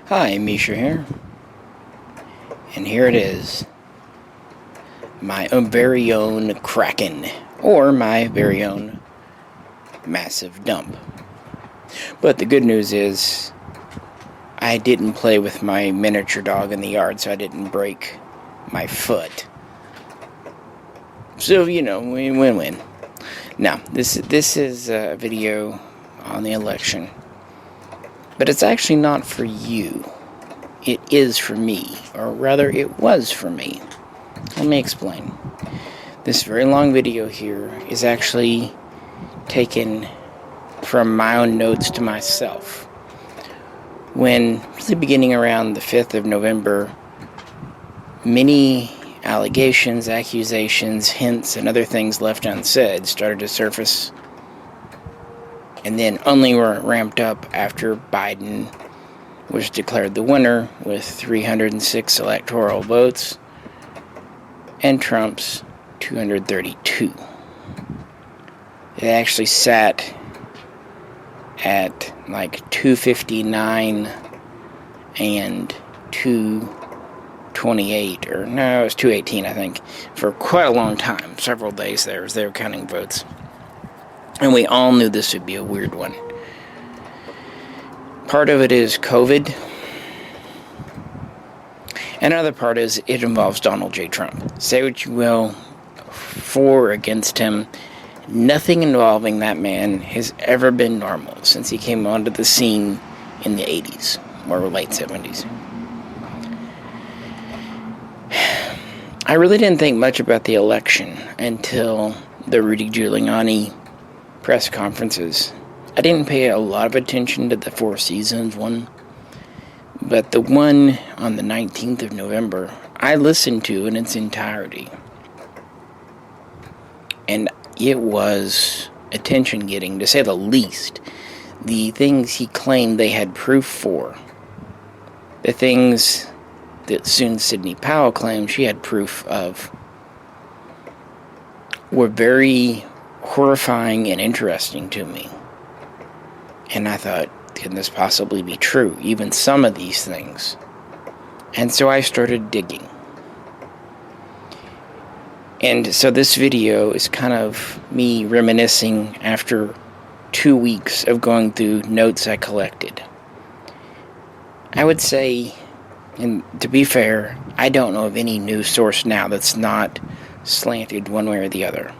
Hi, Misha here. And here it is. My very own Kraken. Or my very own massive dump. But the good news is, I didn't play with my miniature dog in the yard, so I didn't break my foot. So, win-win. Now, this is a video on the election. But it's actually not for you. It is for me. Or rather, it was for me. Let me explain. This very long video here is actually taken from my own notes to myself. When, really beginning around the 5th of November, many allegations, accusations, hints, and other things left unsaid started to surface, and then only were ramped up after Biden was declared the winner with 306 electoral votes and Trump's 232. It actually sat at like 259 and 228, or no, it was 218, I think, for quite a long time, several days there, as they were counting votes. And we all knew this would be a weird one. Part of it is COVID. Another part is it involves Donald J. Trump. Say what you will, for or against him, nothing involving that man has ever been normal since he came onto the scene in the 80s, or late 70s. I really didn't think much about the election until the Rudy Giuliani press conferences. I didn't pay a lot of attention to the Four Seasons one, but the one on the 19th of November, I listened to in its entirety. And it was attention-getting, to say the least. The things he claimed they had proof for. The things that soon Sidney Powell claimed she had proof of were very horrifying and interesting to me. And I thought, can this possibly be true? Even some of these things. And so I started digging. And so this video is kind of me reminiscing after 2 weeks of going through notes I collected. I would say, and to be fair, I don't know of any news source now that's not slanted one way or the other.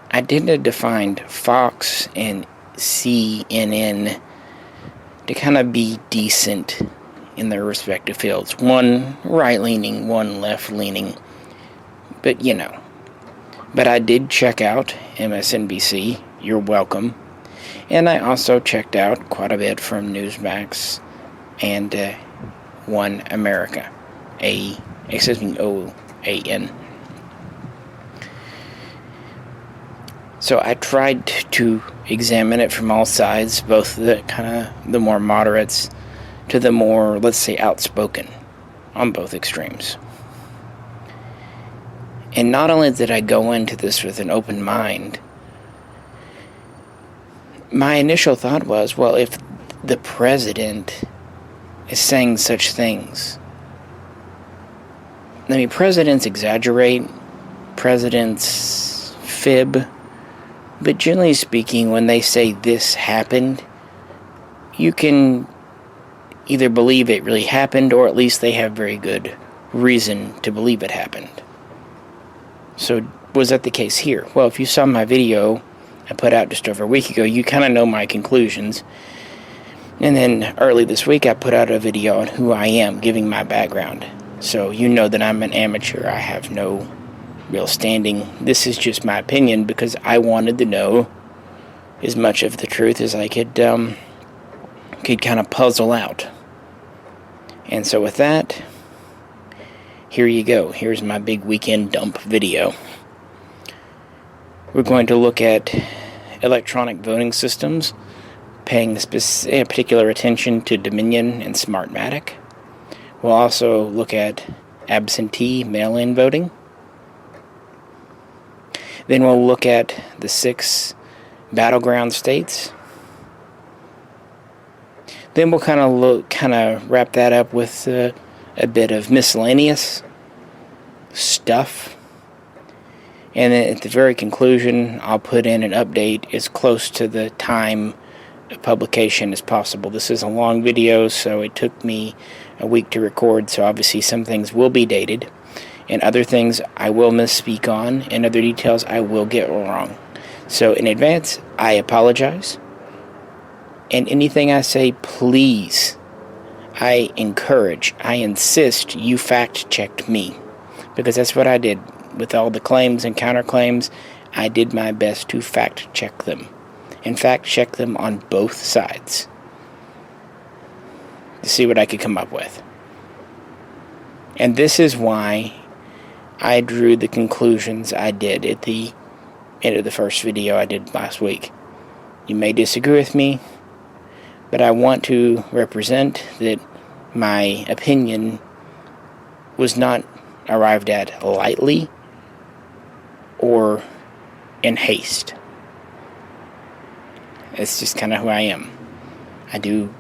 I tended to find Fox and CNN to kind of be decent in their respective fields. One right-leaning, one left-leaning. But, But I did check out MSNBC. You're welcome. And I also checked out quite a bit from Newsmax and One America. OAN. So I tried to examine it from all sides, both the more moderates to the more, let's say, outspoken on both extremes. And not only did I go into this with an open mind, my initial thought was, well, if the president is saying such things, presidents exaggerate, presidents fib, but generally speaking, when they say this happened, you can either believe it really happened, or at least they have very good reason to believe it happened. So, was that the case here? Well, if you saw my video I put out just over a week ago, you kind of know my conclusions. And then early this week, I put out a video on who I am, giving my background. So, you know that I'm an amateur. I have no real standing. This is just my opinion because I wanted to know as much of the truth as I could kind of puzzle out. And so with that, here you go. Here's my big weekend dump video. We're going to look at electronic voting systems, paying particular attention to Dominion and Smartmatic. We'll also look at absentee mail-in voting. Then we'll look at the 6 battleground states. Then we'll kind of wrap that up with a bit of miscellaneous stuff. And then at the very conclusion, I'll put in an update as close to the time of publication as possible. This is a long video, so it took me a week to record, so obviously some things will be dated, and other things I will misspeak on, and other details I will get wrong. So in advance, I apologize. And anything I say, please, I encourage, I insist you fact-check me, because that's what I did. With all the claims and counterclaims, I did my best to fact-check them. And fact-check them on both sides. To see what I could come up with. And this is why I drew the conclusions I did at the end of the first video I did last week. You may disagree with me, but I want to represent that my opinion was not arrived at lightly or in haste. It's just kind of who I am. I do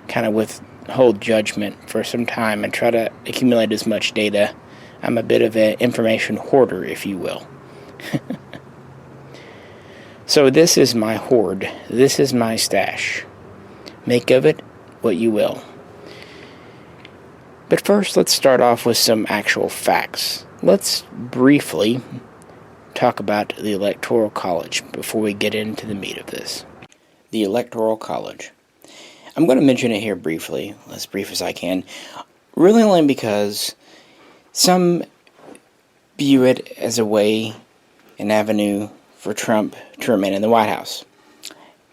kind of withhold judgment for some time and try to accumulate as much data. I'm a bit of an information hoarder, if you will. So this is my hoard. This is my stash. Make of it what you will. But first, let's start off with some actual facts. Let's briefly talk about the Electoral College before we get into the meat of this. The Electoral College. I'm going to mention it here briefly, as brief as I can, really only because some view it as a way, an avenue for Trump to remain in the White House.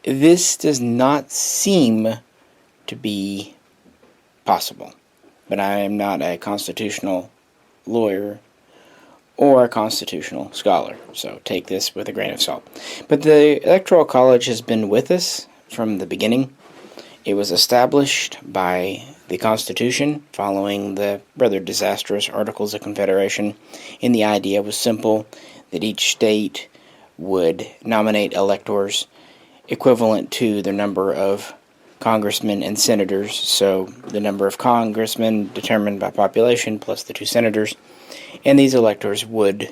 This does not seem to be possible, but I am not a constitutional lawyer or a constitutional scholar, so take this with a grain of salt. But the Electoral College has been with us from the beginning. It was established by the Constitution following the rather disastrous Articles of Confederation, and the idea was simple, that each state would nominate electors equivalent to the number of congressmen and senators, so the number of congressmen determined by population plus the 2 senators, and these electors would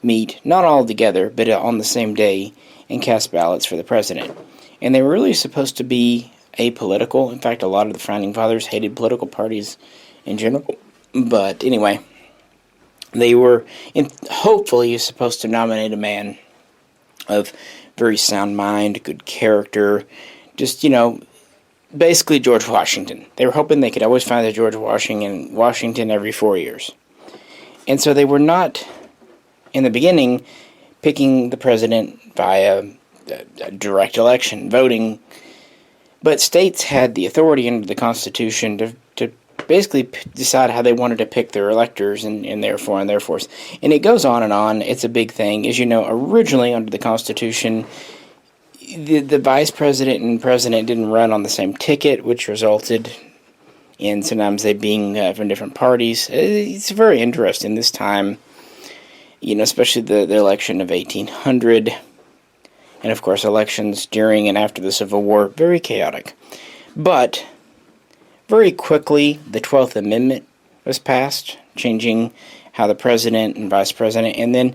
meet, not all together, but on the same day, and cast ballots for the president. And they were really supposed to be apolitical. In fact, a lot of the Founding Fathers hated political parties in general. But anyway, they were hopefully supposed to nominate a man of very sound mind, good character, just, basically George Washington. They were hoping they could always find a George Washington every 4 years. And so they were not, in the beginning, picking the president via a direct election, voting, but states had the authority under the Constitution to basically decide how they wanted to pick their electors and therefore and their force. And it goes on and on. It's a big thing. As you know, originally under the Constitution, the vice president and president didn't run on the same ticket, which resulted in sometimes they being from different parties. It's very interesting this time, especially the election of 1800, and of course elections during and after the Civil War, very chaotic. But very quickly, the 12th Amendment was passed, changing how the president and vice president, and then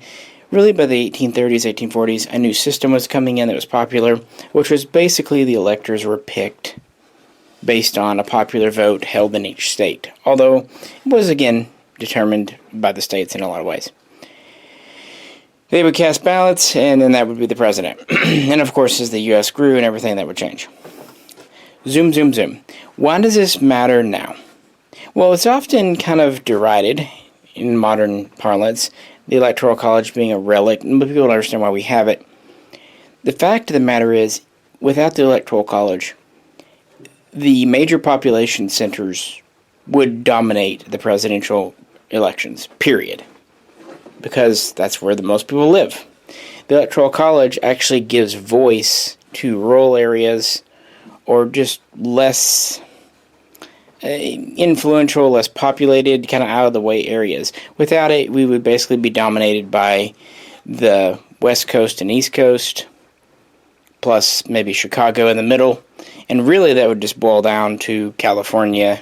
really by the 1830s, 1840s, a new system was coming in that was popular, which was basically the electors were picked based on a popular vote held in each state, although it was again determined by the states in a lot of ways. They would cast ballots, and then that would be the president. And of course, as the U.S. grew and everything, that would change. Zoom, zoom, zoom. Why does this matter now? Well, it's often kind of derided in modern parlance, the Electoral College being a relic, but people don't understand why we have it. The fact of the matter is, without the Electoral College, the major population centers would dominate the presidential elections, period. Because that's where the most people live. The Electoral College actually gives voice to rural areas or just less influential, less populated, kind of out-of-the-way areas. Without it, we would basically be dominated by the West Coast and East Coast, plus maybe Chicago in the middle. And really that would just boil down to California,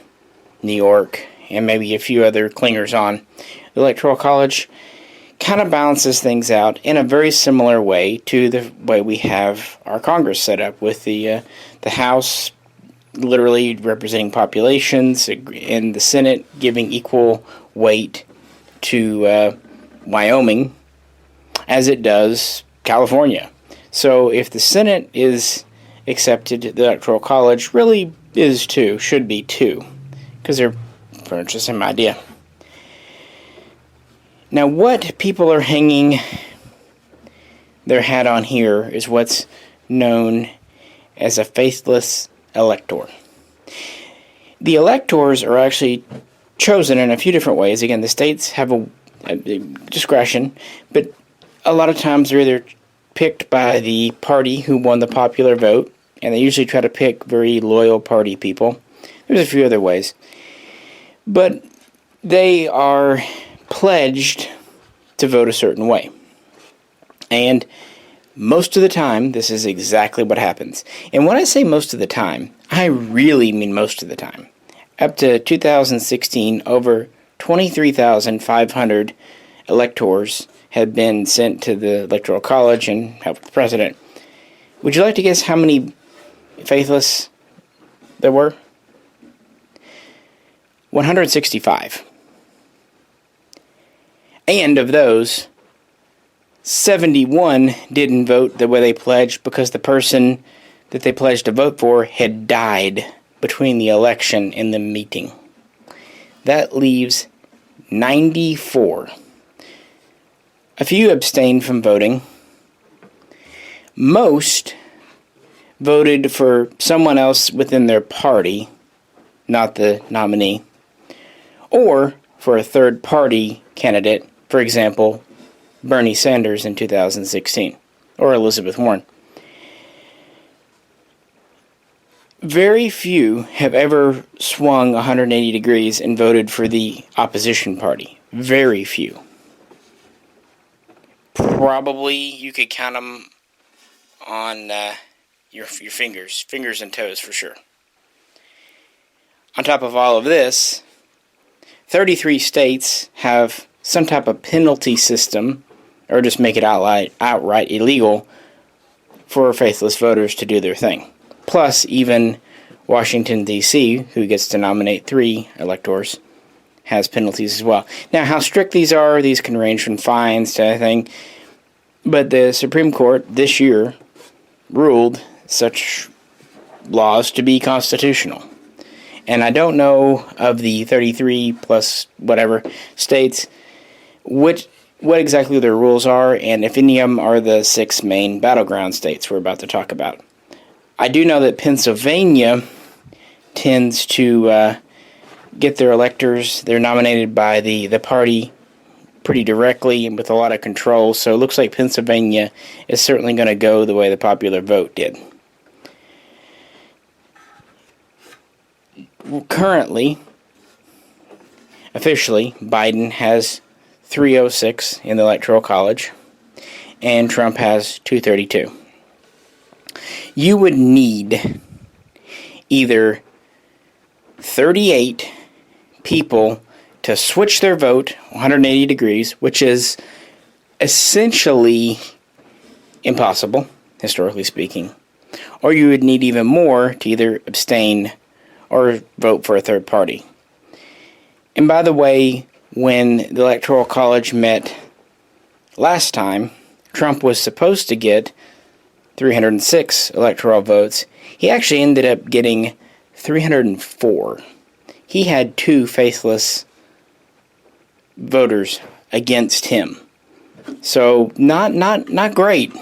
New York, and maybe a few other clingers on. The Electoral College kind of balances things out in a very similar way to the way we have our Congress set up, with the House literally representing populations and the Senate giving equal weight to Wyoming as it does California. So if the Senate is accepted, the Electoral College really is too, should be too, because they're pretty much the same idea. Now, what people are hanging their hat on here is what's known as a faithless elector. The electors are actually chosen in a few different ways. Again, the states have a discretion, but a lot of times they're either picked by the party who won the popular vote, and they usually try to pick very loyal party people. There's a few other ways. But they are pledged to vote a certain way. And most of the time, this is exactly what happens. And when I say most of the time, I really mean most of the time. Up to 2016, over 23,500 electors had been sent to the Electoral College and helped the president. Would you like to guess how many faithless there were? 165. And of those, 71 didn't vote the way they pledged because the person that they pledged to vote for had died between the election and the meeting. That leaves 94. A few abstained from voting. Most voted for someone else within their party, not the nominee, or for a third-party candidate, for example, Bernie Sanders in 2016, or Elizabeth Warren. Very few have ever swung 180 degrees and voted for the opposition party. Very few. Probably you could count them on your fingers and toes for sure. On top of all of this, 33 states have some type of penalty system, or just make it outright illegal for faithless voters to do their thing. Plus, even Washington, D.C., who gets to nominate 3 electors, has penalties as well. Now, how strict these can range from fines to anything, but the Supreme Court this year ruled such laws to be constitutional. And I don't know of the 33 plus whatever states what exactly their rules are, and if any of them are the 6 main battleground states we're about to talk about. I do know that Pennsylvania tends to get their electors, they're nominated by the party pretty directly and with a lot of control, so it looks like Pennsylvania is certainly going to go the way the popular vote did. Currently, officially, Biden has 306 in the Electoral College, and Trump has 232. You would need either 38 people to switch their vote 180 degrees, which is essentially impossible, historically speaking, or you would need even more to either abstain or vote for a third party. And by the way, when the Electoral College met last time, Trump was supposed to get 306 electoral votes. He actually ended up getting 304. He had 2 faithless voters against him. So not great.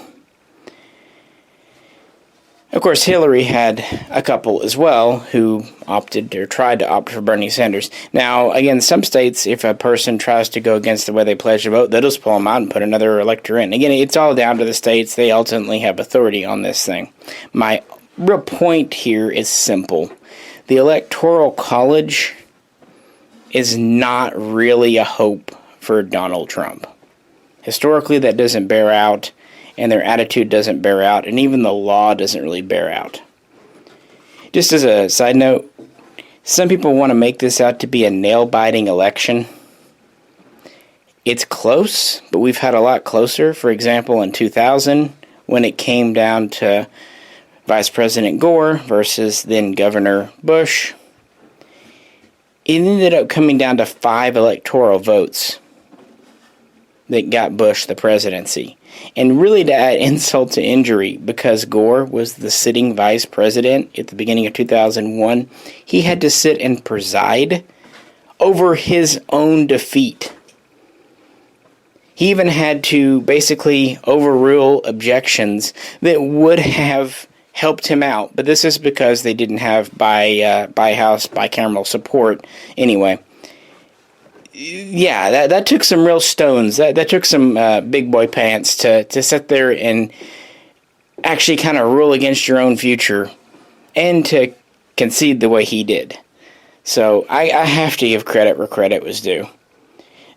Of course, Hillary had a couple as well who opted or tried to opt for Bernie Sanders. Now, again, some states, if a person tries to go against the way they pledge to vote, they'll just pull them out and put another elector in. Again, it's all down to the states. They ultimately have authority on this thing. My real point here is simple. The Electoral College is not really a hope for Donald Trump. Historically, that doesn't bear out, and their attitude doesn't bear out, and even the law doesn't really bear out. Just as a side note, some people want to make this out to be a nail-biting election. It's close, but we've had a lot closer. For example, in 2000, when it came down to Vice President Gore versus then Governor Bush, it ended up coming down to 5 electoral votes that got Bush the presidency. And really to add insult to injury, because Gore was the sitting vice president at the beginning of 2001, he had to sit and preside over his own defeat. He even had to basically overrule objections that would have helped him out. But this is because they didn't have bi-house, bicameral support anyway. Yeah, that took some real stones. That took some big boy pants to sit there and actually kind of rule against your own future and to concede the way he did. So I have to give credit where credit was due.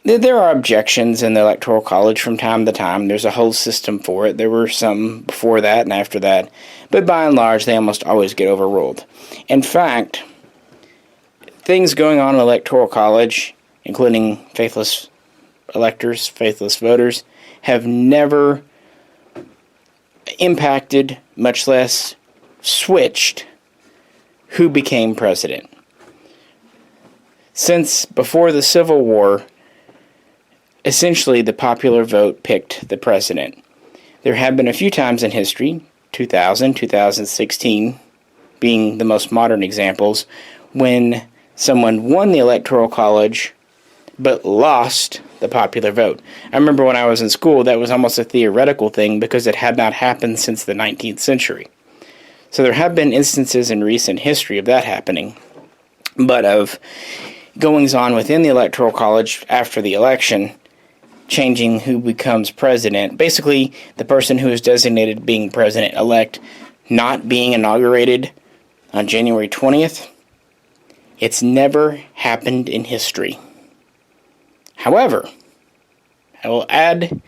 There are objections in the Electoral College from time to time. There's a whole system for it. There were some before that and after that. But by and large, they almost always get overruled. In fact, things going on in the Electoral College, including faithless electors, faithless voters, have never impacted, much less switched, who became president. Since before the Civil War, essentially the popular vote picked the president. There have been a few times in history, 2000, 2016 being the most modern examples, when someone won the Electoral College but lost the popular vote. I remember when I was in school, that was almost a theoretical thing because it had not happened since the 19th century. So there have been instances in recent history of that happening, but of goings on within the Electoral College after the election, changing who becomes president. Basically, the person who is designated being president-elect not being inaugurated on January 20th. It's never happened in history. However, I will add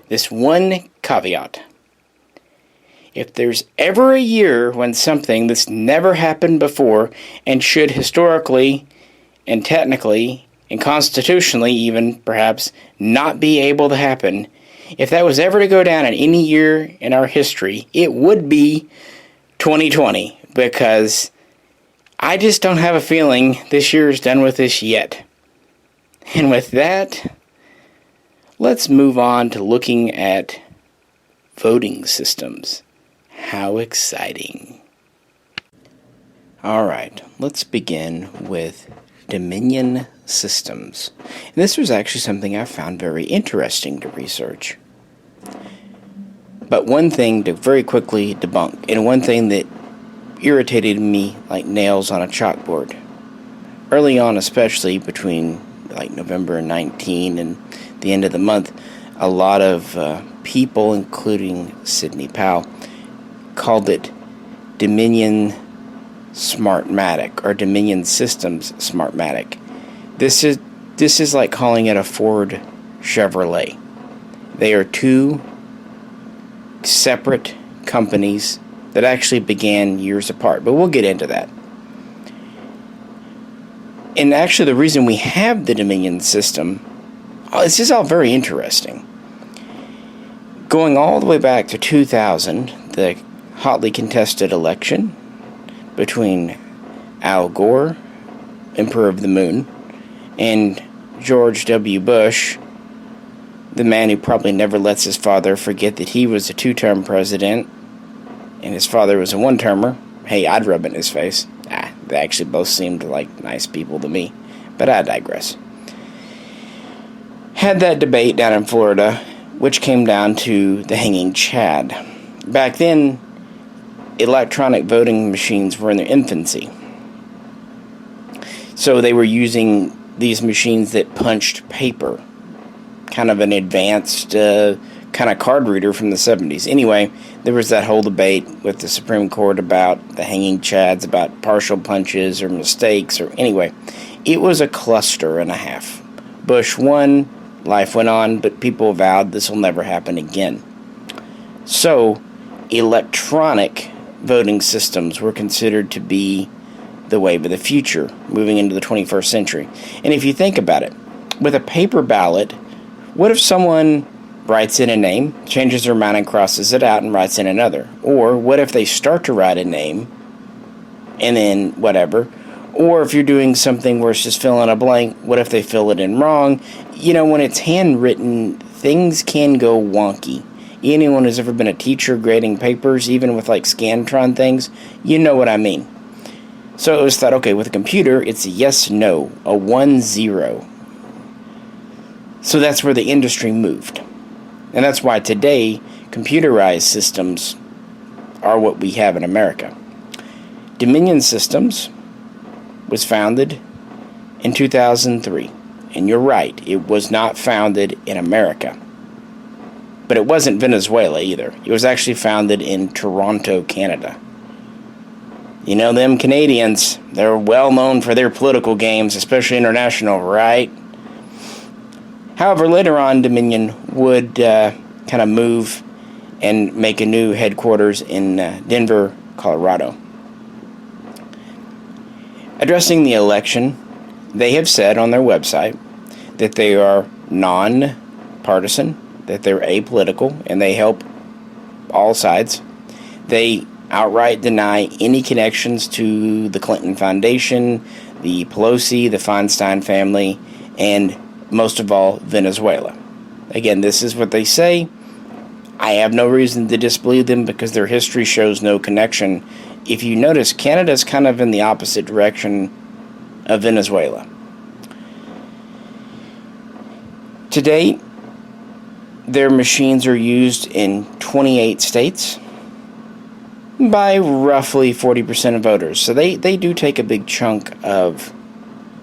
this one caveat. If there's ever a year when something that's never happened before and should historically and technically and constitutionally even, perhaps, not be able to happen, if that was ever to go down in any year in our history, it would be 2020, because I just don't have a feeling this year is done with this yet. And with that, let's move on to looking at voting systems. How exciting. Alright, let's begin with Dominion systems. And this was actually something I found very interesting to research. But one thing to very quickly debunk, and one thing that irritated me like nails on a chalkboard, early on, especially between like November 19 and the end of the month, a lot of people, including Sidney Powell, called it Dominion Smartmatic, or Dominion Systems Smartmatic. This is like calling it a Ford Chevrolet. They are two separate companies that actually began years apart, but we'll get into that. And actually the reason we have the Dominion system, this is all very interesting. Going all the way back to 2000, the hotly contested election between Al Gore, Emperor of the Moon, and George W. Bush, the man who probably never lets his father forget that he was a two-term president and his father was a one-termer. Hey, I'd rub it in his face. They actually both seemed like nice people to me, but I digress. Had that debate down in Florida, which came down to the hanging Chad. Back then, electronic voting machines were in their infancy. So they were using these machines that punched paper. Kind of an advanced kind of card reader from the 70s. Anyway, there was that whole debate with the Supreme Court about the hanging chads, about partial punches or mistakes, or anyway. It was a cluster and a half. Bush won, life went on, but people vowed this will never happen again. So, electronic voting systems were considered to be the wave of the future, moving into the 21st century. And if you think about it, with a paper ballot, what if someone writes in a name, changes their mind and crosses it out and writes in another? Or what if they start to write a name and then whatever? Or if you're doing something where it's just fill in a blank, what if they fill it in wrong? You know, when it's handwritten, things can go wonky. Anyone who's ever been a teacher grading papers, even with like Scantron things, you know what I mean. So it was thought, okay, with a computer, it's a yes, no, a 1-0. So that's where the industry moved. And that's why today, computerized systems are what we have in America. Dominion Systems was founded in 2003. And you're right, it was not founded in America. But it wasn't Venezuela either. It was actually founded in Toronto, Canada. You know, them Canadians, they're well known for their political games, especially international, right? However, later on, Dominion would kind of move and make a new headquarters in Denver, Colorado. Addressing the election, they have said on their website that they are non-partisan, that they're apolitical, and they help all sides. They outright deny any connections to the Clinton Foundation, the Pelosi, the Feinstein family, and most of all, Venezuela. Again, this is what they say. I have no reason to disbelieve them because their history shows no connection. If you notice, Canada's kind of in the opposite direction of Venezuela. To date, their machines are used in 28 states by roughly 40% of voters. So they do take a big chunk of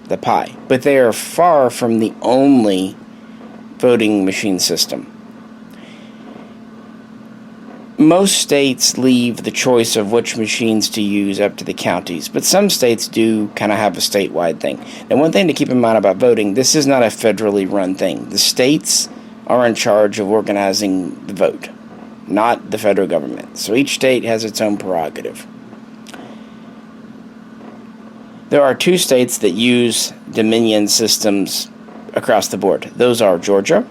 the pie. But they are far from the only voting machine system. Most states leave the choice of which machines to use up to the counties, but some states do kind of have a statewide thing. Now, one thing to keep in mind about voting, this is not a federally run thing. The states are in charge of organizing the vote, not the federal government. So each state has its own prerogative. There are 2 states that use Dominion systems across the board. Those are Georgia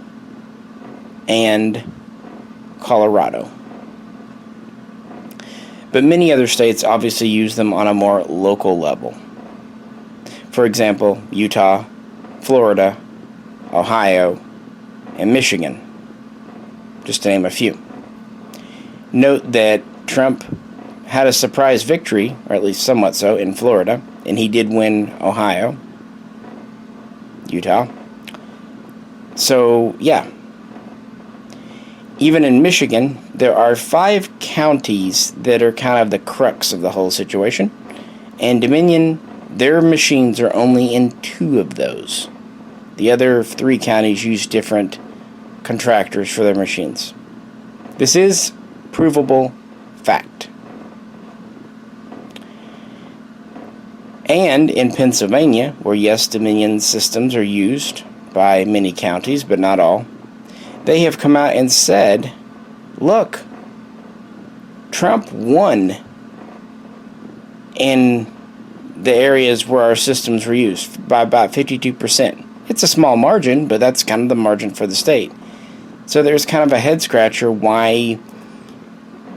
and Colorado. But many other states obviously use them on a more local level. For example, Utah, Florida, Ohio, and Michigan, just to name a few. Note that Trump had a surprise victory, or at least somewhat so, in Florida, and he did win Ohio, Utah. So, yeah. Even in Michigan, there are 5 counties that are kind of the crux of the whole situation. And Dominion, their machines are only in 2 of those. The other 3 counties use different contractors for their machines. This is provable fact. And in Pennsylvania, where yes, Dominion systems are used by many counties, but not all, they have come out and said, look, Trump won in the areas where our systems were used by about 52%. It's a small margin, but that's kind of the margin for the state. So there's kind of a head scratcher why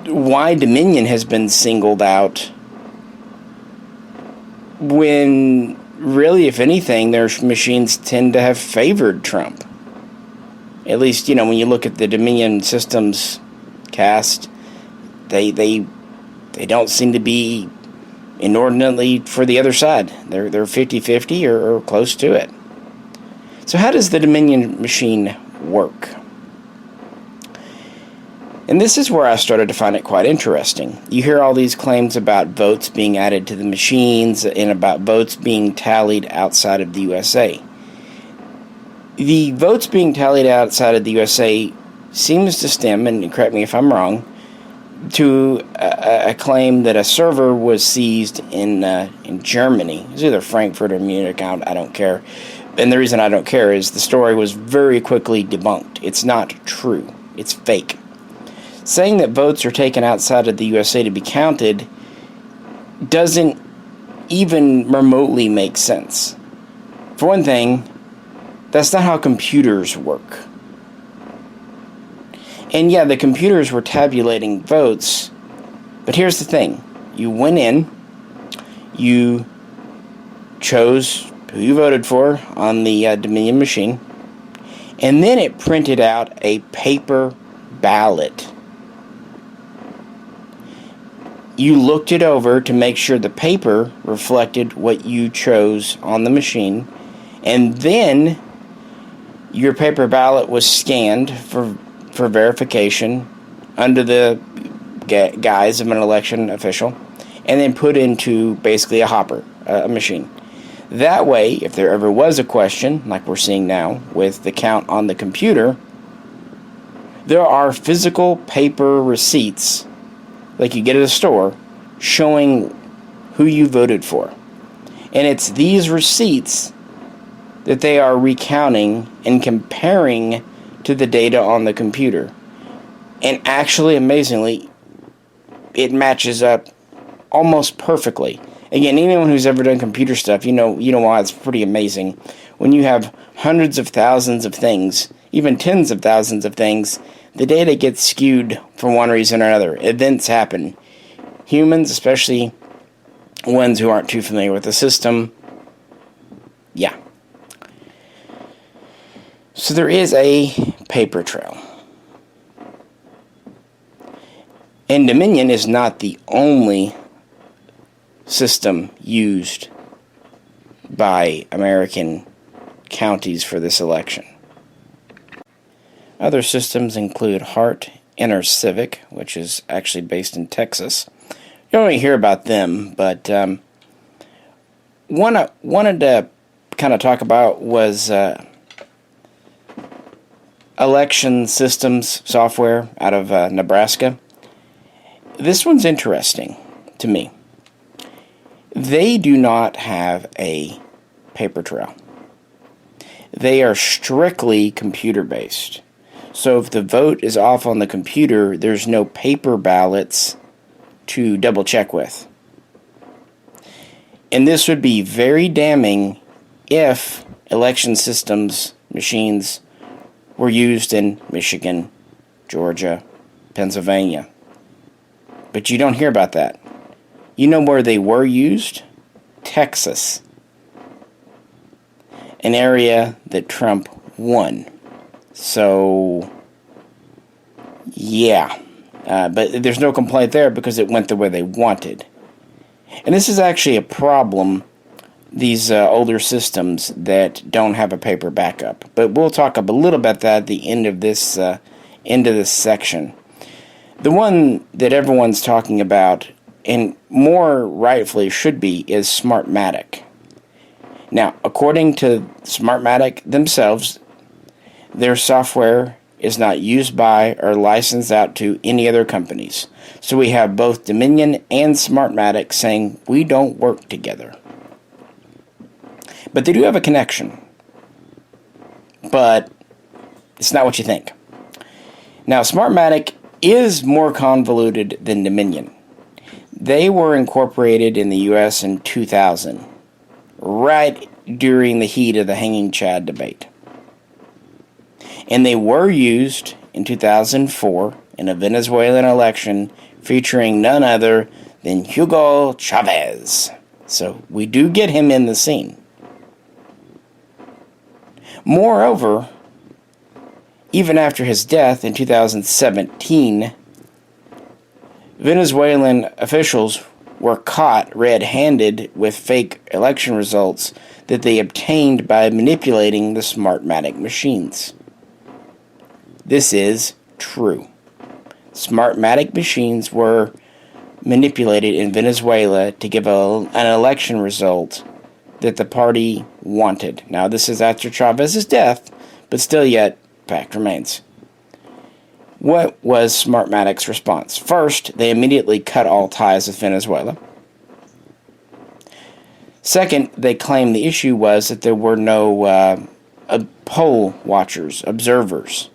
Dominion has been singled out when really, if anything, their machines tend to have favored Trump. At least, you know, when you look at the Dominion Systems cast, they don't seem to be inordinately for the other side. They're 50-50 or close to it. So how does the Dominion machine work? And this is where I started to find it quite interesting. You hear all these claims about votes being added to the machines and about votes being tallied outside of the USA. The votes being tallied outside of the USA seems to stem, and correct me if I'm wrong, to a claim that a server was seized in Germany. It was either Frankfurt or Munich, I don't care. And the reason I don't care is the story was very quickly debunked. It's not true. It's fake. saying that votes are taken outside of the USA to be counted doesn't even remotely make sense. For one thing, that's not how computers work. And yeah, the computers were tabulating votes, but here's the thing. You went in, you chose who you voted for on the Dominion machine, and then it printed out a paper ballot. You looked it over to make sure the paper reflected what you chose on the machine, and then your paper ballot was scanned for verification under the guise of an election official, and then put into basically a hopper, a machine. That way, if there ever was a question, like we're seeing now with the count on the computer, there are physical paper receipts, like you get at a store, showing who you voted for. And it's these receipts that they are recounting and comparing to the data on the computer. And actually, amazingly, it matches up almost perfectly. Again, anyone who's ever done computer stuff, you know why it's pretty amazing. When you have hundreds of thousands of things, even tens of thousands of things, the data gets skewed for one reason or another. Events happen. Humans, especially ones who aren't too familiar with the system, yeah. So there is a paper trail. And Dominion is not the only system used by American counties for this election. Other systems include HART, InterCivic, which is actually based in Texas. You don't really hear about them, but wanted to kind of talk about was election systems software out of Nebraska. This one's interesting to me. They do not have a paper trail. They are strictly computer-based. So if the vote is off on the computer, there's no paper ballots to double-check with. And this would be very damning if election systems machines were used in Michigan, Georgia, Pennsylvania. But you don't hear about that. You know where they were used? Texas. An area that Trump won. So, yeah. But there's no complaint there because it went the way they wanted. And this is actually a problem, these older systems that don't have a paper backup. But we'll talk a little about that at the end of this section. The one that everyone's talking about, and more rightfully should be, is Smartmatic. Now, according to Smartmatic themselves, their software is not used by or licensed out to any other companies. So we have both Dominion and Smartmatic saying we don't work together. But they do have a connection. But it's not what you think. Now, Smartmatic is more convoluted than Dominion. They were incorporated in the U.S. in 2000, right during the heat of the Hanging Chad debate. And they were used in 2004 in a Venezuelan election featuring none other than Hugo Chavez. So we do get him in the scene. Moreover, even after his death in 2017, Venezuelan officials were caught red-handed with fake election results that they obtained by manipulating the Smartmatic machines. This is true. Smartmatic machines were manipulated in Venezuela to give an election result that the party wanted. Now, this is after Chavez's death, but still yet, fact remains. What was Smartmatic's response? First, they immediately cut all ties with Venezuela. Second, they claimed the issue was that there were no poll watchers, observers,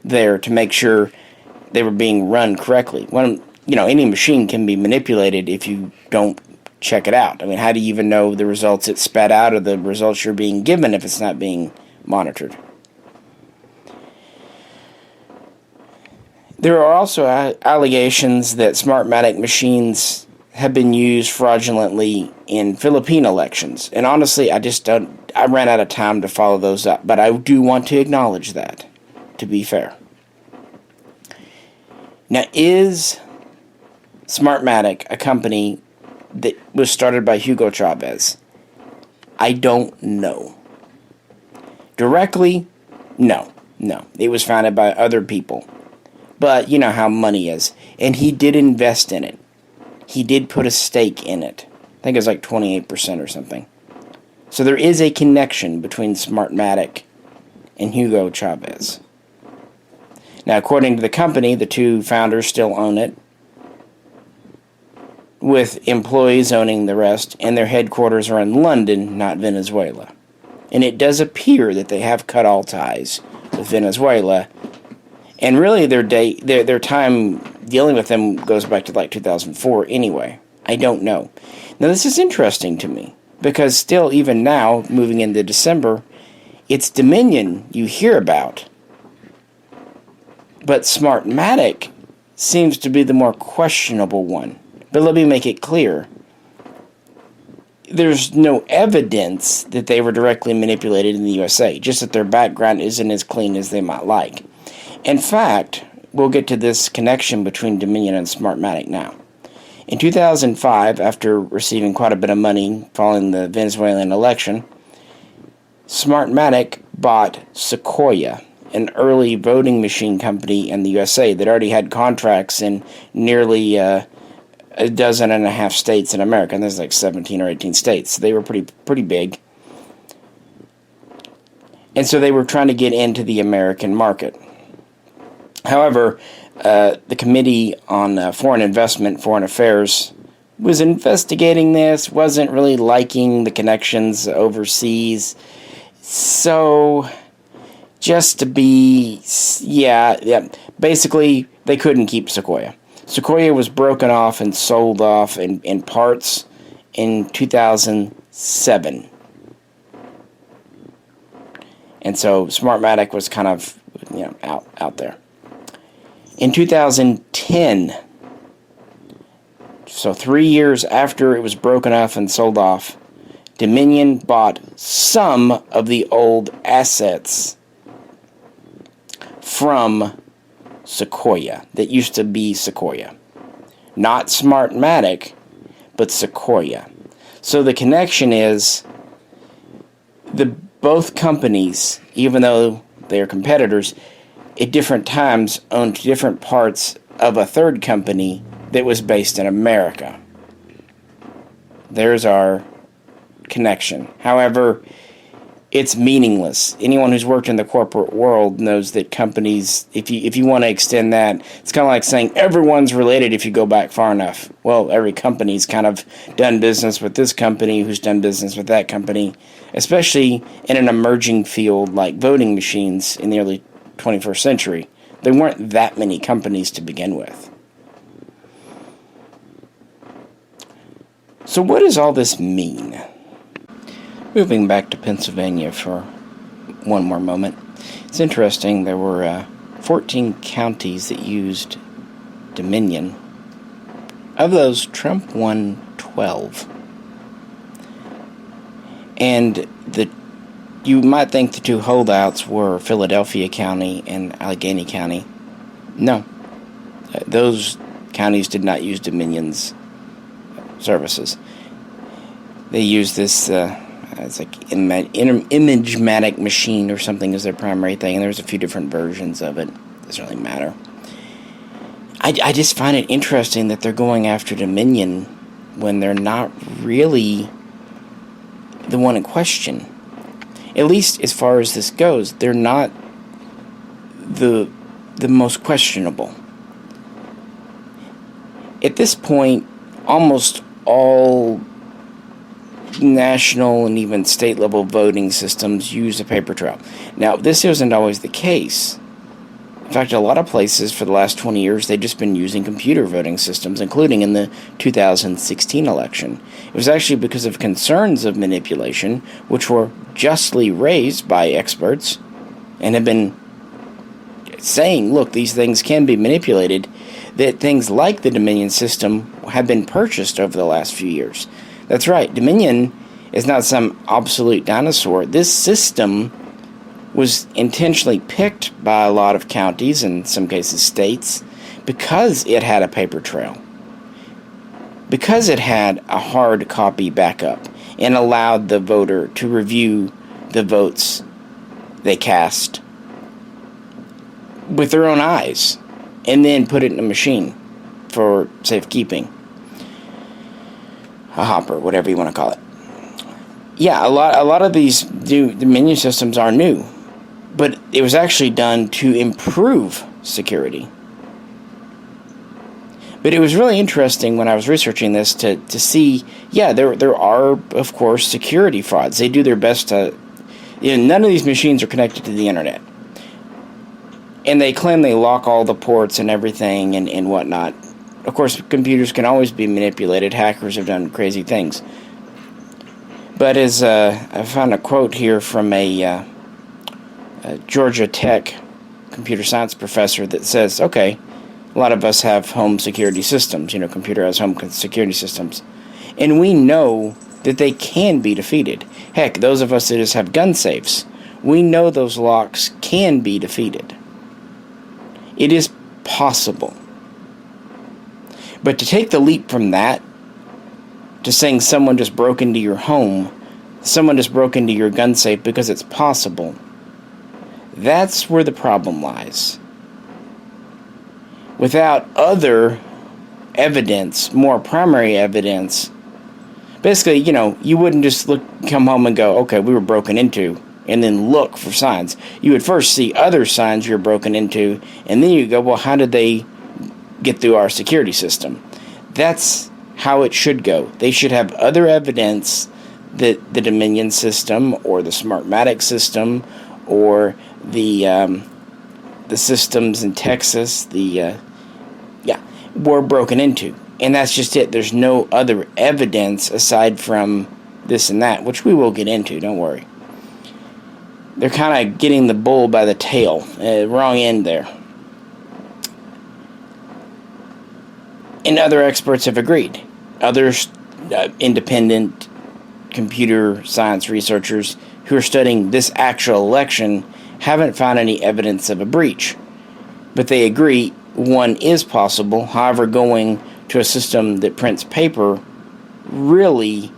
there to make sure they were being run correctly. When, any machine can be manipulated if you don't check it out. I mean, how do you even know the results it spat out or the results you're being given if it's not being monitored? There are also allegations that Smartmatic machines have been used fraudulently in Philippine elections. And honestly, I ran out of time to follow those up. But I do want to acknowledge that, to be fair. Now, is Smartmatic a company that was started by Hugo Chavez? I don't know. Directly, no. It was founded by other people. But you know how money is. And he did invest in it. He did put a stake in it. I think it was like 28% or something. So there is a connection between Smartmatic and Hugo Chavez. Now, according to the company, the two founders still own it, with employees owning the rest, and their headquarters are in London, not Venezuela. And it does appear that they have cut all ties with Venezuela, and really their time dealing with them goes back to like 2004 anyway. I don't know. Now, this is interesting to me, because still, even now, moving into December, it's Dominion you hear about. But Smartmatic seems to be the more questionable one. But let me make it clear. There's no evidence that they were directly manipulated in the USA, just that their background isn't as clean as they might like. In fact, we'll get to this connection between Dominion and Smartmatic now. In 2005, after receiving quite a bit of money following the Venezuelan election, Smartmatic bought Sequoia, an early voting machine company in the USA that already had contracts in nearly a dozen and a half states in America, and there's like 17 or 18 states. So they were pretty big. And so they were trying to get into the American market. However, the Committee on Foreign Investment, Foreign Affairs, was investigating this, wasn't really liking the connections overseas. So, just to be, basically, they couldn't keep Sequoia. Sequoia was broken off and sold off in parts in 2007. And so Smartmatic was kind of, out there. In 2010, so 3 years after it was broken off and sold off, Dominion bought some of the old assets from Sequoia, that used to be Sequoia. Not Smartmatic, but Sequoia. So the connection is, both companies, even though they are competitors, at different times owned different parts of a third company that was based in America. There's our connection. However, it's meaningless. Anyone who's worked in the corporate world knows that companies, if you want to extend that, it's kind of like saying everyone's related if you go back far enough. Well, every company's kind of done business with this company who's done business with that company, especially in an emerging field like voting machines in the early 21st century. There weren't that many companies to begin with. So what does all this mean? Moving back to Pennsylvania for one more moment. It's interesting, there were 14 counties that used Dominion. Of those, Trump won 12. And you might think the two holdouts were Philadelphia County and Allegheny County. No. Those counties did not use Dominion's services. They used this, it's like Imagematic machine or something as their primary thing, and there's a few different versions of it. Doesn't really matter. I just find it interesting that they're going after Dominion when they're not really the one in question. At least as far as this goes, they're not the most questionable. At this point, almost all national and even state level voting systems use a paper trail. Now, this isn't always the case. In fact, a lot of places for the last 20 years, they've just been using computer voting systems, including in the 2016 election. It was actually because of concerns of manipulation, which were justly raised by experts and have been saying, look, these things can be manipulated, that things like the Dominion system have been purchased over the last few years. That's right, Dominion is not some obsolete dinosaur. This system was intentionally picked by a lot of counties, in some cases states, because it had a paper trail. Because it had a hard copy backup and allowed the voter to review the votes they cast with their own eyes and then put it in a machine for safekeeping. A hopper, whatever you want to call it. Yeah, a lot of these new Dominion systems are new, but it was actually done to improve security. But it was really interesting when I was researching this to see, yeah, there are, of course, security frauds. They do their best to... none of these machines are connected to the internet. And they claim they lock all the ports and everything and whatnot. Of course, computers can always be manipulated. Hackers have done crazy things. But as I found a quote here from a Georgia Tech computer science professor that says, okay, a lot of us have home security systems. Computer has home security systems. And we know that they can be defeated. Heck, those of us that just have gun safes, we know those locks can be defeated. It is possible. But to take the leap from that to saying someone just broke into your home, someone just broke into your gun safe because it's possible, that's where the problem lies. Without other evidence, more primary evidence, basically, you wouldn't just come home and go, okay, we were broken into, and then look for signs. You would first see other signs you're broken into, and then you go, well, how did they get through our security system? That's how it should go. They should have other evidence that the Dominion system or the Smartmatic system or the systems in Texas, were broken into. And that's just it. There's no other evidence aside from this and that, which we will get into, don't worry. They're kind of getting the bull by the tail. Wrong end there. And other experts have agreed. Others, independent computer science researchers who are studying this actual election, haven't found any evidence of a breach. But they agree one is possible. However, going to a system that prints paper really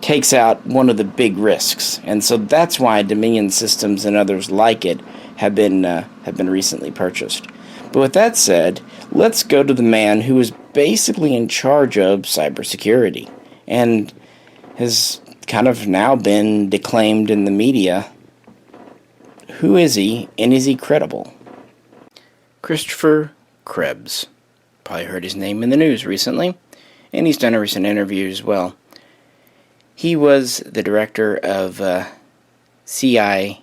takes out one of the big risks. And so that's why Dominion systems and others like it have been recently purchased. But with that said, let's go to the man who is basically in charge of cybersecurity and has kind of now been declaimed in the media. Who is he, and is he credible? Christopher Krebs. Probably heard his name in the news recently, and he's done a recent interview as well. He was the director of CISA,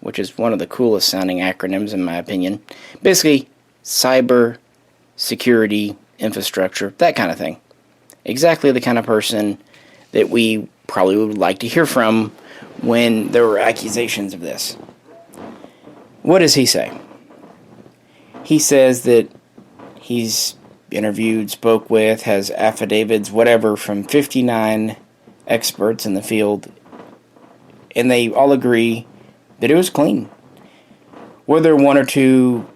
which is one of the coolest sounding acronyms in my opinion. Basically, cyber security infrastructure, that kind of thing. Exactly the kind of person that we probably would like to hear from when there were accusations of this. What does he say? He says that he's interviewed, spoke with, has affidavits, whatever, from 59 experts in the field, and they all agree that it was clean. Were there one or two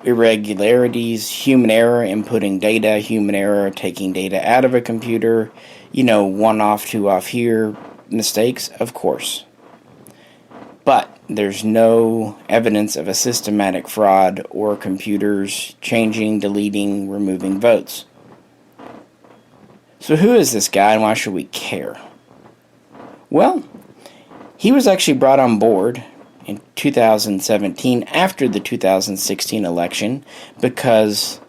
irregularities, human error inputting data, human error taking data out of a computer, one off, two off here, mistakes? Of course. But there's no evidence of a systematic fraud or computers changing, deleting, removing votes. So who is this guy and why should we care? Well, he was actually brought on board in 2017 after the 2016 election because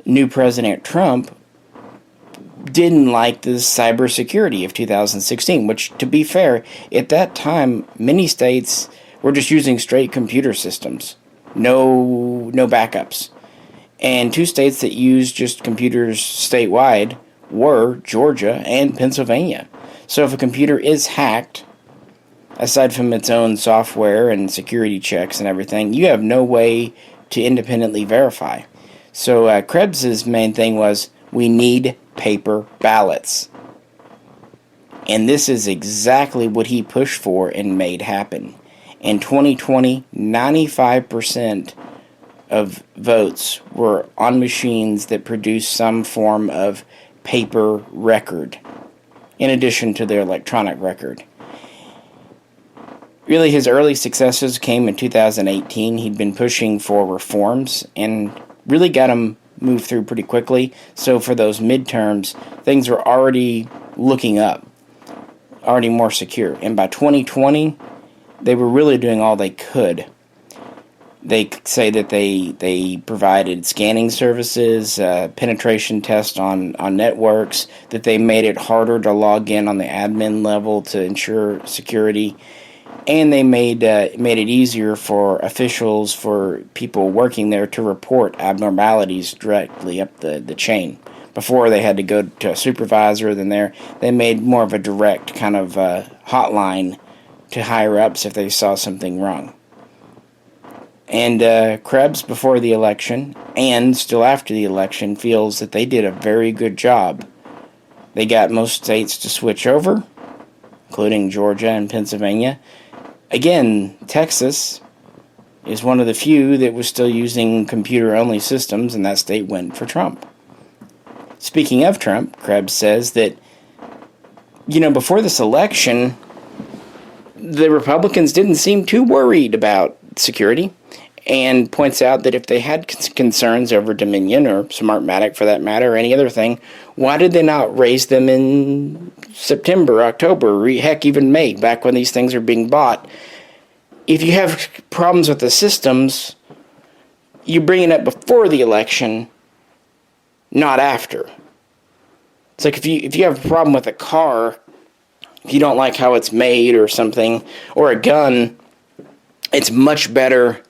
new President Trump didn't like the cybersecurity of 2016, which, to be fair, at that time, many states We're just using straight computer systems. No backups. And 2 states that use just computers statewide were Georgia and Pennsylvania. So if a computer is hacked, aside from its own software and security checks and everything, you have no way to independently verify. So Krebs' main thing was, we need paper ballots. And this is exactly what he pushed for and made happen. In 2020, 95% of votes were on machines that produced some form of paper record, in addition to their electronic record. Really, his early successes came in 2018. He'd been pushing for reforms and really got them moved through pretty quickly. So for those midterms, things were already looking up, already more secure. And by 2020, they were really doing all they could. They say that they provided scanning services, penetration tests on networks, that they made it harder to log in on the admin level to ensure security, and they made it easier for officials, for people working there, to report abnormalities directly up the chain. Before, they had to go to a supervisor, then they made more of a direct kind of hotline to higher-ups if they saw something wrong. And Krebs, before the election, and still after the election, feels that they did a very good job. They got most states to switch over, including Georgia and Pennsylvania. Again, Texas is one of the few that was still using computer-only systems, and that state went for Trump. Speaking of Trump, Krebs says that, before this election, the Republicans didn't seem too worried about security, and points out that if they had concerns over Dominion or Smartmatic for that matter, or any other thing, why did they not raise them in September, October, heck, even May, back when these things are being bought? If you have problems with the systems, you bring it up before the election, not after. It's like if you have a problem with a car, if you don't like how it's made or something, or a gun, it's much better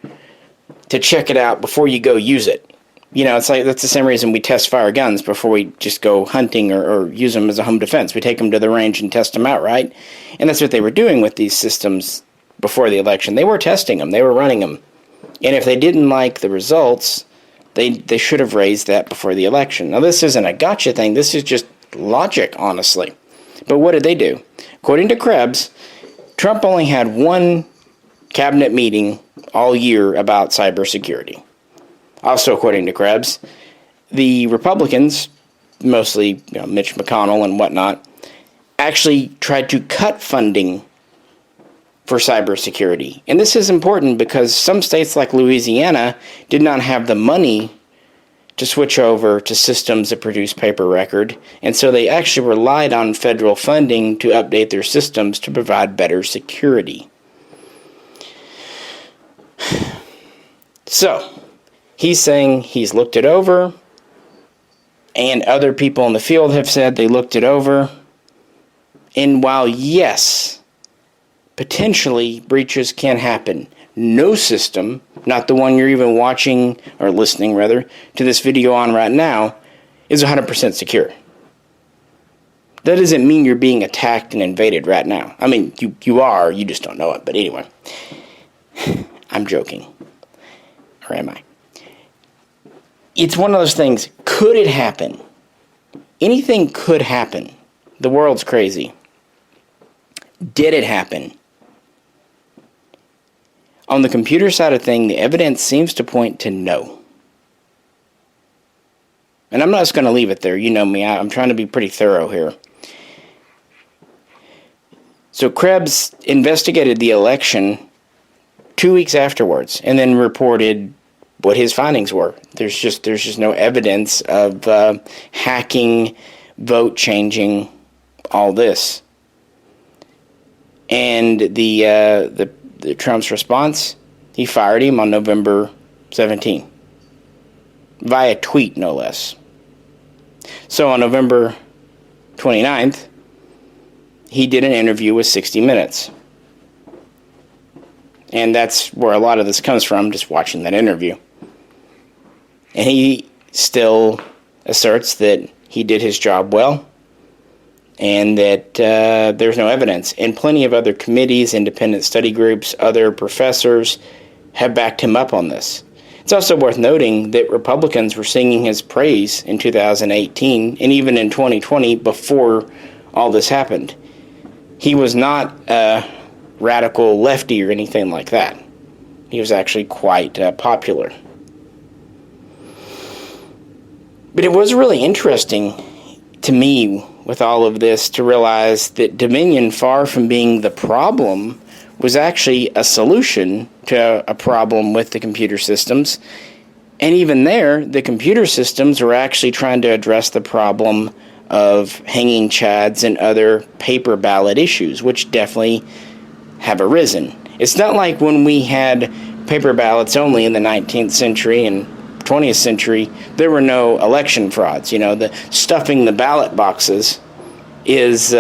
to check it out before you go use it. It's like that's the same reason we test fire guns before we just go hunting or use them as a home defense. We take them to the range and test them out, right? And that's what they were doing with these systems before the election. They were testing them. They were running them. And if they didn't like the results, they should have raised that before the election. Now, this isn't a gotcha thing. This is just logic, honestly. But what did they do? According to Krebs, Trump only had one cabinet meeting all year about cybersecurity. Also, according to Krebs, the Republicans, mostly Mitch McConnell and whatnot, actually tried to cut funding for cybersecurity. And this is important because some states like Louisiana did not have the money to switch over to systems that produce paper record, and so they actually relied on federal funding to update their systems to provide better security. So, he's saying he's looked it over, and other people in the field have said they looked it over, and while yes, potentially breaches can happen, no system, not the one you're even watching, or listening rather, to this video on right now, is 100% secure. That doesn't mean you're being attacked and invaded right now. I mean, you are, you just don't know it, but anyway. I'm joking. Or am I? It's one of those things, could it happen? Anything could happen. The world's crazy. Did it happen? On the computer side of things, the evidence seems to point to no. And I'm not just going to leave it there. You know me, I'm trying to be pretty thorough here. So Krebs investigated the election 2 weeks afterwards and then reported what his findings were. There's just no evidence of hacking, vote changing, all this. And the Trump's response, he fired him on November 17, via tweet no less. So on November 29th, he did an interview with 60 Minutes. And that's where a lot of this comes from, just watching that interview. And he still asserts that he did his job well, and that there's no evidence. And plenty of other committees, independent study groups, other professors have backed him up on this. It's also worth noting that Republicans were singing his praise in 2018 and even in 2020 before all this happened. He was not a radical lefty or anything like that. He was actually quite popular. But it was really interesting to me with all of this to realize that Dominion, far from being the problem, was actually a solution to a problem with the computer systems. And even there, the computer systems were actually trying to address the problem of hanging chads and other paper ballot issues, which definitely have arisen. It's not like when we had paper ballots only in the 19th century and 20th century, there were no election frauds. You know, the stuffing the ballot boxes is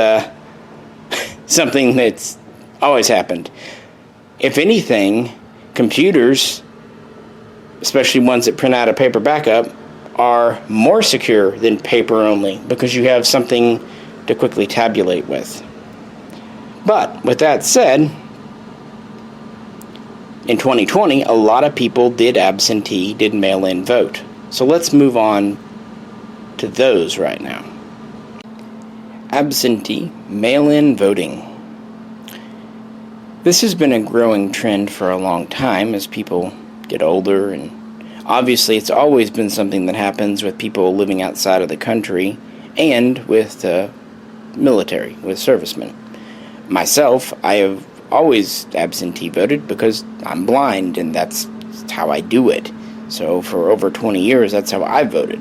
something that's always happened. If anything, computers, especially ones that print out a paper backup, are more secure than paper only because you have something to quickly tabulate with. But with that said, in 2020, a lot of people did absentee, did mail-in vote. So let's move on to those right now. Absentee, mail-in voting. This has been a growing trend for a long time as people get older, and obviously it's always been something that happens with people living outside of the country and with the military, with servicemen. Myself, I have always absentee voted because I'm blind and that's how I do it. So for over 20 years, that's how I voted.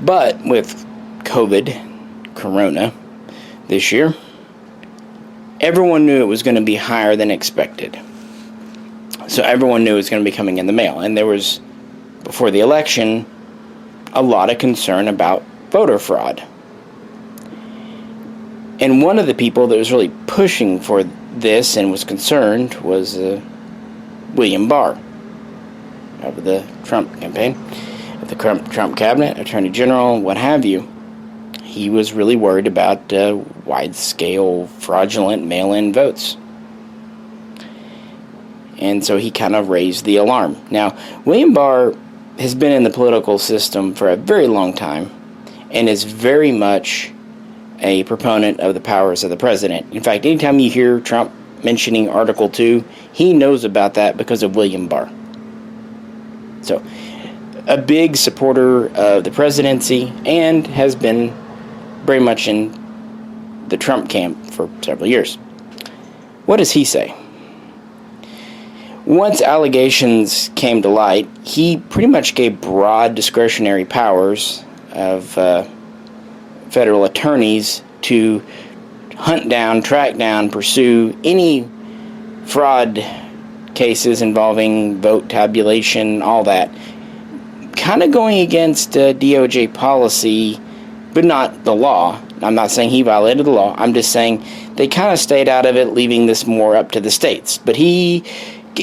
But with COVID, Corona, this year, everyone knew it was going to be higher than expected. So everyone knew it was going to be coming in the mail. And there was, before the election, a lot of concern about voter fraud. And one of the people that was really pushing for this and was concerned was William Barr of the Trump campaign, of the Trump cabinet, Attorney General, what have you. He was really worried about wide-scale fraudulent mail-in votes. And so he kind of raised the alarm. Now, William Barr has been in the political system for a very long time and is very much a proponent of the powers of the president. In fact, anytime you hear Trump mentioning Article 2, he knows about that because of William Barr. So, a big supporter of the presidency and has been very much in the Trump camp for several years. What does he say? Once allegations came to light, he pretty much gave broad discretionary powers of federal attorneys to hunt down, track down, pursue any fraud cases involving vote tabulation, all that. Kind of going against DOJ policy, but not the law. I'm not saying he violated the law. I'm just saying they kind of stayed out of it, leaving this more up to the states. But he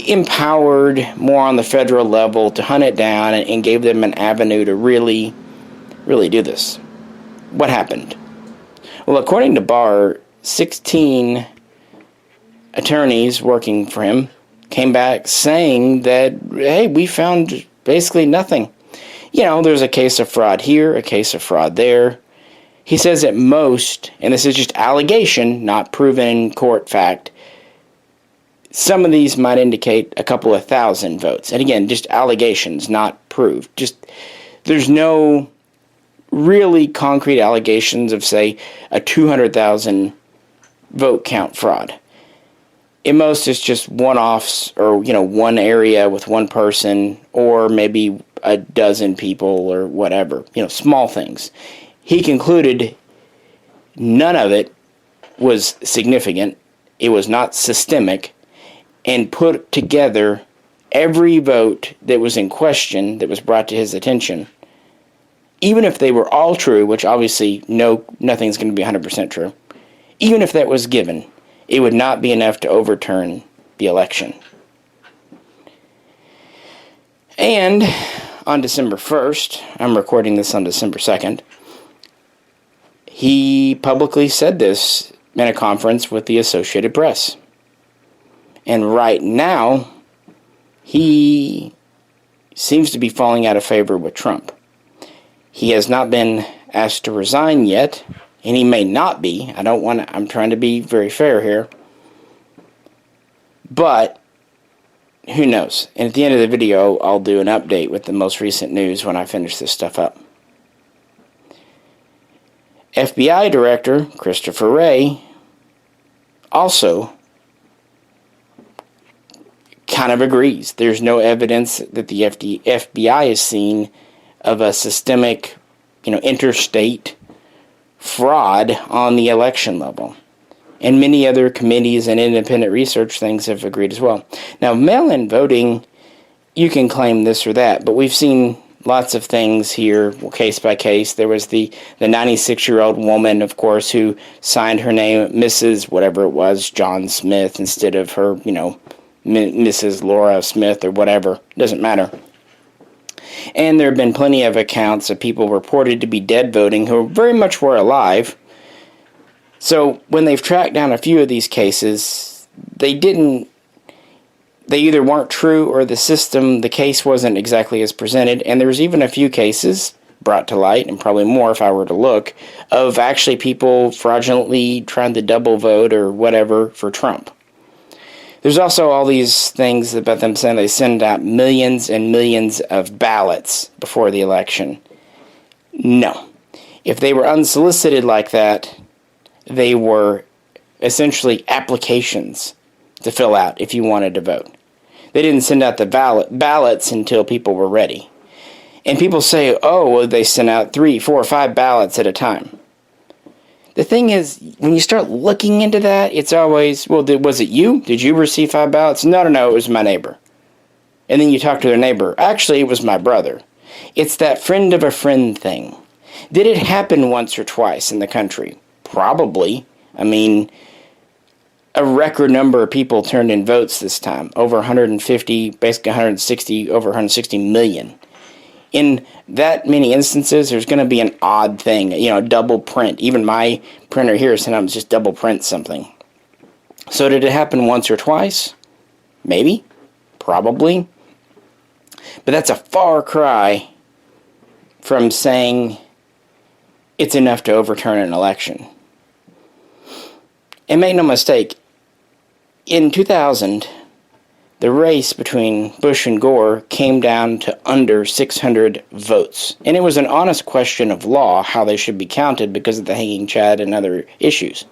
empowered more on the federal level to hunt it down and gave them an avenue to really do this. What happened? Well, according to Barr, 16 attorneys working for him came back saying that, hey, we found basically nothing. You know, there's a case of fraud here, a case of fraud there. He says at most, and this is just allegation, not proven in court fact, some of these might indicate a couple of thousand votes. And again, just allegations, not proved. Just, there's no really concrete allegations of, say, a 200,000 vote count fraud. At most, it's just one-offs or, one area with one person or maybe a dozen people or whatever, small things. He concluded none of it was significant. It was not systemic, and put together every vote that was in question that was brought to his attention. Even if they were all true, which obviously nothing's going to be 100% true, even if that was given, it would not be enough to overturn the election. And on December 1st, I'm recording this on December 2nd, he publicly said this in a conference with the Associated Press. And right now, he seems to be falling out of favor with Trump. He has not been asked to resign yet, and he may not be. I'm trying to be very fair here. But who knows? And at the end of the video, I'll do an update with the most recent news when I finish this stuff up. FBI Director Christopher Wray also kind of agrees. There's no evidence that the FBI has seen of a systemic, interstate fraud on the election level. And many other committees and independent research things have agreed as well. Now, mail-in voting, you can claim this or that, but we've seen lots of things here, case by case. There was the 96-year-old woman, of course, who signed her name Mrs. whatever it was, John Smith, instead of her, Mrs. Laura Smith or whatever. Doesn't matter. And there have been plenty of accounts of people reported to be dead voting who very much were alive. So when they've tracked down a few of these cases, they either weren't true or the case wasn't exactly as presented. And there's even a few cases brought to light, and probably more if I were to look, of actually people fraudulently trying to double vote or whatever for Trump. There's also all these things about them saying they send out millions and millions of ballots before the election. No. If they were unsolicited like that, they were essentially applications to fill out if you wanted to vote. They didn't send out the ballots until people were ready. And people say, they sent out 3, 4, 5 ballots at a time. The thing is, when you start looking into that, it's always, was it you? Did you receive 5 ballots? No, it was my neighbor. And then you talk to their neighbor. Actually, it was my brother. It's that friend of a friend thing. Did it happen once or twice in the country? Probably. I mean, a record number of people turned in votes this time. Over 150, basically 160, over 160 million. In that many instances, there's going to be an odd thing, double print. Even my printer here sometimes just double print something. So did it happen once or twice? Maybe. Probably. But that's a far cry from saying it's enough to overturn an election. And make no mistake, in 2000, the race between Bush and Gore came down to under 600 votes. And it was an honest question of law how they should be counted because of the hanging chad and other issues.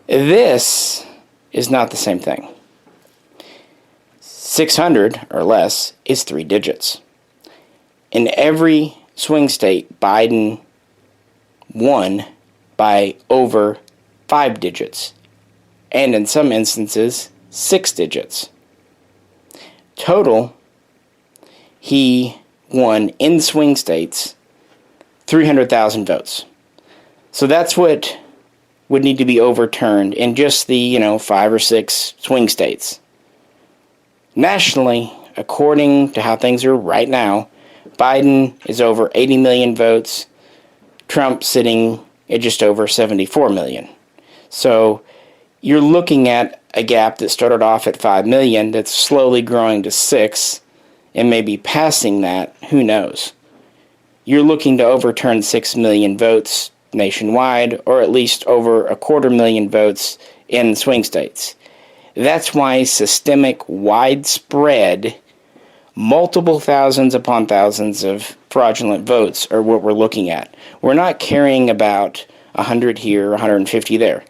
This is not the same thing. 600 or less is 3 digits. In every swing state, Biden won by over 5 digits. And in some instances, 6 digits. Total, he won in swing states 300,000 votes. So that's what would need to be overturned in just the, 5 or 6 swing states. Nationally, according to how things are right now, Biden is over 80 million votes, Trump sitting at just over 74 million. So you're looking at a gap that started off at 5 million that's slowly growing to 6 and maybe passing that, who knows. You're looking to overturn 6 million votes nationwide, or at least over 250,000 votes in swing states. That's why systemic, widespread, multiple thousands upon thousands of fraudulent votes are what we're looking at. We're not caring about 100 here, 150 there.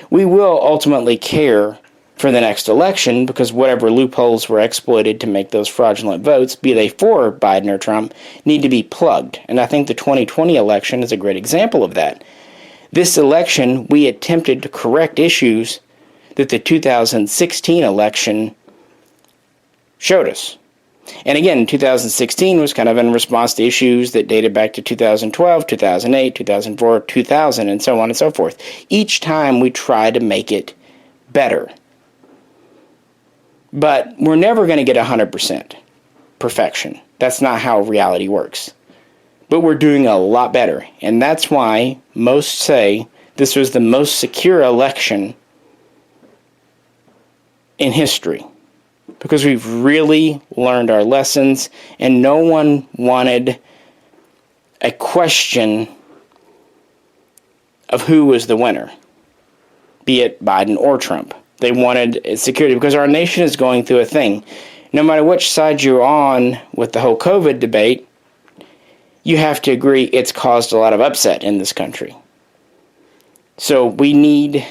We will ultimately care for the next election because whatever loopholes were exploited to make those fraudulent votes, be they for Biden or Trump, need to be plugged. And I think the 2020 election is a great example of that. This election, we attempted to correct issues that the 2016 election showed us. And again, 2016 was kind of in response to issues that dated back to 2012, 2008, 2004, 2000, and so on and so forth. Each time we try to make it better. But we're never going to get 100% perfection. That's not how reality works. But we're doing a lot better. And that's why most say this was the most secure election in history. Because we've really learned our lessons, and no one wanted a question of who was the winner, be it Biden or Trump. They wanted security because our nation is going through a thing. No matter which side you're on with the whole COVID debate, you have to agree it's caused a lot of upset in this country. So we need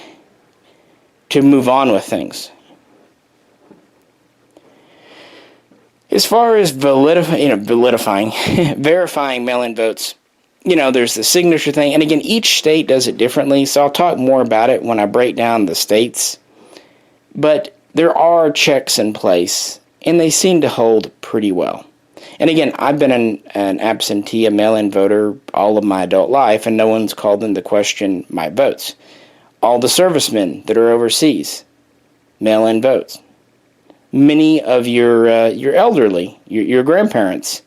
to move on with things. As far as verifying mail-in votes, there's the signature thing. And again, each state does it differently, so I'll talk more about it when I break down the states. But there are checks in place, and they seem to hold pretty well. And again, I've been an absentee, a mail-in voter all of my adult life, and no one's called into question my votes. All the servicemen that are overseas, mail-in votes. Many of your elderly, your grandparents,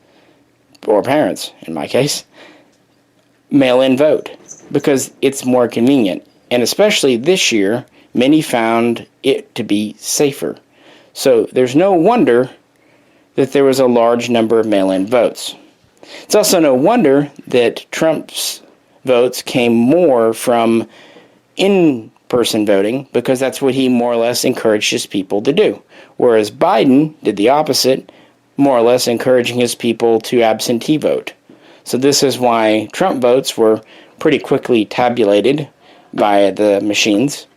or parents, in my case, mail-in vote because it's more convenient. And especially this year, many found it to be safer. So there's no wonder that there was a large number of mail-in votes. It's also no wonder that Trump's votes came more from in-person voting because that's what he more or less encouraged his people to do. Whereas Biden did the opposite, more or less encouraging his people to absentee vote. So this is why Trump votes were pretty quickly tabulated by the machines.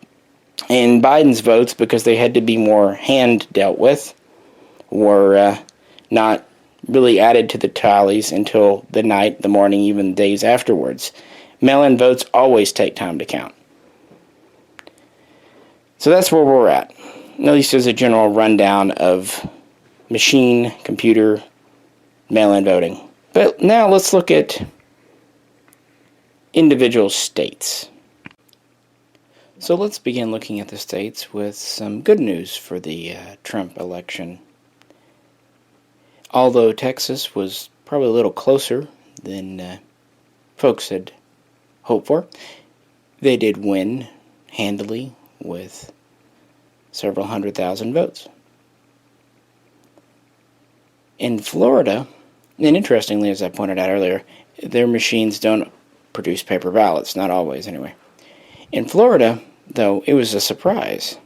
And Biden's votes, because they had to be more hand dealt with, were not really added to the tallies until the night, the morning, even days afterwards. Mail-in votes always take time to count. So that's where we're at least as a general rundown of machine, computer, mail-in voting. But now let's look at individual states. So let's begin looking at the states with some good news for the Trump election. Although Texas was probably a little closer than folks had hoped for, they did win handily with several 100,000 votes. In Florida, and interestingly, as I pointed out earlier, their machines don't produce paper ballots, not always anyway. In Florida, though, it was a surprise.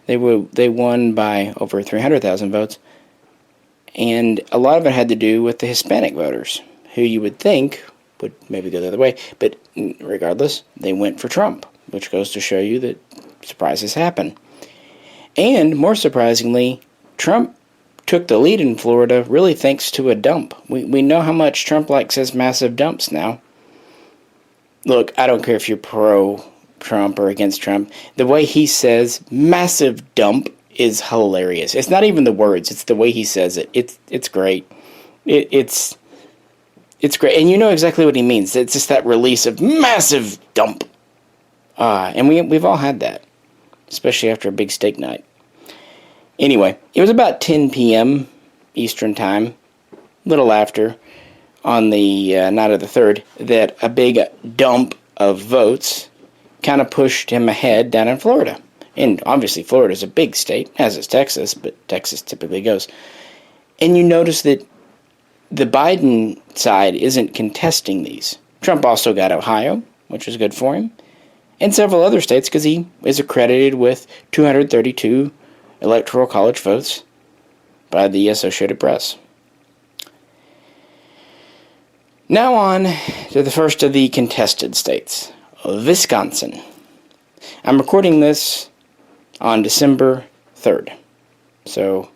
They won by over 300,000 votes, and a lot of it had to do with the Hispanic voters, who you would think would maybe go the other way, but regardless, they went for Trump, which goes to show you that surprises happen. And, more surprisingly, Trump took the lead in Florida really thanks to a dump. We know how much Trump likes his massive dumps now. Look, I don't care if you're pro-Trump or against Trump. The way he says massive dump is hilarious. It's not even the words, it's the way he says it. It's great. It's great. And you know exactly what he means. It's just that release of massive dump. And we've all had that, especially after a big steak night. Anyway, it was about 10 p.m. Eastern Time, a little after, on the night of the 3rd, that a big dump of votes kind of pushed him ahead down in Florida. And obviously Florida's a big state, as is Texas, but Texas typically goes. And you notice that the Biden side isn't contesting these. Trump also got Ohio, which was good for him, and several other states because he is accredited with 232 Electoral College votes by the Associated Press. Now on to the first of the contested states, Wisconsin. I'm recording this on December 3rd, so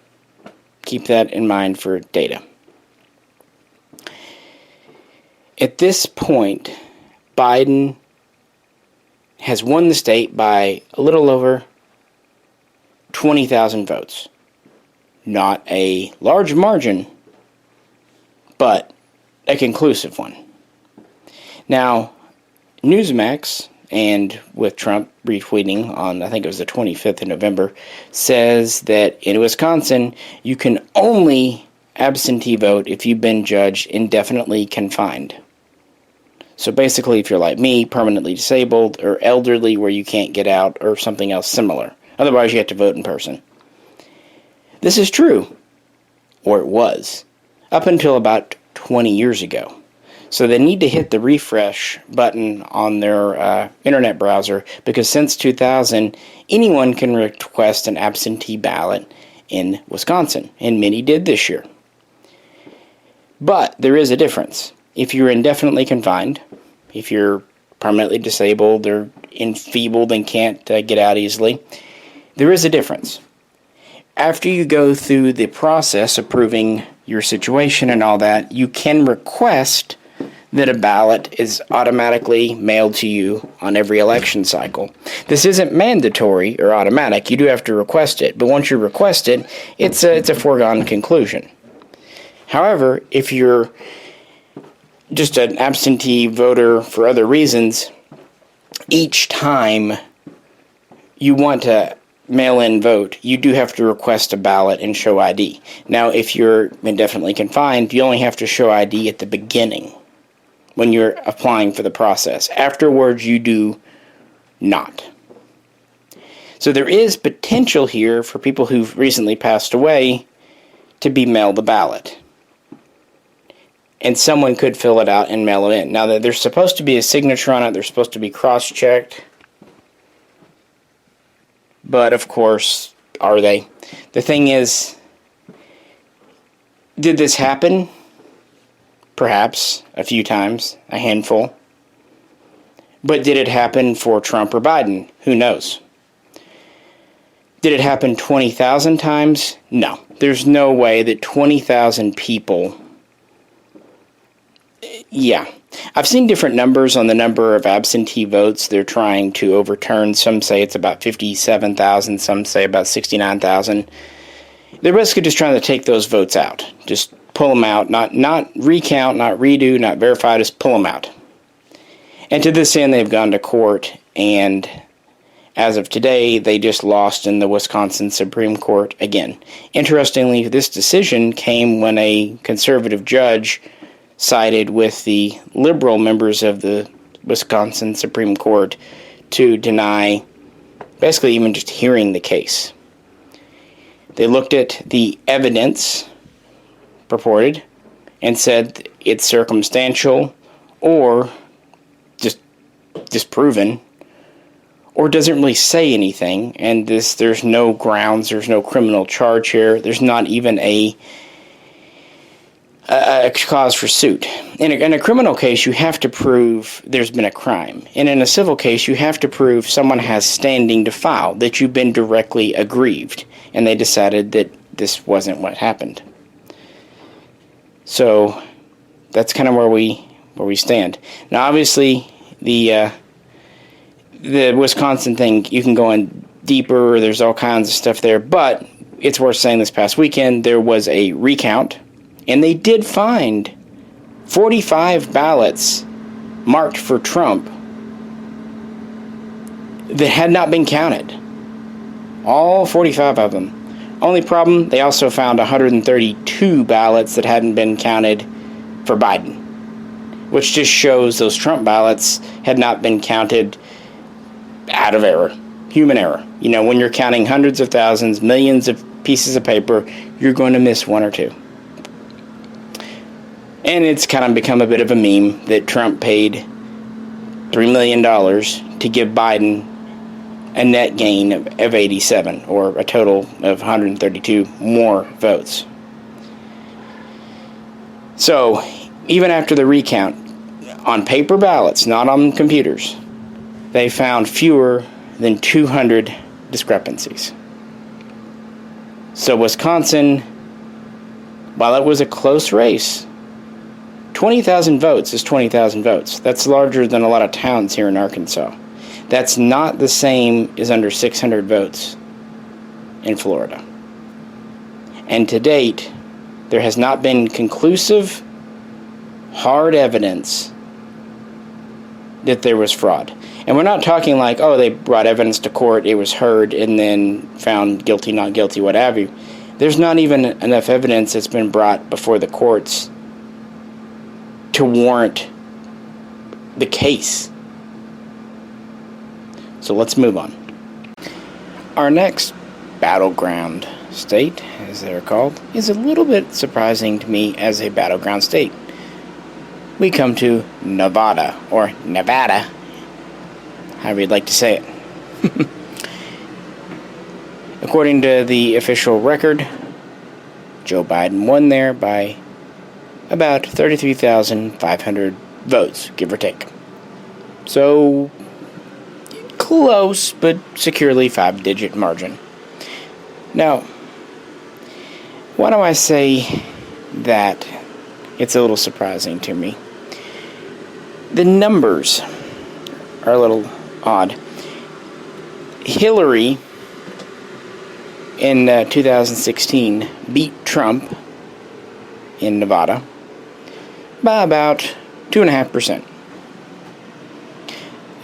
keep that in mind for data. At this point, Biden has won the state by a little over 20,000 votes. Not a large margin, but a conclusive one. Now, Newsmax, and with Trump retweeting on, I think it was the 25th of November, says that in Wisconsin, you can only absentee vote if you've been judged indefinitely confined. So basically, if you're like me, permanently disabled, or elderly where you can't get out, or something else similar. Otherwise, you have to vote in person. This is true, or it was, up until about 20 years ago. So they need to hit the refresh button on their internet browser, because since 2000, anyone can request an absentee ballot in Wisconsin, and many did this year. But there is a difference. If you're indefinitely confined, if you're permanently disabled or enfeebled and can't get out easily, there is a difference. After you go through the process of proving your situation and all that, you can request that a ballot is automatically mailed to you on every election cycle. This isn't mandatory or automatic. You do have to request it. But once you request it, it's a foregone conclusion. However, if you're just an absentee voter for other reasons, each time you want to mail-in vote, you do have to request a ballot and show ID. Now, if you're indefinitely confined, you only have to show ID at the beginning, when you're applying for the process. Afterwards, you do not. So there is potential here for people who've recently passed away to be mailed the ballot. And someone could fill it out and mail it in. Now, there's supposed to be a signature on it. They're supposed to be cross-checked. But, of course, are they? The thing is, did this happen? Perhaps a few times, a handful. But did it happen for Trump or Biden? Who knows? Did it happen 20,000 times? No. There's no way that 20,000 people... Yeah. I've seen different numbers on the number of absentee votes they're trying to overturn. Some say it's about 57,000. Some say about 69,000. They're basically just trying to take those votes out. Just pull them out. Not recount, not redo, not verify. Just pull them out. And to this end, they've gone to court. And as of today, they just lost in the Wisconsin Supreme Court again. Interestingly, this decision came when a conservative judge sided with the liberal members of the Wisconsin Supreme Court to deny basically even just hearing the case. They looked at the evidence purported and said it's circumstantial or just disproven or doesn't really say anything, and there's no grounds, there's no criminal charge here, there's not even a cause for suit. In a criminal case, you have to prove there's been a crime. And in a civil case, you have to prove someone has standing to file, that you've been directly aggrieved. And they decided that this wasn't what happened. So that's kind of where we stand. Now, obviously, the Wisconsin thing, you can go in deeper. There's all kinds of stuff there. But it's worth saying this past weekend, there was a recount. And they did find 45 ballots marked for Trump that had not been counted. All 45 of them. Only problem, they also found 132 ballots that hadn't been counted for Biden, which just shows those Trump ballots had not been counted out of error, human error. You know, when you're counting hundreds of thousands, millions of pieces of paper, you're going to miss one or two. And it's kind of become a bit of a meme that Trump paid $3 million to give Biden a net gain of 87, or a total of 132 more votes. So, even after the recount, on paper ballots, not on computers, they found fewer than 200 discrepancies. So Wisconsin, while it was a close race, 20,000 votes is 20,000 votes. That's larger than a lot of towns here in Arkansas. That's not the same as under 600 votes in Florida. And to date, there has not been conclusive, hard evidence that there was fraud. And we're not talking like, oh, they brought evidence to court, it was heard, and then found guilty, not guilty, what have you. There's not even enough evidence that's been brought before the courts to warrant the case. So let's move on. Our next battleground state, as they're called, is a little bit surprising to me as a battleground state. We come to Nevada, or Nevada, however you'd like to say it. According to the official record, Joe Biden won there by about 33,500 votes, give or take. So, close, but securely 5-digit margin. Now, why do I say that it's a little surprising to me? The numbers are a little odd. Hillary in 2016 beat Trump in Nevada by about 2.5%.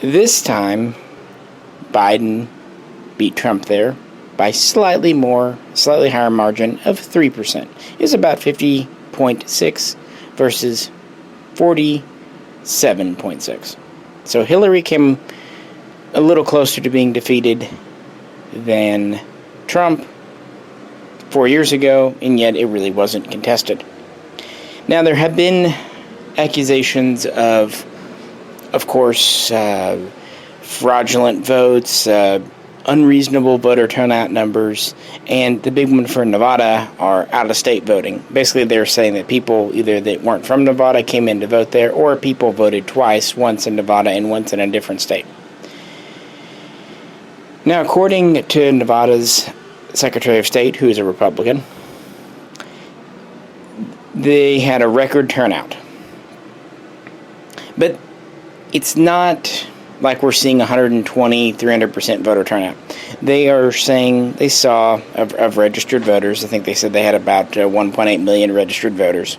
This time, Biden beat Trump there by slightly higher margin of 3%. It's about 50.6 versus 47.6. So Hillary came a little closer to being defeated than Trump 4 years ago, and yet it really wasn't contested. Now, there have been accusations of course, fraudulent votes, unreasonable voter turnout numbers, and the big one for Nevada are out-of-state voting. Basically, they're saying that people either that weren't from Nevada came in to vote there, or people voted twice, once in Nevada and once in a different state. Now, according to Nevada's Secretary of State, who is a Republican, they had a record turnout. But it's not like we're seeing 120, 300% voter turnout. They are saying they saw, of registered voters, I think they said they had about 1.8 million registered voters.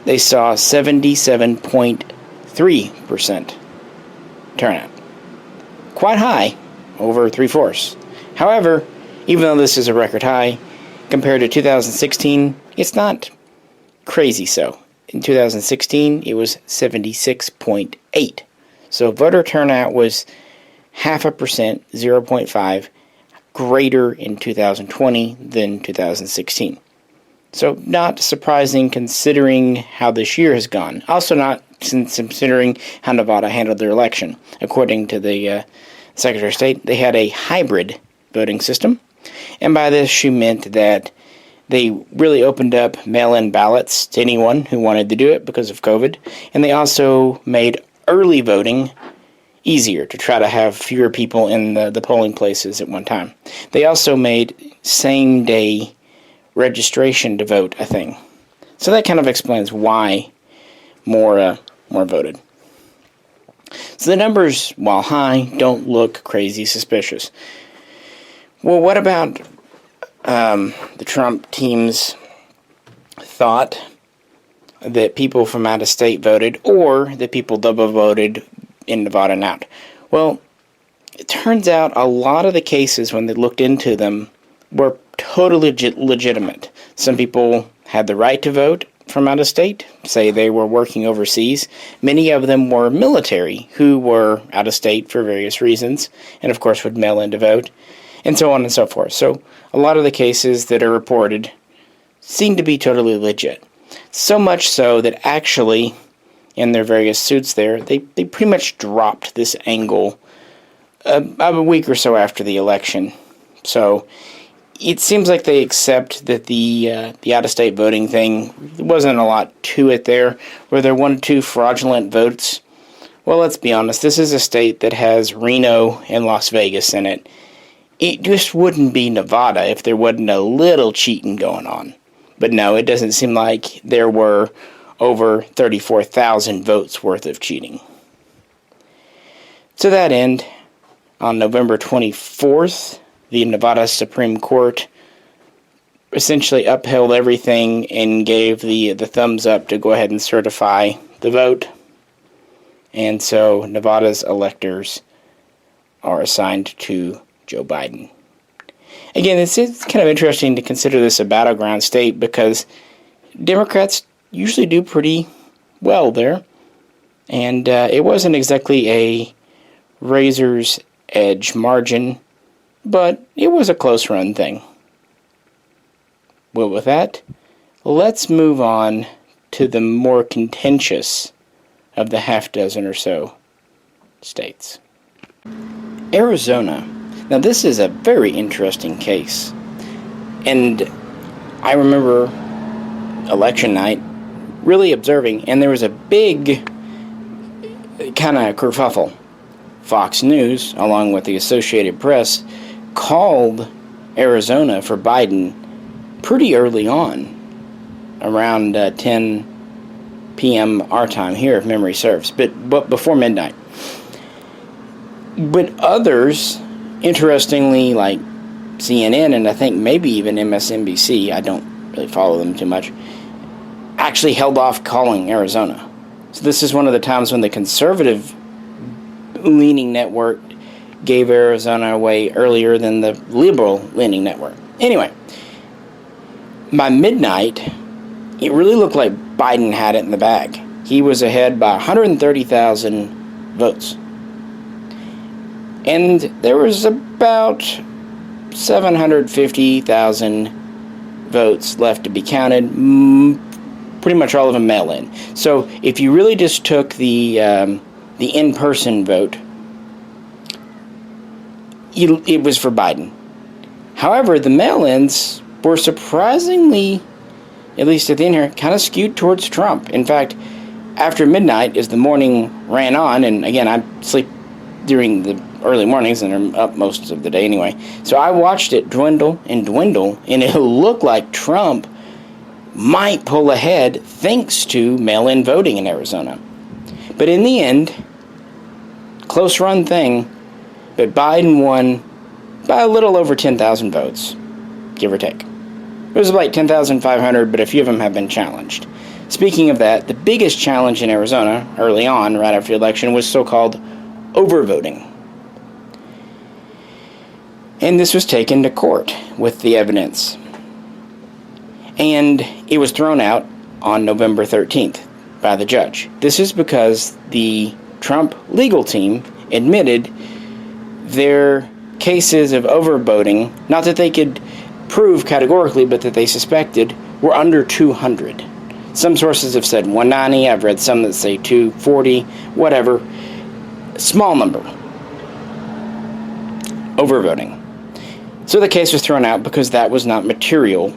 They saw 77.3% turnout. Quite high, over 3/4. However, even though this is a record high, compared to 2016, it's not crazy so. In 2016, it was 76.8. So voter turnout was 0.5%, 0.5, greater in 2020 than 2016. So not surprising considering how this year has gone. Also not considering how Nevada handled their election. According to the Secretary of State, they had a hybrid voting system. And by this, she meant that they really opened up mail-in ballots to anyone who wanted to do it because of COVID. And they also made early voting easier to try to have fewer people in the polling places at one time. They also made same-day registration to vote a thing. So that kind of explains why more voted. So the numbers, while high, don't look crazy suspicious. Well, what about the Trump team's thought that people from out of state voted, or that people double voted in Nevada and out? Well, it turns out a lot of the cases, when they looked into them, were totally legitimate. Some people had the right to vote from out of state, say they were working overseas. Many of them were military who were out of state for various reasons, and of course would mail in to vote, and so on and so forth. So a lot of the cases that are reported seem to be totally legit. So much so that actually, in their various suits there, they pretty much dropped this angle a week or so after the election. So it seems like they accept that the out-of-state voting thing, there wasn't a lot to it there. Were there 1 or 2 fraudulent votes? Well, let's be honest, this is a state that has Reno and Las Vegas in it. It just wouldn't be Nevada if there wasn't a little cheating going on. But no, it doesn't seem like there were over 34,000 votes worth of cheating. To that end, on November 24th, the Nevada Supreme Court essentially upheld everything and gave the thumbs up to go ahead and certify the vote. And so Nevada's electors are assigned to Joe Biden. Again, it's kind of interesting to consider this a battleground state because Democrats usually do pretty well there. And it wasn't exactly a razor's edge margin, but it was a close run thing. Well, with that, let's move on to the more contentious of the half dozen or so states. Arizona. Now, this is a very interesting case. And I remember election night really observing, and there was a big kind of kerfuffle. Fox News, along with the Associated Press, called Arizona for Biden pretty early on, around 10 p.m. our time here, if memory serves, but before midnight. But others, interestingly, like CNN and I think maybe even MSNBC, I don't really follow them too much, actually held off calling Arizona. So this is one of the times when the conservative-leaning network gave Arizona away earlier than the liberal-leaning network. Anyway, by midnight, it really looked like Biden had it in the bag. He was ahead by 130,000 votes. And there was about 750,000 votes left to be counted, pretty much all of them mail-in. So if you really just took the in-person vote, it was for Biden. However, the mail-ins were surprisingly, at least at the end here, kind of skewed towards Trump. In fact, after midnight, as the morning ran on, and again, I sleep during the early mornings and I'm up most of the day anyway, so I watched it dwindle, and it looked like Trump might pull ahead thanks to mail-in voting in Arizona. But in the end, close run thing, but Biden won by a little over 10,000 votes, give or take. It was like 10,500, but a few of them have been challenged. Speaking of that, the biggest challenge in Arizona early on, right after the election, was so-called overvoting. And this was taken to court with the evidence. And it was thrown out on November 13th by the judge. This is because the Trump legal team admitted their cases of overvoting, not that they could prove categorically, but that they suspected, were under 200. Some sources have said 190. I've read some that say 240, whatever. Small number. Overvoting. So the case was thrown out because that was not material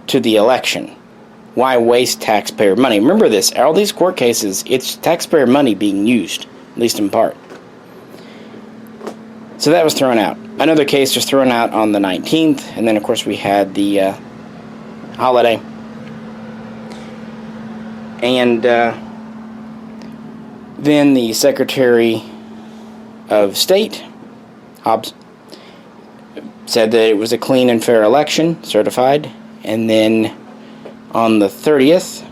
to the election. Why waste taxpayer money? Remember this, all these court cases, it's taxpayer money being used, at least in part. So that was thrown out. Another case was thrown out on the 19th, and then of course we had the holiday. And then the Secretary of State, Hobbs, said that it was a clean and fair election, certified. And then on the 30th,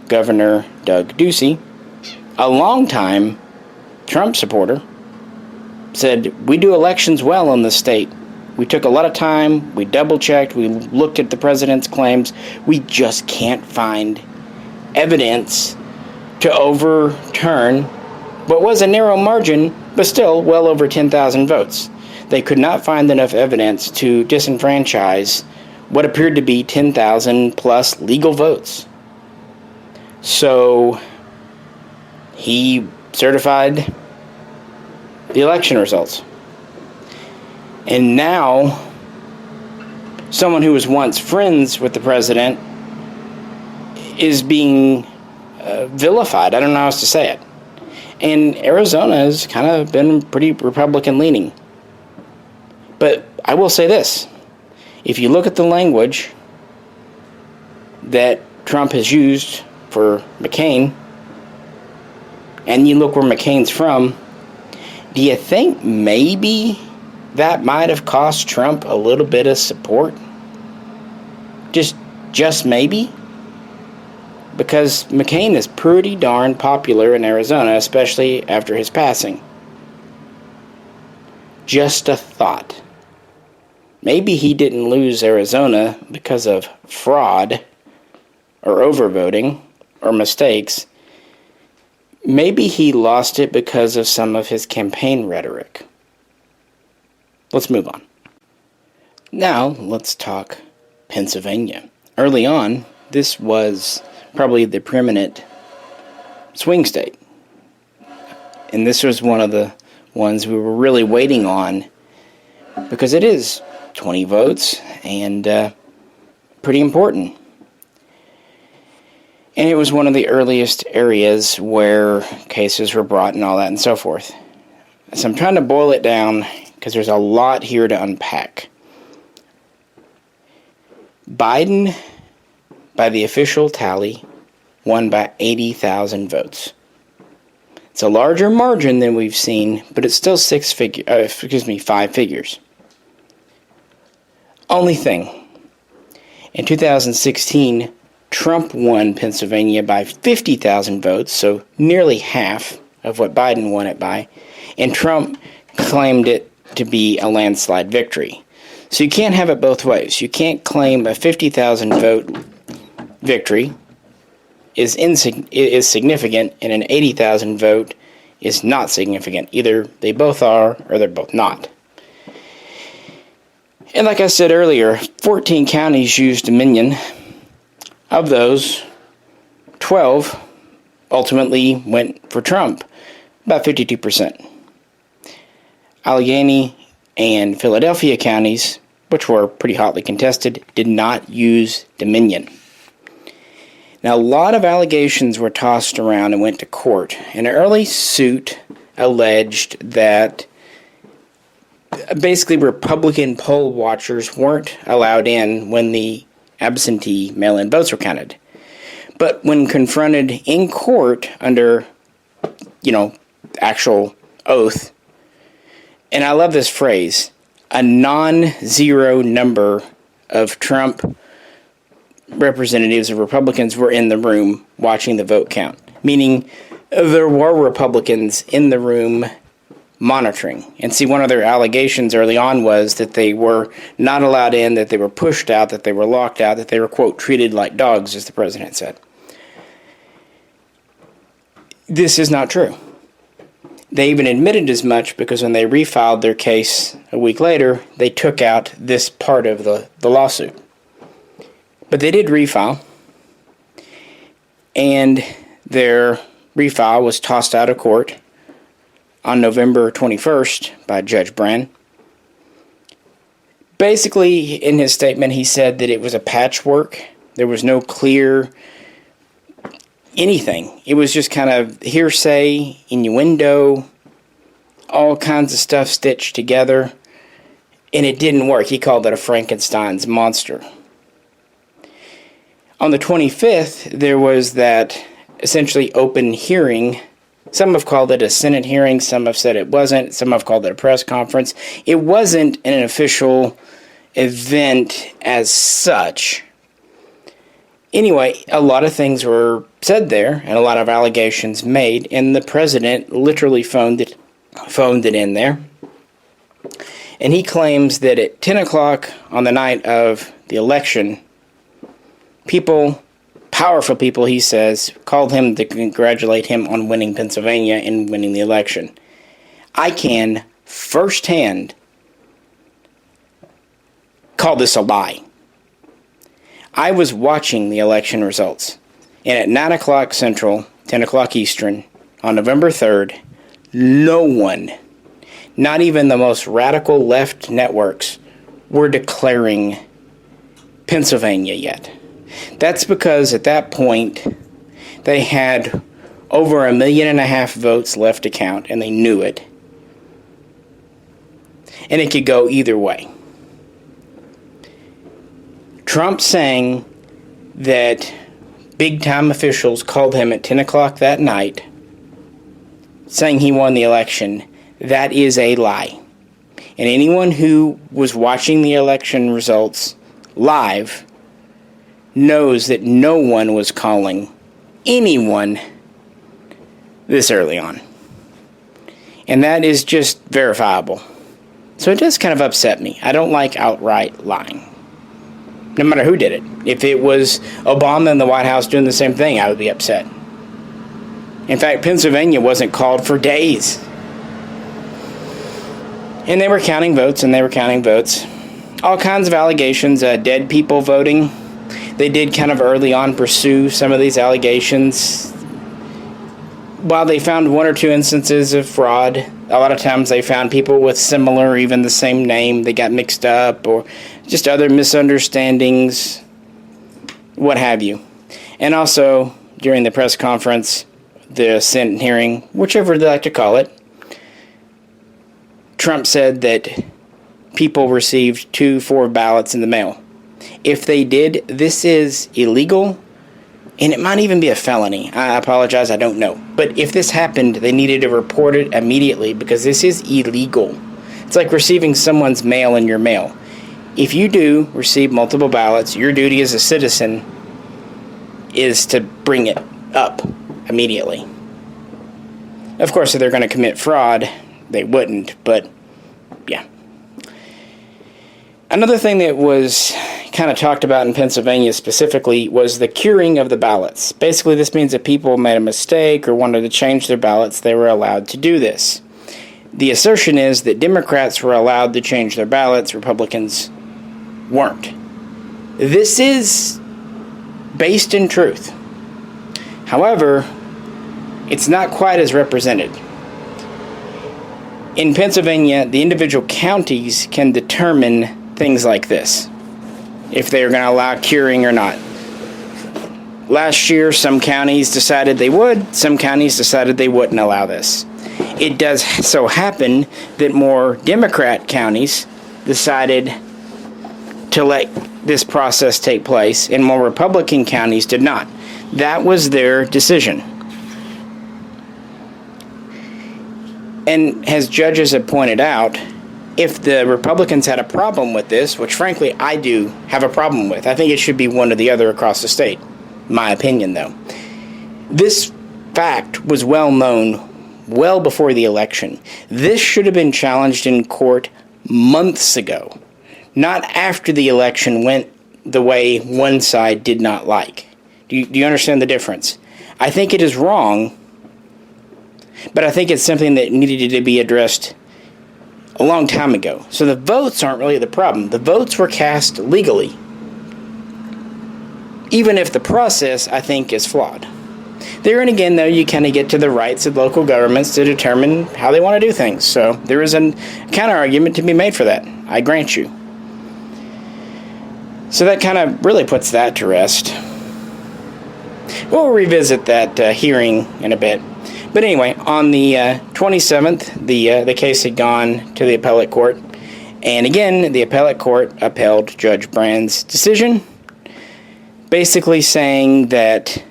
Governor Doug Ducey, a longtime Trump supporter, said, we do elections well in this state. We took a lot of time, we double-checked, we looked at the president's claims. We just can't find evidence to overturn what was a narrow margin, but still well over 10,000 votes. They could not find enough evidence to disenfranchise what appeared to be 10,000 plus legal votes. So he certified the election results. And now, someone who was once friends with the president is being vilified. I don't know how else to say it. And Arizona has kind of been pretty Republican-leaning. But I will say this. If you look at the language that Trump has used for McCain, and you look where McCain's from, do you think maybe that might have cost Trump a little bit of support? Just maybe? Because McCain is pretty darn popular in Arizona, especially after his passing. Just a thought. Maybe he didn't lose Arizona because of fraud or overvoting or mistakes. Maybe he lost it because of some of his campaign rhetoric. Let's move on. Now, let's talk Pennsylvania. Early on, this was probably the preeminent swing state. And this was one of the ones we were really waiting on because it is 20 votes and pretty important. And it was one of the earliest areas where cases were brought and all that and so forth. So I'm trying to boil it down because there's a lot here to unpack. Biden, by the official tally, won by 80,000 votes. It's a larger margin than we've seen, but it's still 5 figures. Only thing, in 2016, Trump won Pennsylvania by 50,000 votes, so nearly half of what Biden won it by, and Trump claimed it to be a landslide victory. So you can't have it both ways. You can't claim a 50,000 vote victory is significant and an 80,000 vote is not significant. Either they both are or they're both not. And like I said earlier, 14 counties used Dominion. Of those, 12 ultimately went for Trump, about 52%. Allegheny and Philadelphia counties, which were pretty hotly contested, did not use Dominion. Now, a lot of allegations were tossed around and went to court. An early suit alleged that basically Republican poll watchers weren't allowed in when the absentee mail-in votes were counted. But when confronted in court under, actual oath, and I love this phrase, a non-zero number of Trump representatives of Republicans were in the room watching the vote count, meaning there were Republicans in the room monitoring. And see, one of their allegations early on was that they were not allowed in, that they were pushed out, that they were locked out, that they were, quote, treated like dogs, as the president said. This is not true. They even admitted as much because when they refiled their case a week later, they took out this part of the lawsuit. But they did refile, and their refile was tossed out of court on November 21st by Judge Brand. Basically, in his statement, he said that it was a patchwork. There was no clear anything. It was just kind of hearsay, innuendo, all kinds of stuff stitched together, and it didn't work. He called it a Frankenstein's monster. On the 25th, there was that essentially open hearing. Some have called it a Senate hearing, some have said it wasn't, some have called it a press conference. It wasn't an official event as such. Anyway, a lot of things were said there, and a lot of allegations made, and the president literally phoned it in there. And he claims that at 10 o'clock on the night of the election, powerful people, he says, called him to congratulate him on winning Pennsylvania and winning the election. I can firsthand call this a lie. I was watching the election results, and at 9 o'clock Central, 10 o'clock Eastern, on November 3rd, no one, not even the most radical left networks, were declaring Pennsylvania yet. That's because at that point, they had over 1.5 million votes left to count, and they knew it. And it could go either way. Trump saying that big-time officials called him at 10 o'clock that night, saying he won the election, that is a lie. And anyone who was watching the election results live knows that no one was calling anyone this early on. And that is just verifiable. So it does kind of upset me. I don't like outright lying. No matter who did it. If it was Obama in the White House doing the same thing, I would be upset. In fact, Pennsylvania wasn't called for days. And they were counting votes, All kinds of allegations, dead people voting. They did kind of early on pursue some of these allegations. While they found one or two instances of fraud, a lot of times they found people with similar or even the same name. They got mixed up or just other misunderstandings, what have you. And also, during the press conference, the Senate hearing, whichever they like to call it, Trump said that people received 4 ballots in the mail. If they did, this is illegal, and it might even be a felony. I apologize, I don't know. But if this happened, they needed to report it immediately because this is illegal. It's like receiving someone's mail in your mail. If you do receive multiple ballots, your duty as a citizen is to bring it up immediately. Of course, if they're going to commit fraud, they wouldn't, but yeah. Another thing that was kind of talked about in Pennsylvania specifically was the curing of the ballots. Basically, this means that people made a mistake or wanted to change their ballots, they were allowed to do this. The assertion is that Democrats were allowed to change their ballots, Republicans weren't. This is based in truth. However, it's not quite as represented. In Pennsylvania, the individual counties can determine things like this, if they're going to allow curing or not. Last year, some counties decided they would, some counties decided they wouldn't allow this. It does so happen that more Democrat counties decided to let this process take place, and more Republican counties did not. That was their decision. And as judges have pointed out, if the Republicans had a problem with this, which frankly I do have a problem with, I think it should be one or the other across the state. My opinion, though. This fact was well known well before the election. This should have been challenged in court months ago, not after the election went the way one side did not like. Do you understand the difference? I think it is wrong, but I think it's something that needed to be addressed a long time ago. So the votes aren't really the problem. The votes were cast legally, even if the process, I think, is flawed. There and again, though, you kind of get to the rights of local governments to determine how they want to do things. So there is a counter-argument to be made for that. I grant you. So that kind of really puts that to rest. We'll revisit that hearing in a bit. But anyway, on the 27th, the case had gone to the appellate court. And again, the appellate court upheld Judge Brand's decision, basically saying that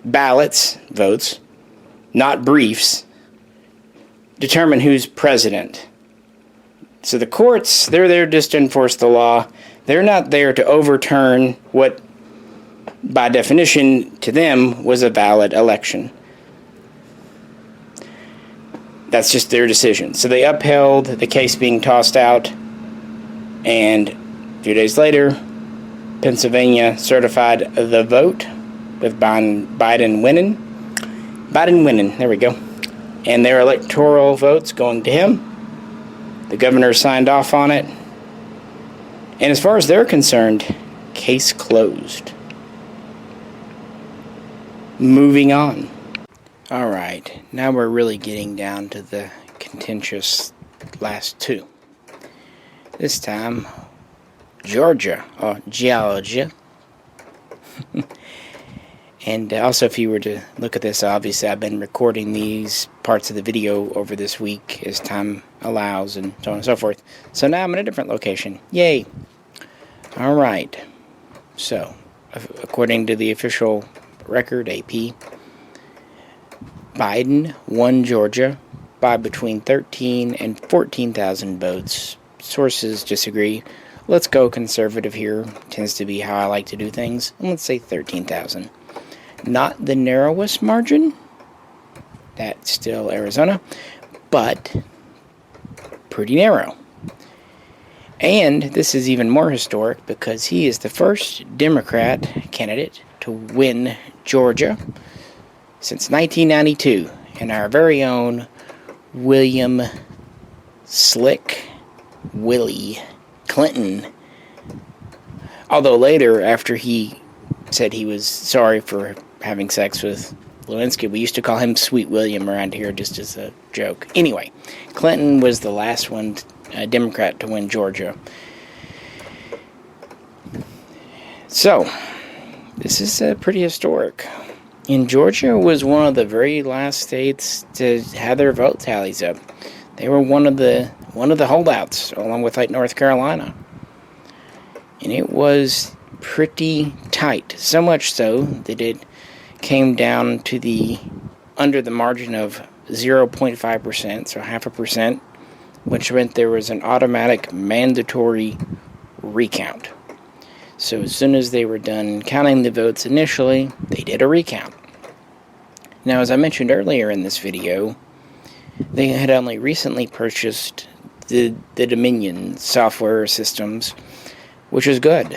ballots, votes, not briefs, determine who's president. So the courts, they're there just to enforce the law. They're not there to overturn what, by definition, to them, was a valid election. That's just their decision. So they upheld the case being tossed out, and a few days later, Pennsylvania certified the vote with Biden winning. There we go. And their electoral votes going to him. The governor signed off on it. And as far as they're concerned, case closed. Moving on. All right, now we're really getting down to the contentious last two. This time, Georgia. And also, if you were to look at this, obviously I've been recording these parts of the video over this week as time allows and so on and so forth. So now I'm in a different location. Yay! All right. So, according to the official record, AP, Biden won Georgia by between 13 and 14,000 votes. Sources disagree. let's go conservative here. Tends to be how I like to do things. And let's say 13,000. Not the narrowest margin. That's still Arizona. But pretty narrow. And this is even more historic because he is the first Democrat candidate to win Georgia since 1992. And our very own William Slick Willie Clinton. Although later, after he said he was sorry for having sex with Lewinsky, we used to call him Sweet William around here just as a joke. Anyway, Clinton was the last one, Democrat, to win Georgia. So, this is pretty historic. And Georgia was one of the very last states to have their vote tallies up. They were one of the holdouts, along with like North Carolina. And it was pretty tight. So much so that it came down to under the margin of 0.5%, so 0.5%, which meant there was an automatic mandatory recount. So as soon as they were done counting the votes initially, they did a recount. Now, as I mentioned earlier in this video, they had only recently purchased the Dominion software systems, which is good.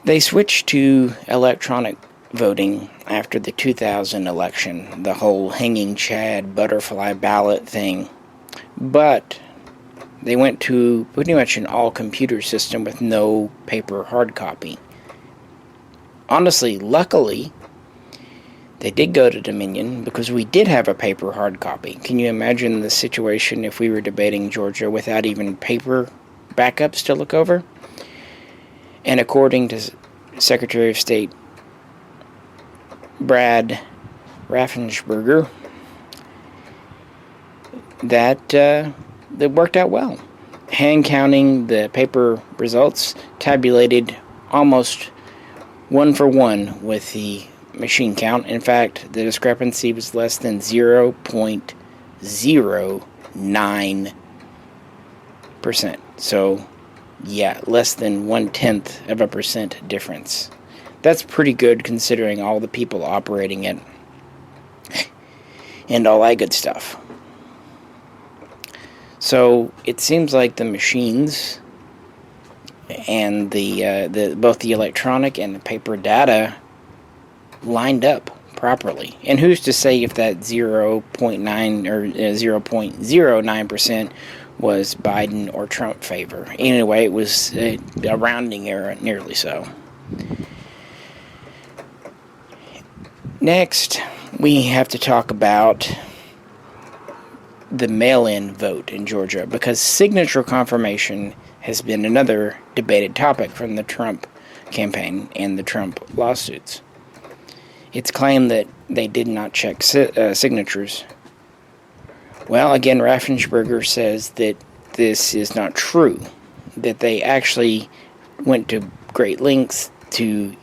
They switched to electronic voting after the 2000 election, the whole hanging Chad butterfly ballot thing. But they went to pretty much an all-computer system with no paper hard copy. Honestly, luckily, they did go to Dominion because we did have a paper hard copy. Can you imagine the situation if we were debating Georgia without even paper backups to look over? And according to Secretary of State Brad Raffensperger, that worked out well. Hand counting the paper results tabulated almost 1-for-1 with the machine count. In fact, the discrepancy was less than 0.09%. So, yeah, less than 0.1% difference. That's pretty good considering all the people operating it and all that good stuff. So it seems like the machines and both the electronic and the paper data lined up properly. And who's to say if that 0.9 or 0.09% was Biden or Trump favor? Anyway, it was a rounding error, nearly so. Next, we have to talk about the mail-in vote in Georgia, because signature confirmation has been another debated topic from the Trump campaign and the Trump lawsuits. It's claimed that they did not check signatures. Well, again, Raffensperger says that this is not true, that they actually went to great lengths to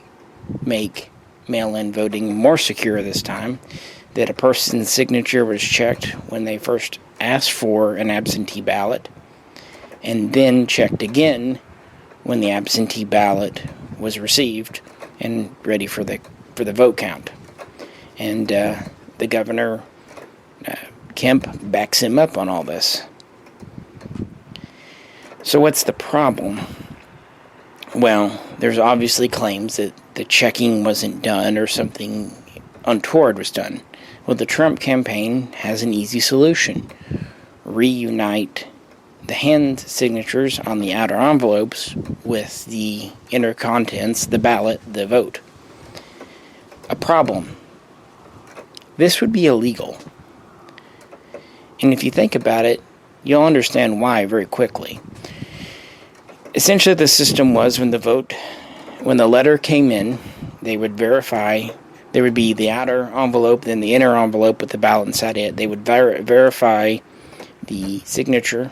make mail-in voting more secure this time, that a person's signature was checked when they first asked for an absentee ballot, and then checked again when the absentee ballot was received and ready for the vote count. And the governor, Kemp, backs him up on all this. So what's the problem? Well, there's obviously claims that the checking wasn't done or something untoward was done. Well, the Trump campaign has an easy solution. Reunite the hand signatures on the outer envelopes with the inner contents, the ballot, the vote. A problem. This would be illegal. And if you think about it, you'll understand why very quickly. Essentially, the system was when the letter came in, they would verify. There would be the outer envelope, then the inner envelope with the ballot inside it. They would verify the signature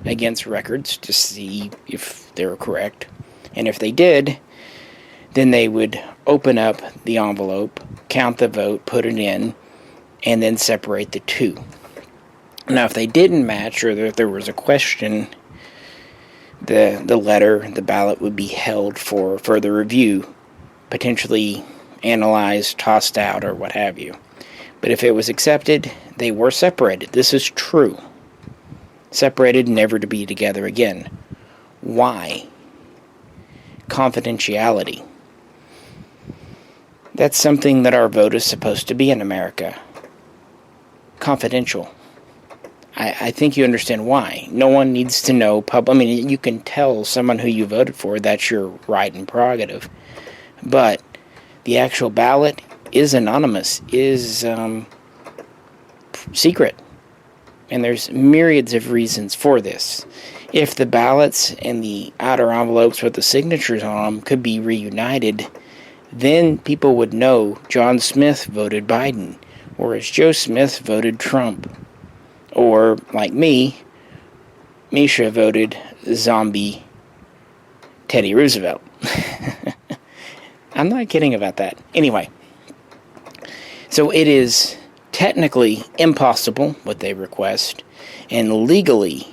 against records to see if they were correct. And if they did, then they would open up the envelope, count the vote, put it in, and then separate the two. Now, if they didn't match, or if there was a question, the ballot would be held for further review, potentially analyzed, tossed out, or what have you. But if it was accepted, they were separated. This is true. Separated, never to be together again. Why? Confidentiality. That's something that our vote is supposed to be in America. Confidential. I think you understand why. No one needs to know. You can tell someone who you voted for. That's your right and prerogative. But the actual ballot is anonymous, is secret. And there's myriads of reasons for this. If the ballots and the outer envelopes with the signatures on them could be reunited, then people would know John Smith voted Biden, whereas Joe Smith voted Trump. Or, like me, Misha voted zombie Teddy Roosevelt. I'm not kidding about that. Anyway, so it is technically impossible what they request, and legally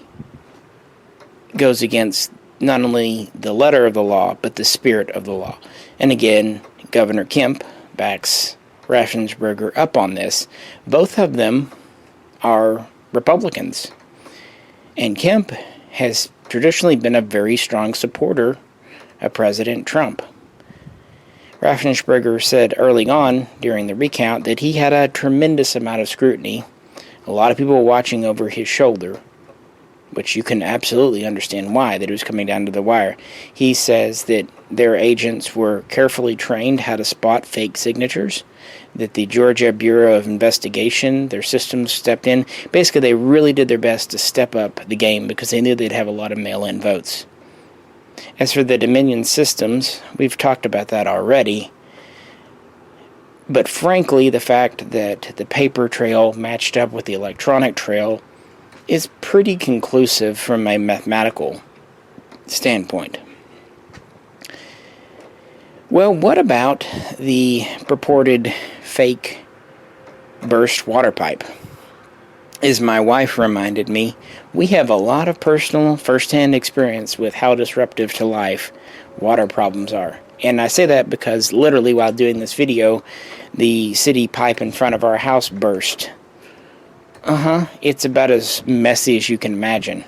goes against not only the letter of the law, but the spirit of the law. And again, Governor Kemp backs Raffensperger up on this. Both of them are Republicans. And Kemp has traditionally been a very strong supporter of President Trump. Raffensperger said early on during the recount that he had a tremendous amount of scrutiny. A lot of people watching over his shoulder, which you can absolutely understand why, that it was coming down to the wire. He says that their agents were carefully trained how to spot fake signatures, that the Georgia Bureau of Investigation, their systems stepped in. Basically, they really did their best to step up the game because they knew they'd have a lot of mail-in votes. As for the Dominion systems, we've talked about that already. But frankly, the fact that the paper trail matched up with the electronic trail is pretty conclusive from a mathematical standpoint. Well, what about the purported fake burst water pipe? As my wife reminded me, we have a lot of personal first-hand experience with how disruptive to life water problems are. And I say that because literally while doing this video, the city pipe in front of our house burst. It's about as messy as you can imagine.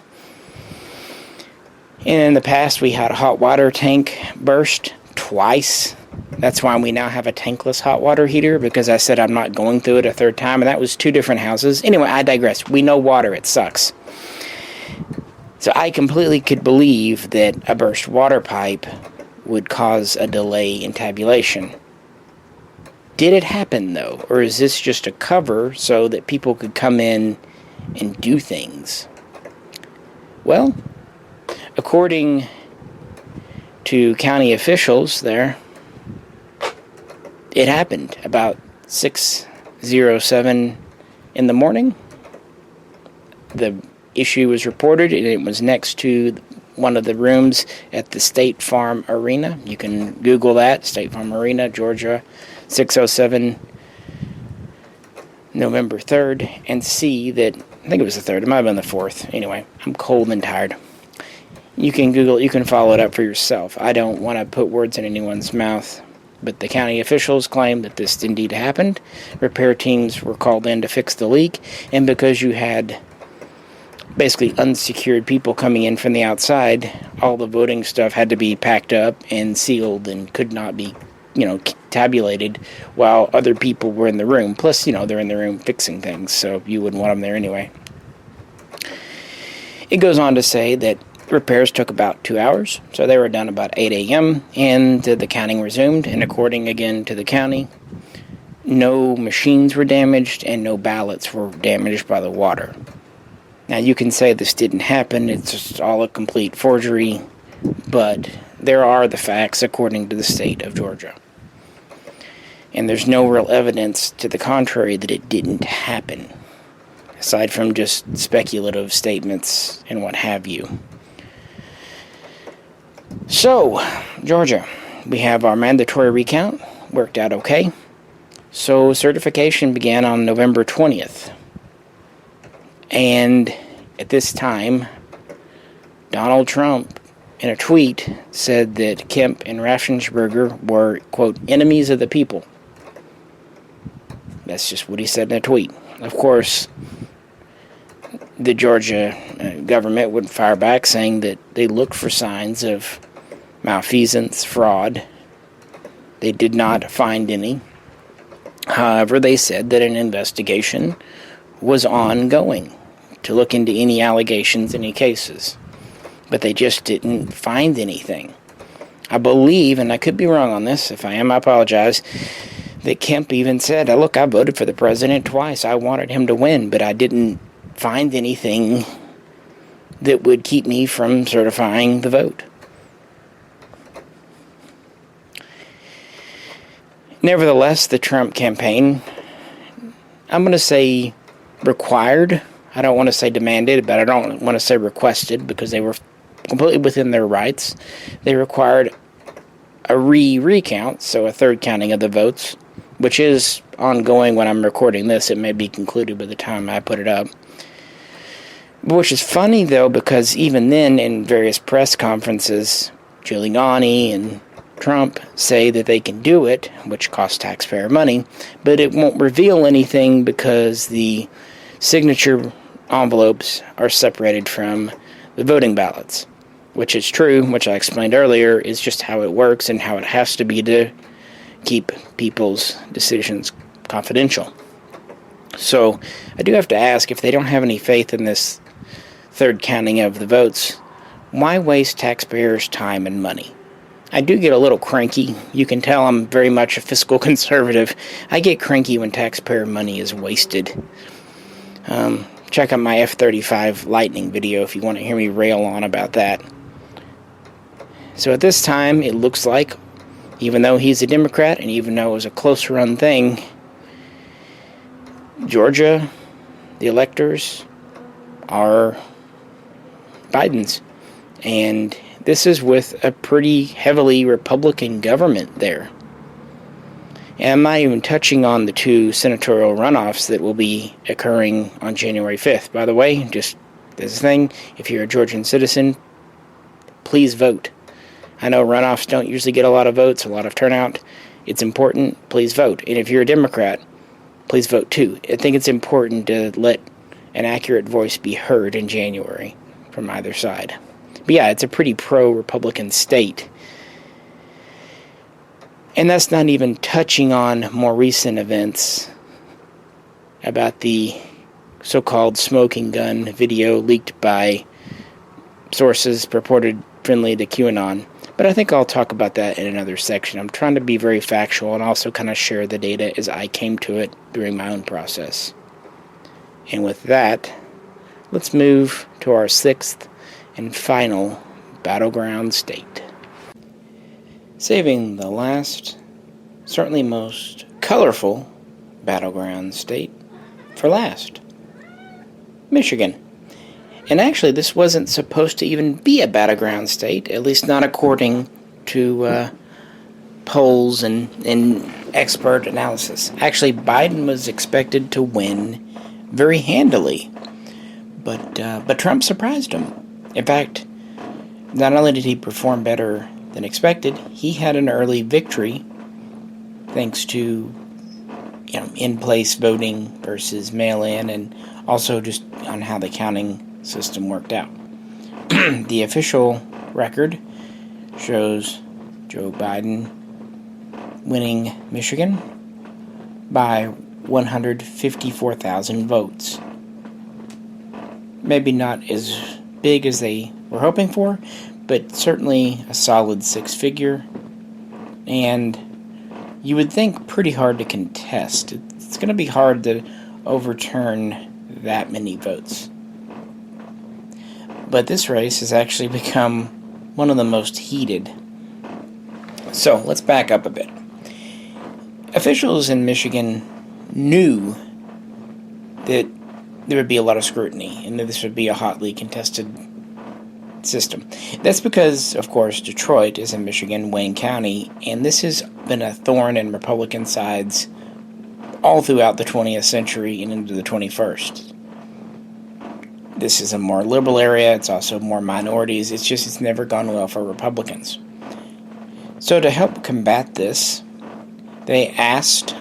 And in the past, we had a hot water tank burst twice. That's why we now have a tankless hot water heater, because I said I'm not going through it a third time, and that was 2 different houses. Anyway, I digress. We know water. It sucks. So I completely could believe that a burst water pipe would cause a delay in tabulation. Did it happen, though? Or is this just a cover so that people could come in and do things? Well, according to county officials there, it happened about 6:07 in the morning. The issue was reported, and it was next to one of the rooms at the State Farm Arena. You can Google that, State Farm Arena, Georgia, 6:07, November 3rd, and see that, I think it was the 3rd, it might have been the 4th. Anyway, I'm cold and tired. You can Google, you can follow it up for yourself. I don't want to put words in anyone's mouth, but the county officials claim that this indeed happened. Repair teams were called in to fix the leak, and because you had basically unsecured people coming in from the outside, all the voting stuff had to be packed up and sealed and could not be, tabulated while other people were in the room. Plus, they're in the room fixing things, so you wouldn't want them there anyway. It goes on to say that repairs took about 2 hours, so they were done about 8 a.m., and the counting resumed, and according again to the county, no machines were damaged and no ballots were damaged by the water. Now, you can say this didn't happen, it's just all a complete forgery, but there are the facts according to the state of Georgia. And there's no real evidence to the contrary that it didn't happen, aside from just speculative statements and what have you. So, Georgia, we have our mandatory recount, worked out okay. So, certification began on November 20th. And at this time, Donald Trump, in a tweet, said that Kemp and Raffensperger were, quote, enemies of the people. That's just what he said in a tweet. Of course, the Georgia government would fire back saying that they looked for signs of malfeasance, fraud. They did not find any. However, they said that an investigation was ongoing to look into any allegations, any cases. But they just didn't find anything. I believe, and I could be wrong on this, if I am, I apologize, that Kemp even said, look, I voted for the president twice. I wanted him to win, but I didn't find anything that would keep me from certifying the vote. Nevertheless, the Trump campaign, I'm going to say required. I don't want to say demanded, but I don't want to say requested, because they were completely within their rights. They required a recount, so a third counting of the votes, which is ongoing when I'm recording this. It may be concluded by the time I put it up. Which is funny, though, because even then, in various press conferences, Giuliani and Trump say that they can do it, which costs taxpayer money, but it won't reveal anything because the signature envelopes are separated from the voting ballots, which is true, which I explained earlier, is just how it works and how it has to be to keep people's decisions confidential. So I do have to ask, if they don't have any faith in this third counting of the votes, why waste taxpayers' time and money? I do get a little cranky. You can tell I'm very much a fiscal conservative. I get cranky when taxpayer money is wasted. Check out my F-35 Lightning video if you want to hear me rail on about that. So at this time, it looks like, even though he's a Democrat, and even though it was a close-run thing, Georgia, the electors, are Biden's. And this is with a pretty heavily Republican government there. And I'm not even touching on the two senatorial runoffs that will be occurring on January 5th. By the way, just this thing, if you're a Georgian citizen, please vote. I know runoffs don't usually get a lot of votes, a lot of turnout. It's important, please vote. And if you're a Democrat, please vote too. I think it's important to let an accurate voice be heard in January from either side. But yeah, it's a pretty pro-Republican state. And that's not even touching on more recent events about the so-called smoking gun video leaked by sources purported friendly to QAnon. But I think I'll talk about that in another section. I'm trying to be very factual and also kind of share the data as I came to it during my own process. And with that, let's move to our sixth and final battleground state. Saving the last, certainly most colorful battleground state for last. Michigan. And actually, this wasn't supposed to even be a battleground state, at least not according to polls and expert analysis. Actually, Biden was expected to win very handily, but Trump surprised him. In fact, not only did he perform better than expected, he had an early victory thanks to in-place voting versus mail-in, and also just on how the counting system worked out. The official record shows Joe Biden winning Michigan by 154,000 votes. Maybe not as big as they were hoping for, but certainly a solid six-figure, and you would think pretty hard to contest. It's going to be hard to overturn that many votes. But this race has actually become one of the most heated. So, let's back up a bit. Officials in Michigan knew that there would be a lot of scrutiny and that this would be a hotly contested system. That's because, of course, Detroit is in Michigan, Wayne County, and this has been a thorn in Republican sides all throughout the 20th century and into the 21st. this is a more liberal area. It's also more minorities. It's never gone well for Republicans. So to help combat this, they asked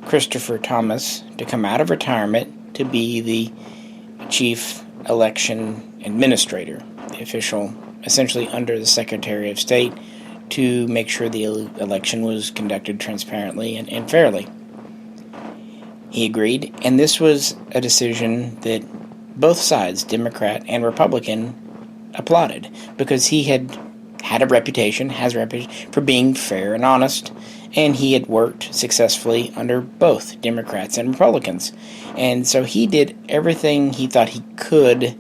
Christopher Thomas to come out of retirement to be the chief election administrator, the official essentially under the Secretary of State, to make sure the election was conducted transparently and fairly. He agreed, and this was a decision that both sides, Democrat and Republican, applauded, because he has a reputation for being fair and honest, and he had worked successfully under both Democrats and Republicans. And so he did everything he thought he could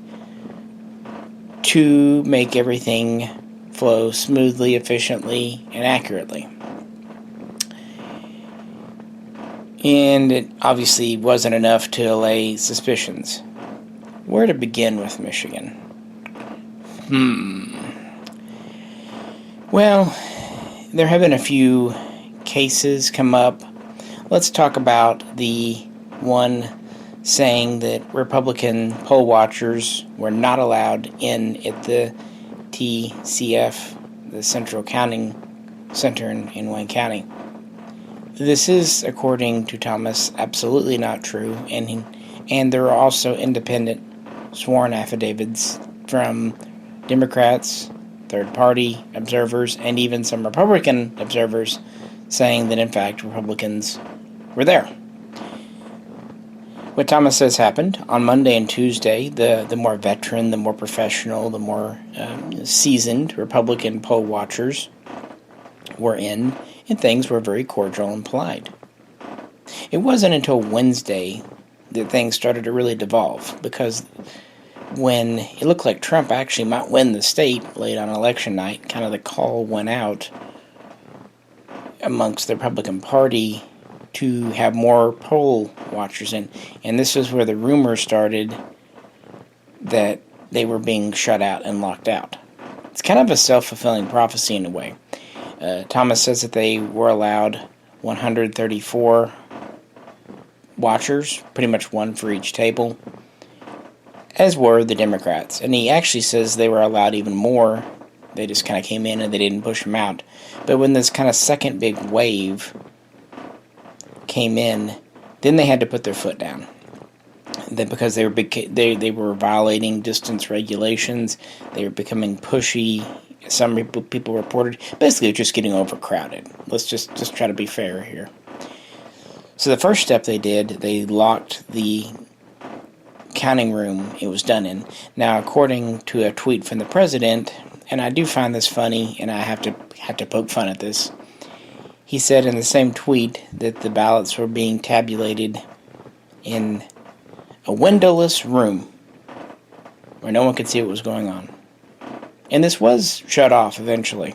to make everything flow smoothly, efficiently, and accurately. And it obviously wasn't enough to allay suspicions. Where to begin with Michigan? Well, there have been a few cases come up. Let's talk about the one saying that Republican poll watchers were not allowed in at the TCF, the Central Counting Center in Wayne County. This is, according to Thomas, absolutely not true, and there are also independent sworn affidavits from Democrats, third-party observers, and even some Republican observers saying that, in fact, Republicans were there. What Thomas says happened on Monday and Tuesday, the more veteran, the more professional, the more seasoned Republican poll watchers were in, and things were very cordial and polite. It wasn't until Wednesday that things started to really devolve, because when it looked like Trump actually might win the state late on election night, kind of the call went out amongst the Republican Party to have more poll watchers in. And this is where the rumor started that they were being shut out and locked out. It's kind of a self-fulfilling prophecy in a way. Thomas says that they were allowed 134 watchers, pretty much one for each table, as were the Democrats. And he actually says they were allowed even more. They just kind of came in and they didn't push them out. But when this kind of second big wave came in, then they had to put their foot down. Then because they were violating distance regulations, they were becoming pushy. Some people reported basically just getting overcrowded. Let's just try to be fair here. So the first step they did, they locked the counting room it was done in. Now, according to a tweet from the president, and I do find this funny, and I have to poke fun at this. He said in the same tweet that the ballots were being tabulated in a windowless room where no one could see what was going on. And this was shut off eventually.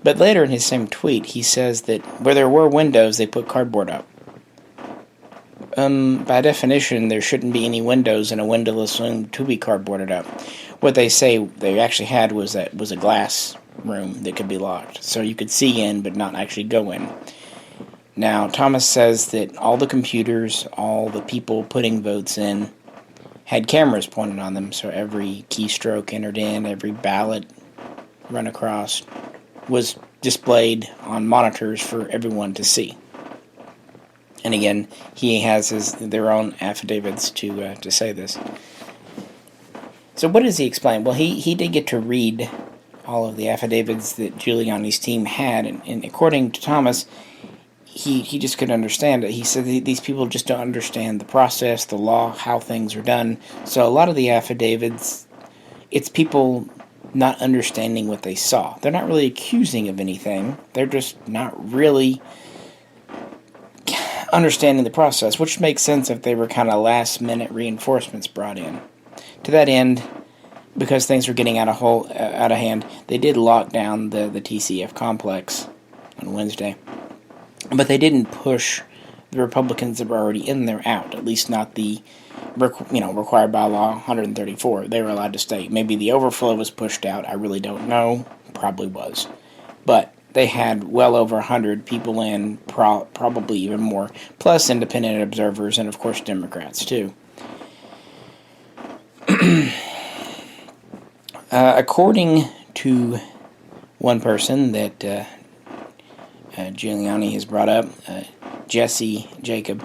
But later in his same tweet, he says that where there were windows, they put cardboard up. By definition, there shouldn't be any windows in a windowless room to be cardboarded up. What they say they actually had was a glass room that could be locked, so you could see in but not actually go in. Now, Thomas says that all the computers, all the people putting votes in, had cameras pointed on them, so every keystroke entered in, every ballot run across, was displayed on monitors for everyone to see. And again, he has their own affidavits to say this. So what does he explain? Well, he did get to read all of the affidavits that Giuliani's team had, and according to Thomas, he just couldn't understand it. He said these people just don't understand the process, the law, how things are done. So a lot of the affidavits, it's people not understanding what they saw. They're not really accusing of anything. They're just not really understanding the process, which makes sense if they were kind of last-minute reinforcements brought in. To that end, because things were getting out of hand, they did lock down the TCF complex on Wednesday. But they didn't push the Republicans that were already in there out, at least not the required by law 134. They were allowed to stay. Maybe the overflow was pushed out. I really don't know. Probably was. But they had well over 100 people in, probably even more, plus independent observers and, of course, Democrats, too. According to one person that Giuliani has brought up, Jesse Jacob,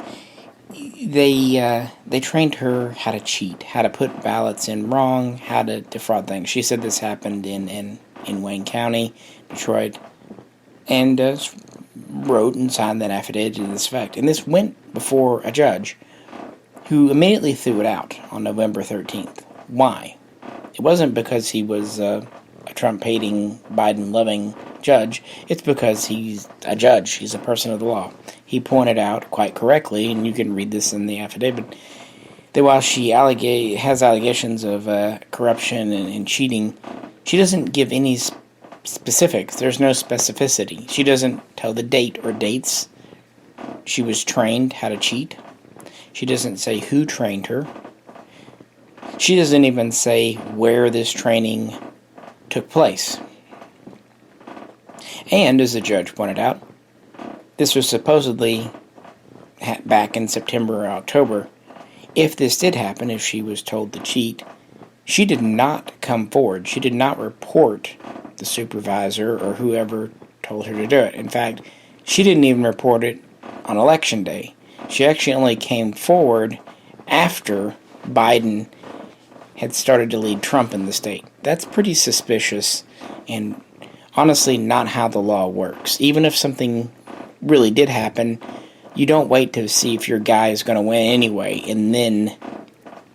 they trained her how to cheat, how to put ballots in wrong, how to defraud things. She said this happened in Wayne County, Detroit, and wrote and signed that affidavit to this effect. And this went before a judge who immediately threw it out on November 13th. Why? It wasn't because he was a Trump-hating, Biden-loving judge. It's because he's a judge. He's a person of the law. He pointed out quite correctly, and you can read this in the affidavit, that while she has allegations of corruption and cheating, she doesn't give any specifics. There's no specificity. She doesn't tell the date or dates she was trained how to cheat. She doesn't say who trained her. She doesn't even say where this training took place. And, as the judge pointed out, this was supposedly back in September or October. If this did happen, if she was told to cheat, she did not come forward. She did not report the supervisor or whoever told her to do it. In fact, she didn't even report it on Election Day. She actually only came forward after Biden had started to lead Trump in the state. That's pretty suspicious and honestly not how the law works. Even if something really did happen, you don't wait to see if your guy is going to win anyway and then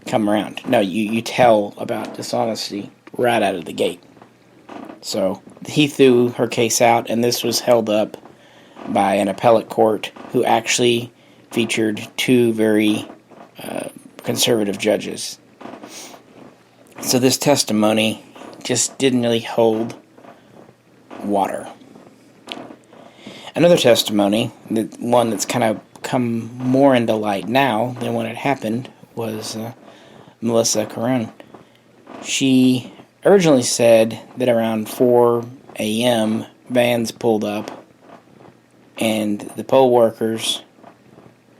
come around. No, you tell about dishonesty right out of the gate. So he threw her case out, and this was held up by an appellate court who actually featured two very conservative judges. So this testimony just didn't really hold water. Another testimony, the one that's kind of come more into light now than when it happened, was Melissa Caron. She originally said that around 4 a.m. vans pulled up and the poll workers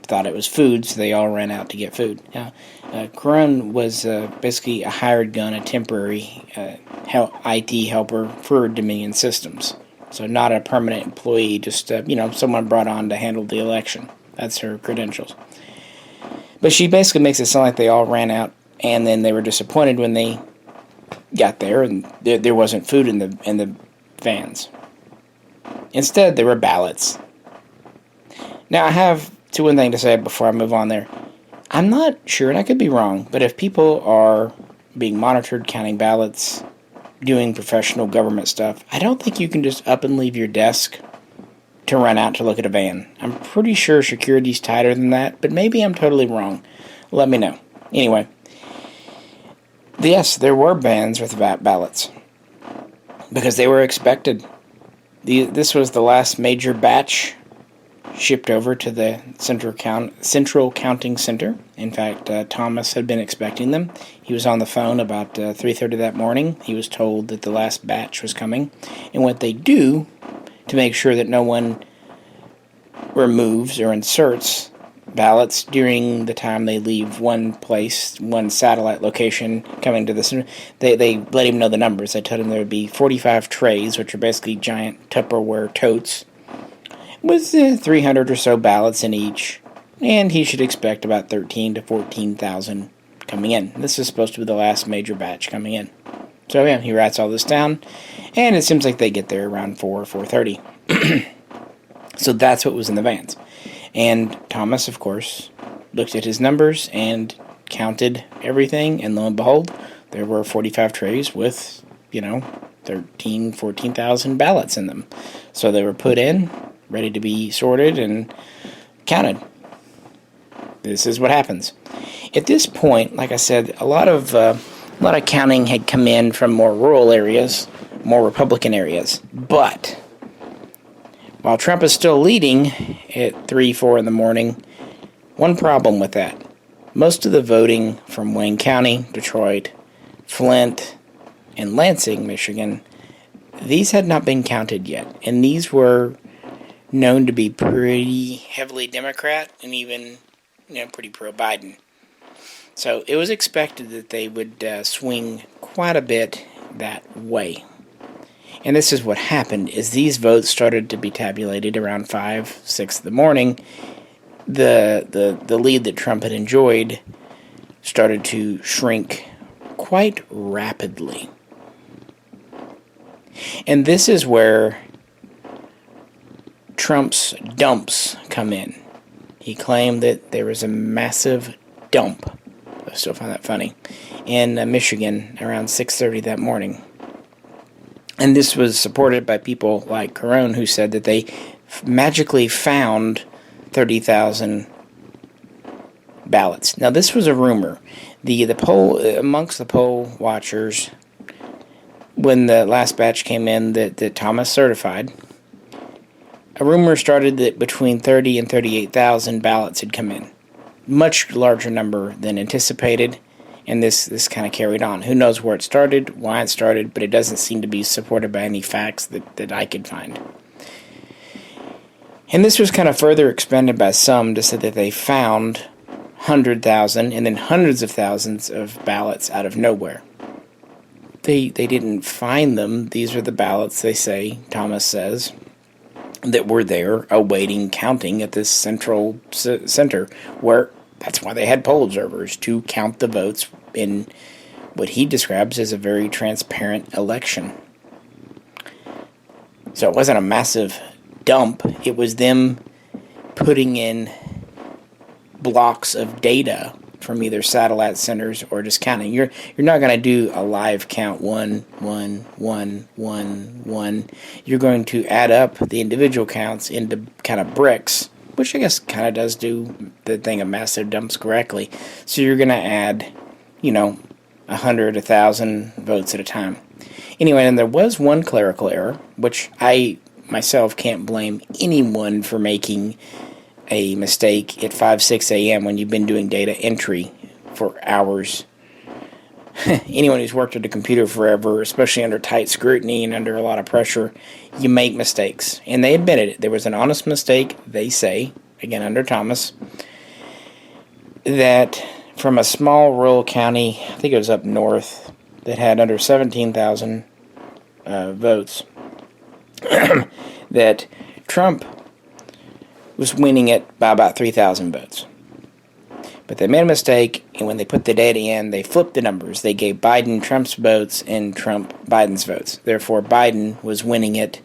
thought it was food, so they all ran out to get food. Now, Caron was basically a hired gun, a temporary IT helper for Dominion Systems. So not a permanent employee, just someone brought on to handle the election. That's her credentials. But she basically makes it sound like they all ran out, and then they were disappointed when they got there, and there wasn't food in the vans. Instead, there were ballots. Now, I have one thing to say before I move on there. I'm not sure, and I could be wrong, but if people are being monitored, counting ballots, doing professional government stuff, I don't think you can just up and leave your desk to run out to look at a van. I'm pretty sure security's tighter than that, but maybe I'm totally wrong. Let me know. Anyway, yes, there were vans with ballots because they were expected. This was the last major batch shipped over to the Central Counting Center. In fact, Thomas had been expecting them. He was on the phone about 3:30 that morning. He was told that the last batch was coming. And what they do to make sure that no one removes or inserts ballots during the time they leave one place, one satellite location coming to the center, they let him know the numbers. They told him there would be 45 trays, which are basically giant Tupperware totes, with 300 or so ballots in each, and he should expect about 13 to 14,000 coming in. This is supposed to be the last major batch coming in. So yeah, he writes all this down, and it seems like they get there around 4:30. So that's what was in the vans. And Thomas, of course, looked at his numbers and counted everything, and lo and behold, there were 45 trays with, 14,000 ballots in them. So they were put in, ready to be sorted and counted. This is what happens. At this point, like I said, a lot of counting had come in from more rural areas, more Republican areas. But while Trump is still leading at 3, 4 in the morning, one problem with that. Most of the voting from Wayne County, Detroit, Flint, and Lansing, Michigan, these had not been counted yet. And these were known to be pretty heavily Democrat and even, pretty pro-Biden. So it was expected that they would swing quite a bit that way. And this is what happened, is these votes started to be tabulated around 5, 6 in the morning. The lead that Trump had enjoyed started to shrink quite rapidly. And this is where Trump's dumps come in. He claimed that there was a massive dump, I still find that funny, in Michigan around 6:30 that morning. And this was supported by people like Carone, who said that they magically found 30,000 ballots. Now, this was a rumor. The poll, amongst the poll watchers, when the last batch came in that Thomas certified, a rumor started that between 30 and 38,000 ballots had come in. Much larger number than anticipated, and this kind of carried on. Who knows where it started, why it started, but it doesn't seem to be supported by any facts that I could find. And this was kind of further expanded by some to say that they found 100,000 and then hundreds of thousands of ballots out of nowhere. They didn't find them. These are the ballots, they say, Thomas says, that were there awaiting counting at this central center, where that's why they had poll observers, to count the votes in what he describes as a very transparent election. So it wasn't a massive dump. It was them putting in blocks of data from either satellite centers or just counting. You're not going to do a live count 1, 1, 1, 1, 1. You're going to add up the individual counts into kind of bricks, which I guess kind of does do the thing of massive dumps correctly. So you're going to add, 100, 1,000 votes at a time. Anyway, and there was one clerical error, which I myself can't blame anyone for making a mistake at 5, 6 a.m. when you've been doing data entry for hours. Anyone who's worked at a computer forever, especially under tight scrutiny and under a lot of pressure, you make mistakes. And they admitted it. There was an honest mistake, they say, again under Thomas, that from a small rural county, I think it was up north, that had under 17,000 votes, that Trump was winning it by about 3,000 votes. But they made a mistake, and when they put the data in, they flipped the numbers. They gave Biden Trump's votes and Trump Biden's votes. Therefore, Biden was winning it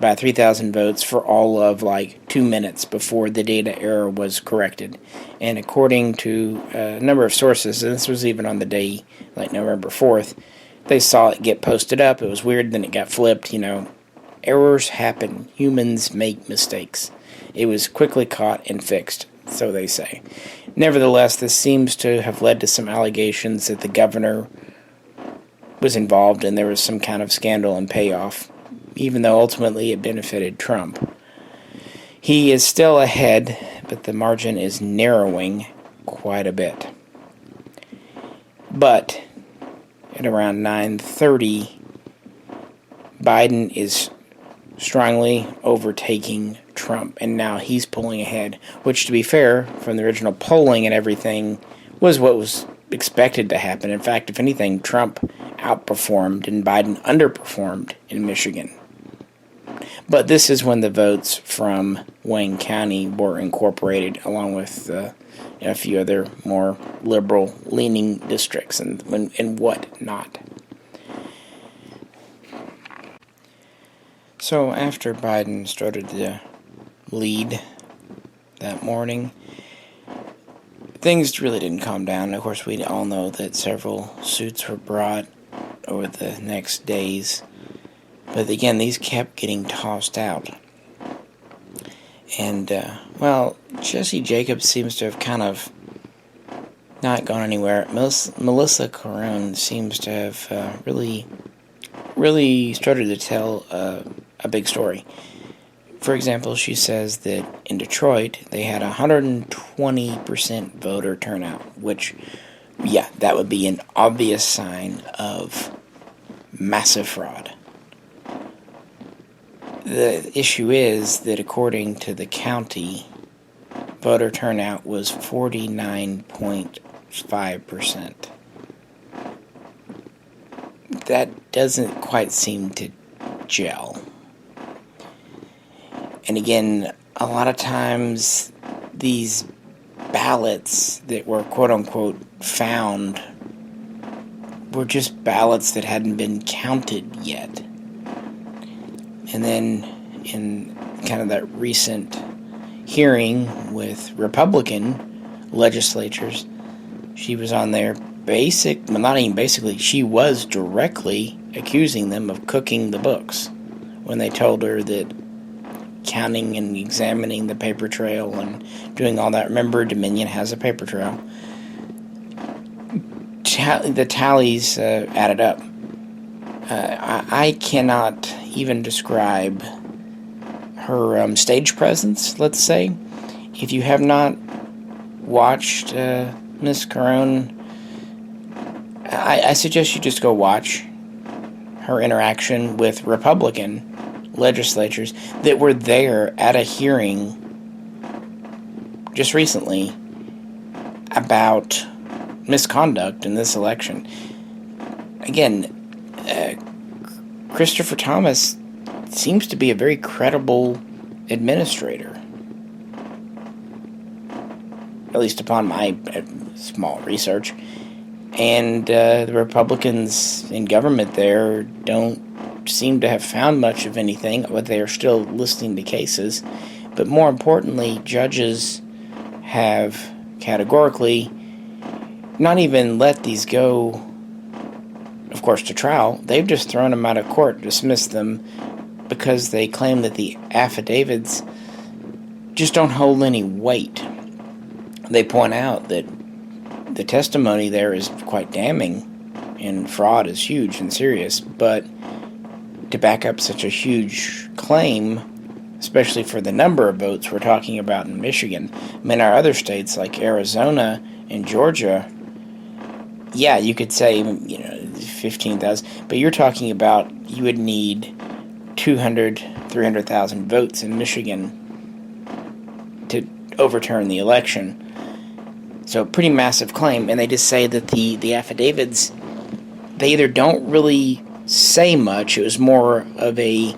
by 3,000 votes for all of 2 minutes before the data error was corrected. And according to a number of sources, and this was even on the day, November 4th, they saw it get posted up. It was weird, then it got flipped. Errors happen. Humans make mistakes. It was quickly caught and fixed, so they say. Nevertheless, this seems to have led to some allegations that the governor was involved and there was some kind of scandal and payoff, even though ultimately it benefited Trump. He is still ahead, but the margin is narrowing quite a bit. But at around 9:30, Biden is strongly overtaking Trump, and now he's pulling ahead, which, to be fair, from the original polling and everything, was what was expected to happen. In fact, if anything, Trump outperformed and Biden underperformed in Michigan. But this is when the votes from Wayne County were incorporated, along with a few other more liberal-leaning districts and whatnot. So after Biden started to lead that morning, things really didn't calm down. Of course, we all know that several suits were brought over the next days. But again, these kept getting tossed out. And, Jesse Jacobs seems to have kind of not gone anywhere. Melissa Carone seems to have really started to tell a big story. For example, she says that in Detroit, they had 120% voter turnout, which, that would be an obvious sign of massive fraud. The issue is that according to the county, voter turnout was 49.5%. 5%. That doesn't quite seem to gel. And again, a lot of times these ballots that were quote-unquote found were just ballots that hadn't been counted yet. And then in kind of that recent hearing with Republican legislators, she was on there she was directly accusing them of cooking the books when they told her that counting and examining the paper trail and doing all that. Remember, Dominion has a paper trail. The tallies added up. I cannot even describe her stage presence, let's say. If you have not watched Ms. Carone, I suggest you just go watch her interaction with Republican legislators that were there at a hearing just recently about misconduct in this election. Again, Christopher Thomas seems to be a very credible administrator, at least upon my small research. And the Republicans in government there don't seem to have found much of anything, but they are still listening to cases. But more importantly, judges have categorically not even let these go, of course, to trial. They've just thrown them out of court, dismissed them, because they claim that the affidavits just don't hold any weight. They point out that the testimony there is quite damning, and fraud is huge and serious, but to back up such a huge claim, especially for the number of votes we're talking about in Michigan, I mean, our other states like Arizona and Georgia, yeah, you could say, 15,000, but you're talking about you would need 300,000 votes in Michigan to overturn the election. So pretty massive claim, and they just say that the affidavits, they either don't really say much. It was more of it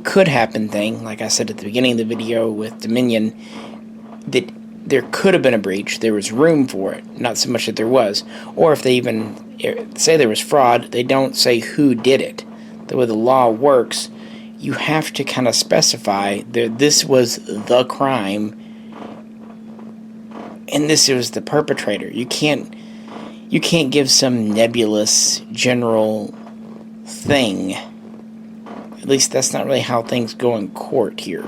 could happen thing, like I said at the beginning of the video with Dominion, that there could have been a breach, there was room for it, not so much that there was. Or if they even say there was fraud, they don't say who did it. The way the law works, you have to kind of specify that this was the crime and this was the perpetrator. You can't give some nebulous general thing. At least that's not really how things go in court here.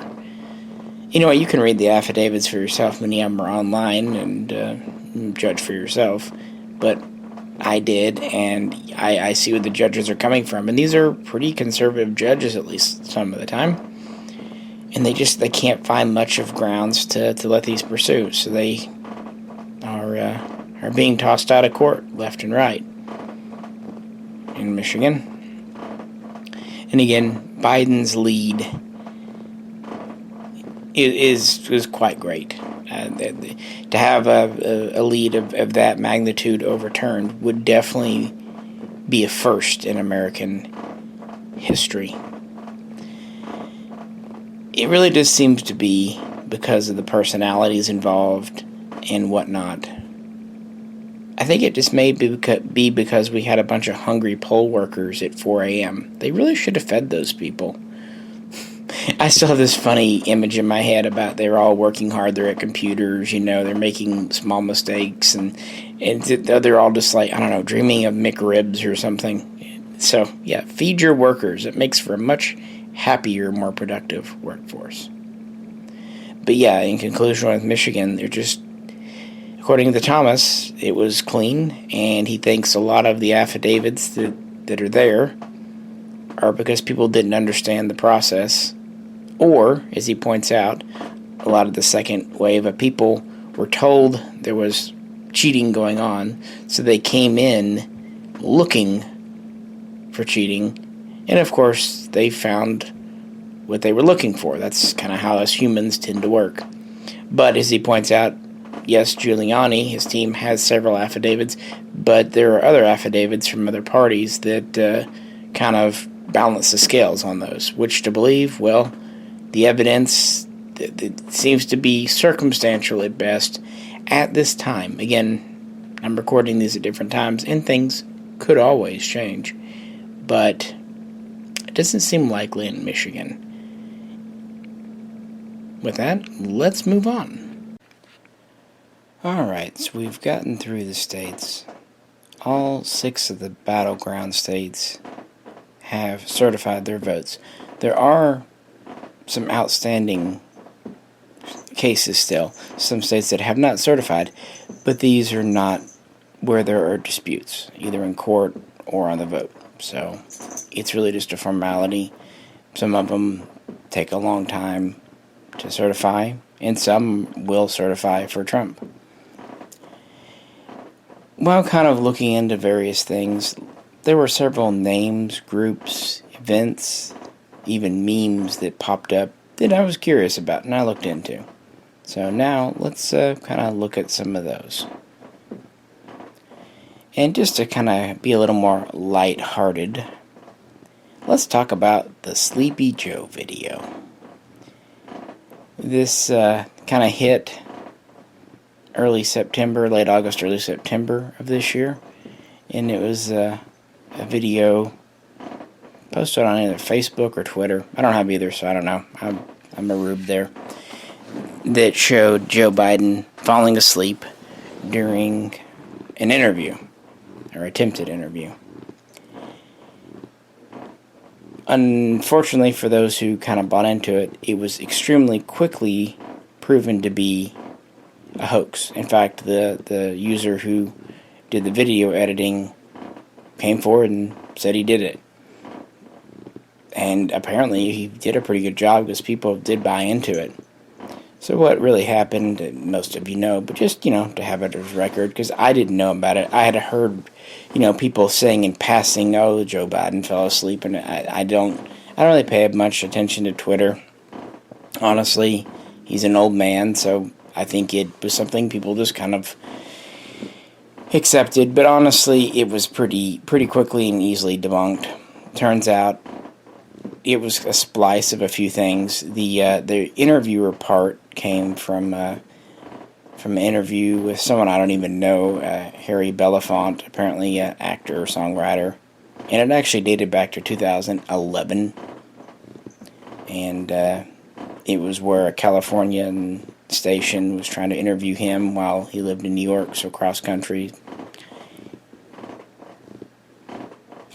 You know what, you can read the affidavits for yourself. Many of them are online and judge for yourself. But I did, and I see where the judges are coming from. And these are pretty conservative judges, at least some of the time. And they can't find much of grounds to let these pursue. So they are being tossed out of court left and right in Michigan. And again, Biden's lead is quite great. To have a lead of that magnitude overturned would definitely be a first in American history. It really just seems to be because of the personalities involved and whatnot. I think it just may be because we had a bunch of hungry poll workers at 4 a.m. They really should have fed those people. I still have this funny image in my head about they're all working hard, they're at computers, they're making small mistakes, and they're all just like, I don't know, dreaming of McRibs or something. So, yeah, feed your workers. It makes for a much happier, more productive workforce. But yeah, in conclusion with Michigan, they're just, according to Thomas, it was clean, and he thinks a lot of the affidavits that are there are because people didn't understand the process, or, as he points out, a lot of the second wave of people were told there was cheating going on, so they came in looking for cheating, and of course they found what they were looking for. That's kind of how us humans tend to work. But as he points out, yes, Giuliani, his team, has several affidavits, but there are other affidavits from other parties that kind of balance the scales on those. Which to believe? Well, the evidence that seems to be circumstantial at best at this time. Again, I'm recording these at different times, and things could always change. But it doesn't seem likely in Michigan. With that, let's move on. Alright, so we've gotten through the states. All 6 of the battleground states have certified their votes. There are some outstanding cases still. Some states that have not certified, but these are not where there are disputes, either in court or on the vote. So it's really just a formality. Some of them take a long time to certify, and some will certify for Trump. While kind of looking into various things, there were several names, groups, events, even memes that popped up that I was curious about and I looked into. So now let's kind of look at some of those. And just to kind of be a little more light-hearted, let's talk about the Sleepy Joe video. This kind of hit early September, late August, early September of this year. And it was a video posted on either Facebook or Twitter. I don't have either, so I don't know. I'm a rube there. That showed Joe Biden falling asleep during an interview, or attempted interview. Unfortunately for those who kind of bought into it, it was extremely quickly proven to be a hoax. In fact, the user who did the video editing came forward and said he did it. And apparently he did a pretty good job because people did buy into it. So what really happened, most of you know, but just, to have it as record, because I didn't know about it. I had heard, people saying in passing, oh, Joe Biden fell asleep, and I don't really pay much attention to Twitter. Honestly, he's an old man, so I think it was something people just kind of accepted, but honestly, it was pretty quickly and easily debunked. Turns out it was a splice of a few things. The interviewer part came from an interview with someone I don't even know, Harry Belafonte, apparently an actor or songwriter, and it actually dated back to 2011, and it was where a Californian station was trying to interview him while he lived in New York, so cross country.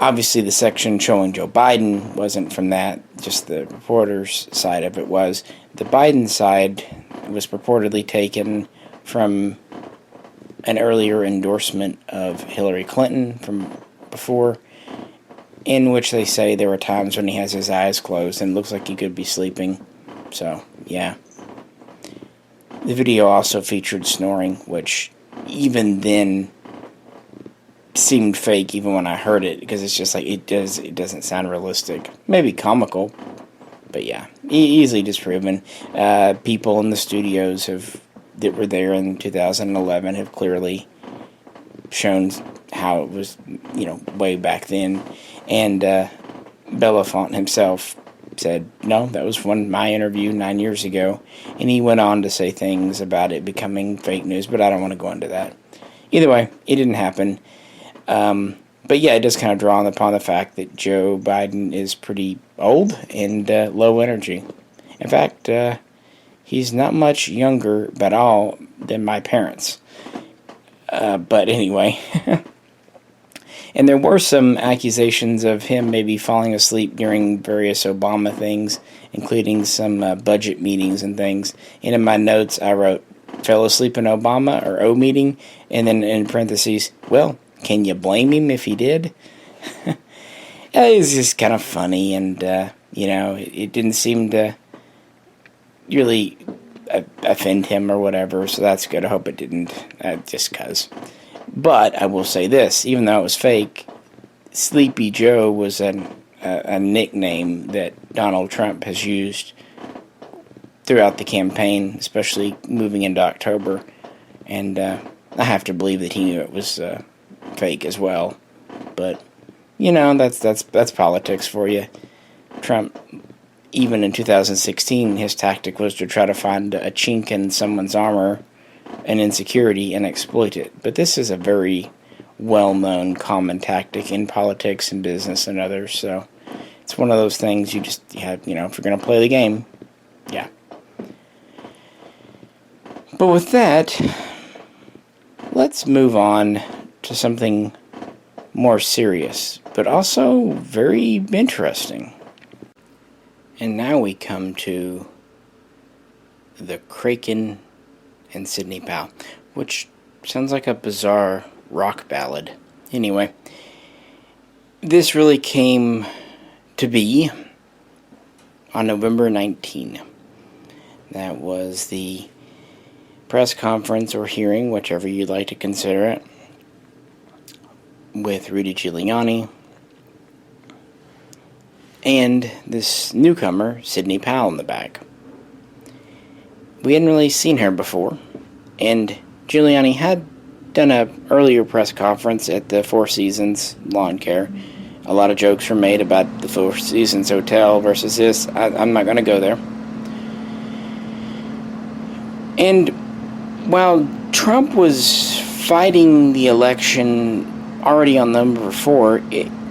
Obviously, the section showing Joe Biden wasn't from that, just the reporter's side of it was. The Biden side was purportedly taken from an earlier endorsement of Hillary Clinton from before, in which they say there were times when he has his eyes closed and looks like he could be sleeping. So, yeah. The video also featured snoring, which even then seemed fake even when I heard it, because it's just like it doesn't sound realistic. Maybe comical, but yeah, easily disproven. People in the studios that were there in 2011 have clearly shown how it was, way back then. And Belafonte himself said, no, that was my interview 9 years ago. And he went on to say things about it becoming fake news, but I don't want to go into that. Either way, it didn't happen. But yeah, it does kind of draw upon the fact that Joe Biden is pretty old and low energy. In fact, he's not much younger at all than my parents. But anyway. And there were some accusations of him maybe falling asleep during various Obama things, including some budget meetings and things. And in my notes, I wrote, fell asleep in Obama or O meeting, and then in parentheses, well, can you blame him if he did? It was just kind of funny, and, it didn't seem to really offend him or whatever, so that's good. I hope it didn't, just because. But I will say this, even though it was fake, Sleepy Joe was a nickname that Donald Trump has used throughout the campaign, especially moving into October. And I have to believe that he knew it was fake as well. But, that's politics for you. Trump, even in 2016, his tactic was to try to find a chink in someone's armor, an insecurity, and exploit it. But this is a very well-known common tactic in politics and business and others. So it's one of those things you have, if you're going to play the game, yeah. But with that, let's move on to something more serious, but also very interesting. And now we come to the Kraken and Sidney Powell, which sounds like a bizarre rock ballad. Anyway, this really came to be on November 19. That was the press conference or hearing, whichever you'd like to consider it, with Rudy Giuliani and this newcomer, Sidney Powell, in the back. We hadn't really seen her before, and Giuliani had done an earlier press conference at the Four Seasons Lawn Care. A lot of jokes were made about the Four Seasons Hotel versus this. I'm not going to go there. And while Trump was fighting the election already on number 4,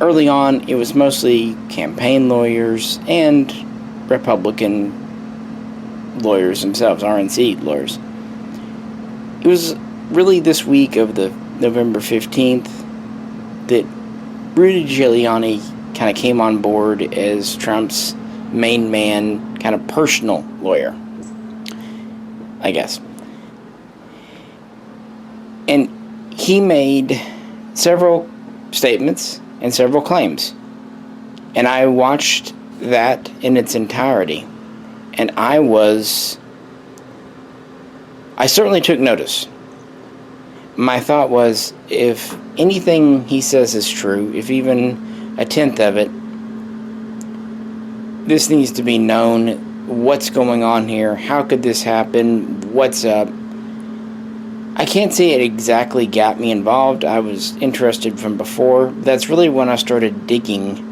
early on it was mostly campaign lawyers and Republican lawyers themselves, RNC lawyers. It was really this week of the November 15th that Rudy Giuliani kind of came on board as Trump's main man, kind of personal lawyer, I guess. And he made several statements and several claims. And I watched that in its entirety. And I certainly took notice. My thought was, if anything he says is true, if even a tenth of it, this needs to be known. What's going on here? How could this happen? What's up? I can't say it exactly got me involved. I was interested from before. That's really when I started digging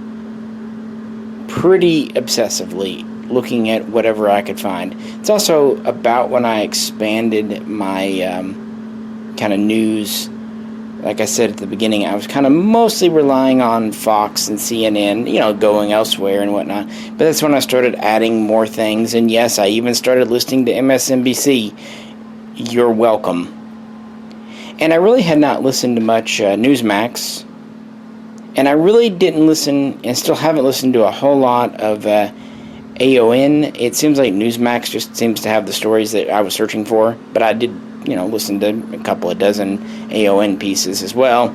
pretty obsessively, looking at whatever I could find. It's also about when I expanded my kind of news. Like I said at the beginning, I was kind of mostly relying on Fox and CNN, going elsewhere and whatnot. But that's when I started adding more things. And yes, I even started listening to MSNBC. You're welcome. And I really had not listened to much Newsmax. And I really didn't listen, and still haven't listened to a whole lot of AON. It seems like Newsmax just seems to have the stories that I was searching for. But I did, listen to a couple of dozen AON pieces as well.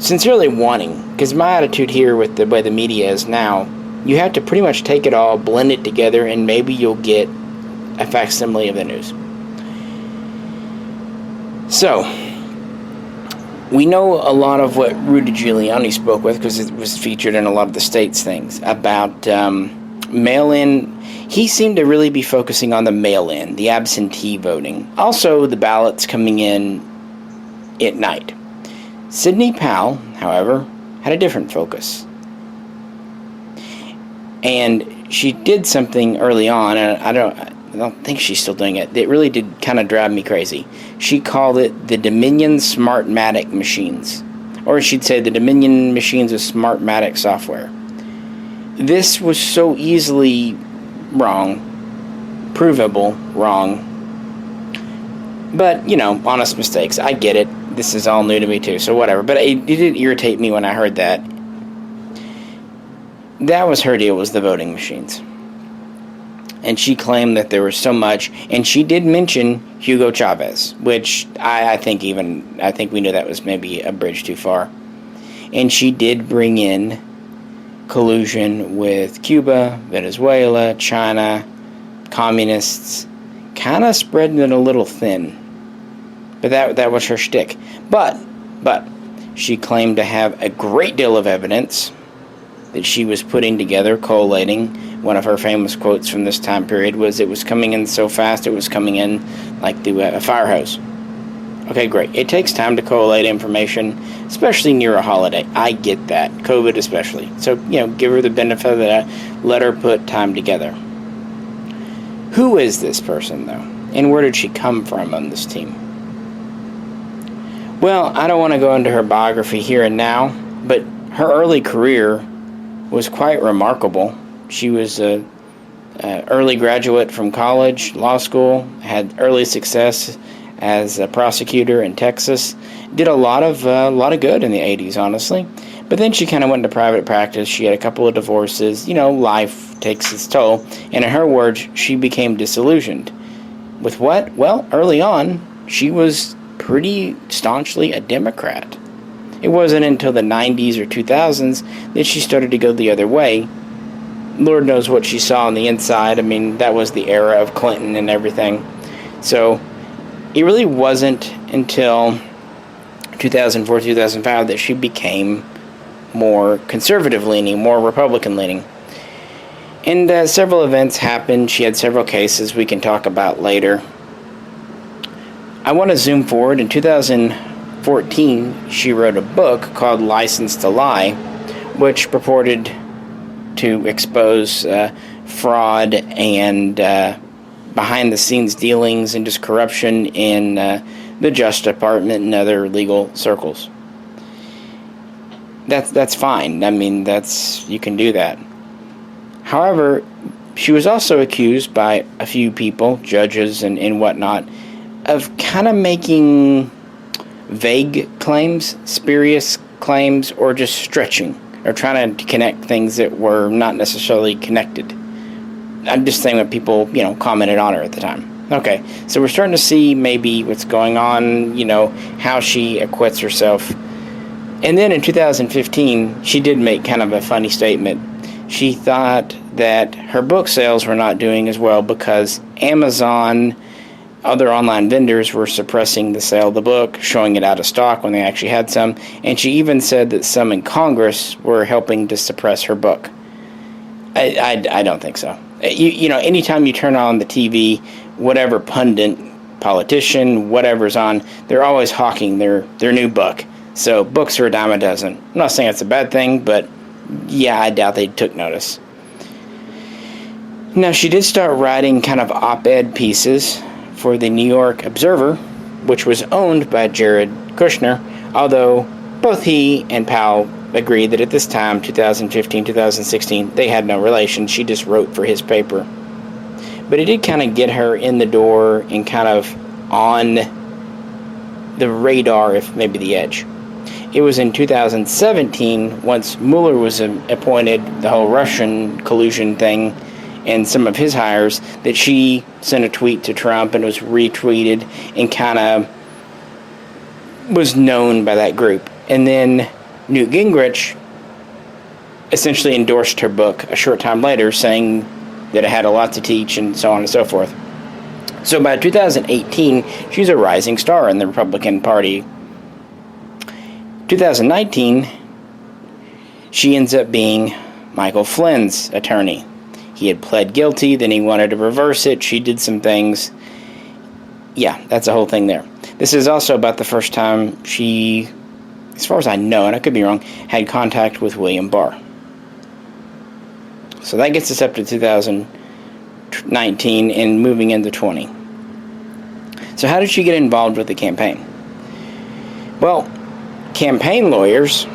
Sincerely wanting. Because my attitude here with the way the media is now, you have to pretty much take it all, blend it together, and maybe you'll get a facsimile of the news. So, we know a lot of what Rudy Giuliani spoke with, because it was featured in a lot of the states' things, about mail-in. He seemed to really be focusing on the mail-in, the absentee voting. Also, the ballots coming in at night. Sidney Powell, however, had a different focus. And she did something early on, and I don't think she's still doing it. It really did kind of drive me crazy. She called it the Dominion Smartmatic machines. Or she'd say the Dominion machines with Smartmatic software. This was so easily wrong, provable wrong. But, honest mistakes. I get it. This is all new to me too, so whatever. But it did irritate me when I heard that. That was her deal, was the voting machines. And she claimed that there was so much, and she did mention Hugo Chavez, which I think we knew that was maybe a bridge too far. And she did bring in collusion with Cuba, Venezuela, China, communists, kind of spreading it a little thin. But that was her shtick. But she claimed to have a great deal of evidence that she was putting together, collating. One of her famous quotes from this time period was, "It was coming in so fast, it was coming in like through a fire hose." Okay, great. It takes time to collate information, especially near a holiday. I get that. COVID especially. So, give her the benefit of that. Let her put time together. Who is this person, though? And where did she come from on this team? Well, I don't want to go into her biography here and now, but her early career was quite remarkable. She was an early graduate from college, law school, had early success as a prosecutor in Texas. Did a lot of good in the 80s, honestly. But then she kind of went into private practice. She had a couple of divorces. Life takes its toll. And in her words, she became disillusioned. With what? Well, early on, she was pretty staunchly a Democrat. It wasn't until the 90s or 2000s that she started to go the other way. Lord knows what she saw on the inside. I mean, that was the era of Clinton and everything. So it really wasn't until 2004, 2005 that she became more conservative-leaning, more Republican-leaning. And several events happened. She had several cases we can talk about later. I want to zoom forward. In 2014, she wrote a book called License to Lie, which purported to expose fraud and behind-the-scenes dealings and just corruption in the Justice Department and other legal circles. That's fine. I mean, you can do that. However, she was also accused by a few people, judges and whatnot, of kind of making vague claims, spurious claims, or just stretching, or trying to connect things that were not necessarily connected. I'm just saying what people, commented on her at the time. Okay, so we're starting to see maybe what's going on, how she acquits herself. And then in 2015, she did make kind of a funny statement. She thought that her book sales were not doing as well because Amazon, other online vendors, were suppressing the sale of the book, showing it out of stock when they actually had some. And she even said that some in Congress were helping to suppress her book. I don't think so. Anytime you turn on the TV, whatever pundit, politician, whatever's on, they're always hawking their new book. So books are a dime a dozen. I'm not saying it's a bad thing, but yeah, I doubt they took notice. Now, she did start writing kind of op-ed pieces for the New York Observer, which was owned by Jared Kushner, although both he and Powell agreed that at this time, 2015, 2016, they had no relation. She just wrote for his paper. But it did kind of get her in the door and kind of on the radar, if maybe the edge. It was in 2017, once Mueller was appointed, the whole Russian collusion thing, and some of his hires, that she sent a tweet to Trump and was retweeted and kind of was known by that group. And then Newt Gingrich essentially endorsed her book a short time later, saying that it had a lot to teach and so on and so forth. So by 2018, she's a rising star in the Republican Party. 2019, she ends up being Michael Flynn's attorney. He had pled guilty, then he wanted to reverse it. She did some things. Yeah, that's the whole thing there. This is also about the first time she, as far as I know, and I could be wrong, had contact with William Barr. So that gets us up to 2019 and moving into 20. So how did she get involved with the campaign? Well, campaign lawyers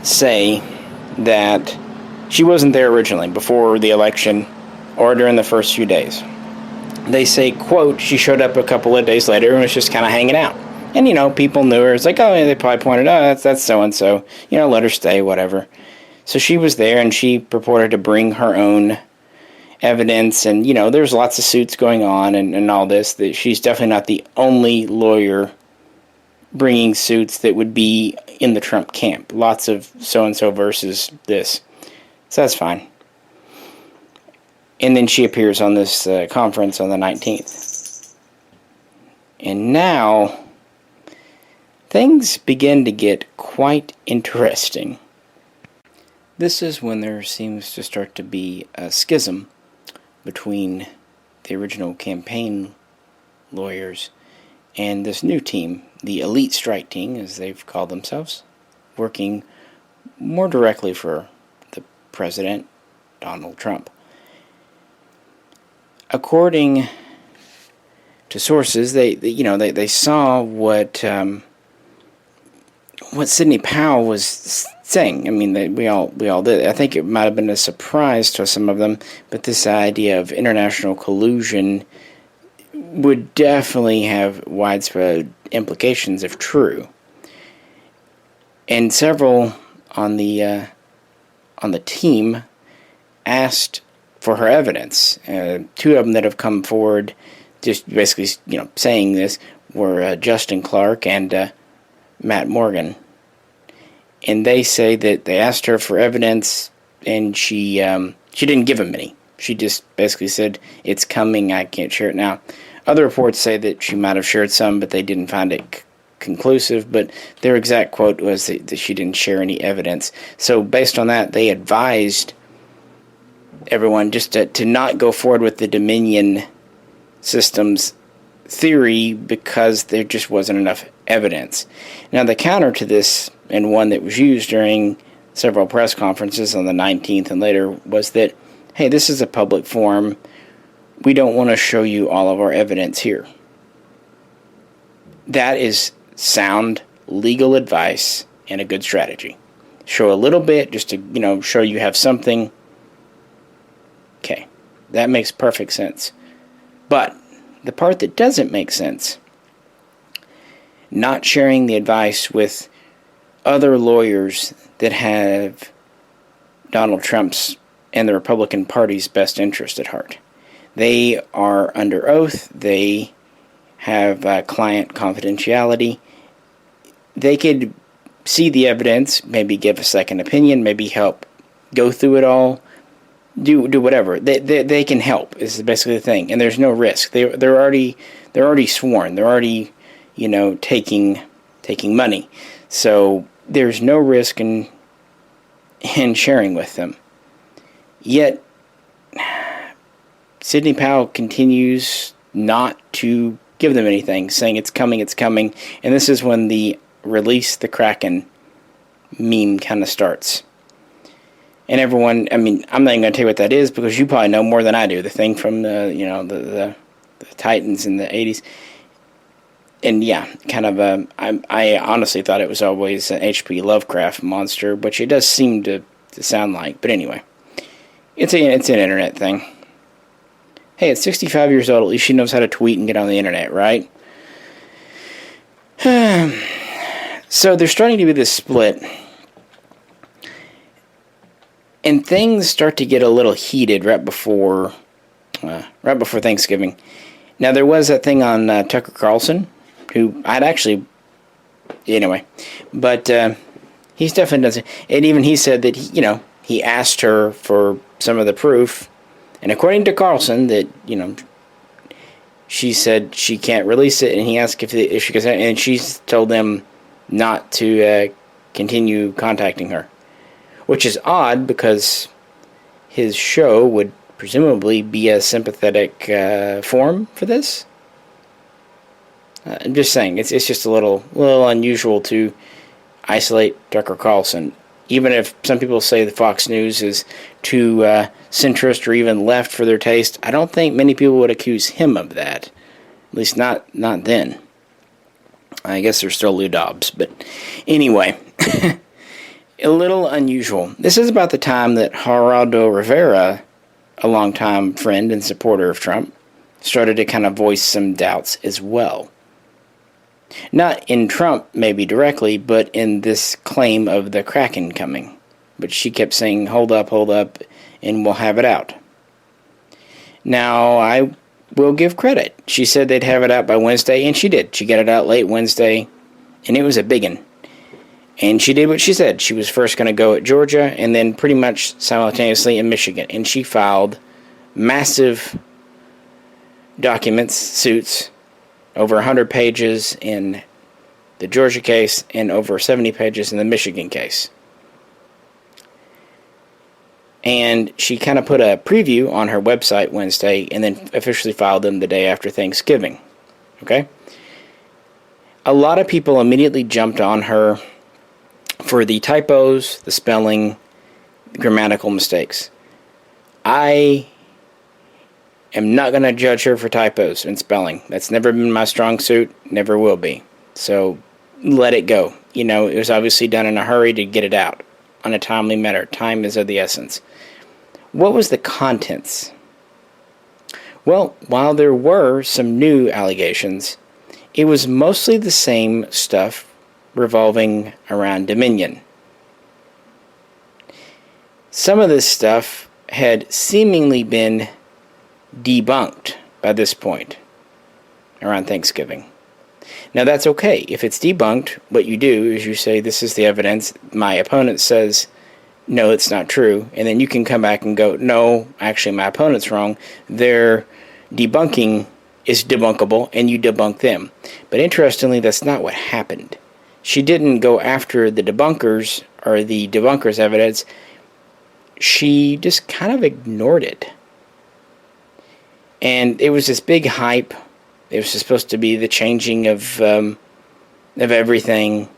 say that she wasn't there originally, before the election or during the first few days. They say, quote, she showed up a couple of days later and was just kind of hanging out. And, people knew her. It's like, oh, yeah, they probably pointed out, that's so-and-so. Let her stay, whatever. So she was there, and she purported to bring her own evidence. And, there's lots of suits going on and all this. That she's definitely not the only lawyer bringing suits that would be in the Trump camp. Lots of so-and-so versus this. So that's fine. And then she appears on this conference on the 19th. And now, things begin to get quite interesting. This is when there seems to start to be a schism between the original campaign lawyers and this new team, the elite strike team, as they've called themselves, working more directly for the president, Donald Trump. According to sources, they saw what Sidney Powell was saying. I mean, we all did. I think it might have been a surprise to some of them, but this idea of international collusion would definitely have widespread implications if true. And several on the team asked for her evidence. Two of them that have come forward, just basically, saying this, were Justin Clark and Matt Morgan. And they say that they asked her for evidence, and she didn't give them any. She just basically said, "It's coming, I can't share it now." Other reports say that she might have shared some, but they didn't find it conclusive. But their exact quote was that she didn't share any evidence. So based on that, they advised everyone just to not go forward with the Dominion systems theory because there just wasn't enough evidence. Now, the counter to this, and one that was used during several press conferences on the 19th and later, was that, hey, this is a public forum. We don't want to show you all of our evidence here. That is sound legal advice and a good strategy. Show a little bit just to, show you have something. Okay, that makes perfect sense. But the part that doesn't make sense, not sharing the advice with other lawyers that have Donald Trump's and the Republican Party's best interest at heart. They are under oath. They have client confidentiality. They could see the evidence, maybe give a second opinion, maybe help go through it all, do whatever. They can help is basically the thing, and there's no risk. They're already sworn. They're already taking money, so there's no risk in sharing with them. Yet Sidney Powell continues not to give them anything, saying it's coming, and this is when the release the Kraken meme kind of starts. And everyone, I'm not even going to tell you what that is because you probably know more than I do. The thing from the Titans in the 80s. And yeah, kind of, I honestly thought it was always an H.P. Lovecraft monster, which it does seem to sound like. But anyway, it's an internet thing. Hey, at 65 years old, at least she knows how to tweet and get on the internet, right? So there's starting to be this split. And things start to get a little heated right before Thanksgiving. Now, there was that thing on Tucker Carlson, who I'd actually... Anyway. But he's definitely doesn't... And even he said that, he asked her for some of the proof. And according to Carlson, that, she said she can't release it. And he asked if she could... And she's told them not to continue contacting her. Which is odd because his show would presumably be a sympathetic forum for this. I'm just saying, it's just a little unusual to isolate Tucker Carlson. Even if some people say the Fox News is too centrist or even left for their taste, I don't think many people would accuse him of that. At least not then. I guess there's still Lou Dobbs, but anyway... A little unusual. This is about the time that Geraldo Rivera, a longtime friend and supporter of Trump, started to kind of voice some doubts as well. Not in Trump, maybe directly, but in this claim of the Kraken coming. But she kept saying, hold up, and we'll have it out. Now, I will give credit. She said they'd have it out by Wednesday, and she did. She got it out late Wednesday, and it was a big one. And she did what she said. She was first going to go at Georgia and then pretty much simultaneously in Michigan. And she filed massive documents, suits, over 100 pages in the Georgia case and over 70 pages in the Michigan case. And she kind of put a preview on her website Wednesday and then officially filed them the day after Thanksgiving. Okay? A lot of people immediately jumped on her for the typos, the spelling, grammatical mistakes. I am not going to judge her for typos and spelling. That's never been my strong suit, never will be. So let it go. You know, it was obviously done in a hurry to get it out on a timely manner. Time is of the essence. What was the contents? Well, while there were some new allegations, it was mostly the same stuff revolving around Dominion. Some of this stuff had seemingly been debunked by this point, around Thanksgiving. Now that's okay. If it's debunked, what you do is you say, this is the evidence. My opponent says, no, it's not true. And then you can come back and go, no, actually my opponent's wrong. Their debunking is debunkable, and you debunk them. But interestingly, that's not what happened. She didn't go after the debunkers or the debunkers' evidence. She just kind of ignored it. And it was this big hype. It was supposed to be the changing of everything.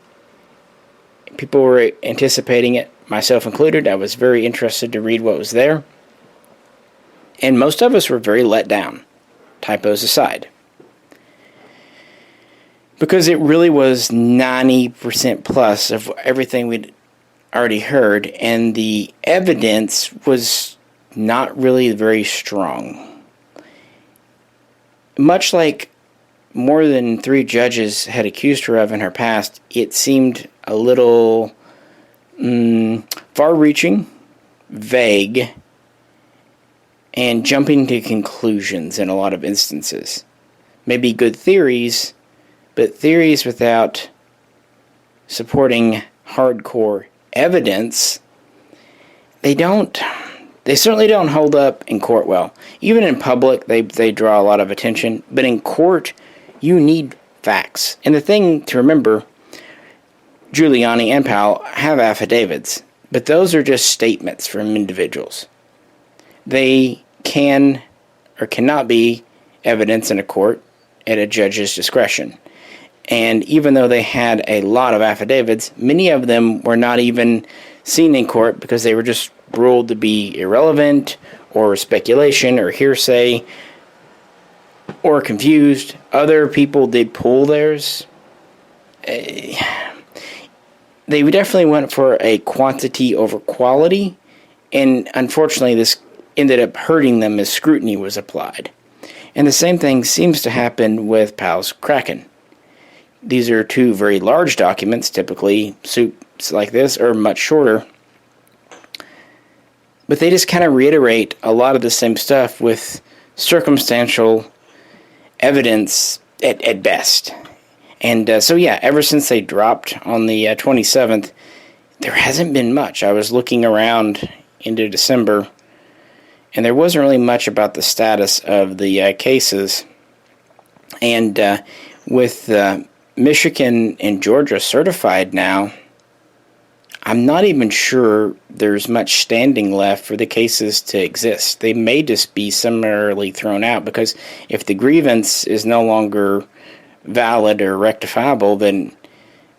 People were anticipating it, myself included. I was very interested to read what was there. And most of us were very let down, typos aside. Because it really was 90% plus of everything we'd already heard, and the evidence was not really very strong. Much like more than 3 judges had accused her of in her past, it seemed a little far-reaching, vague, and jumping to conclusions in a lot of instances. Maybe good theories, but theories without supporting hardcore evidence, they certainly don't hold up in court well. Even in public, they draw a lot of attention, but in court, you need facts. And the thing to remember, Giuliani and Powell have affidavits, but those are just statements from individuals. They can or cannot be evidence in a court at a judge's discretion. And even though they had a lot of affidavits, many of them were not even seen in court because they were just ruled to be irrelevant or speculation or hearsay or confused. Other people did pull theirs. They definitely went for a quantity over quality, and unfortunately this ended up hurting them as scrutiny was applied. And the same thing seems to happen with Powell's Kraken. These are 2 very large documents. Typically, suits like this are much shorter. But they just kind of reiterate a lot of the same stuff with circumstantial evidence at best. And so yeah, ever since they dropped on the 27th, there hasn't been much. I was looking around into December, and there wasn't really much about the status of the cases. And with Michigan and Georgia certified now, I'm not even sure there's much standing left for the cases to exist. They may just be summarily thrown out, because if the grievance is no longer valid or rectifiable, then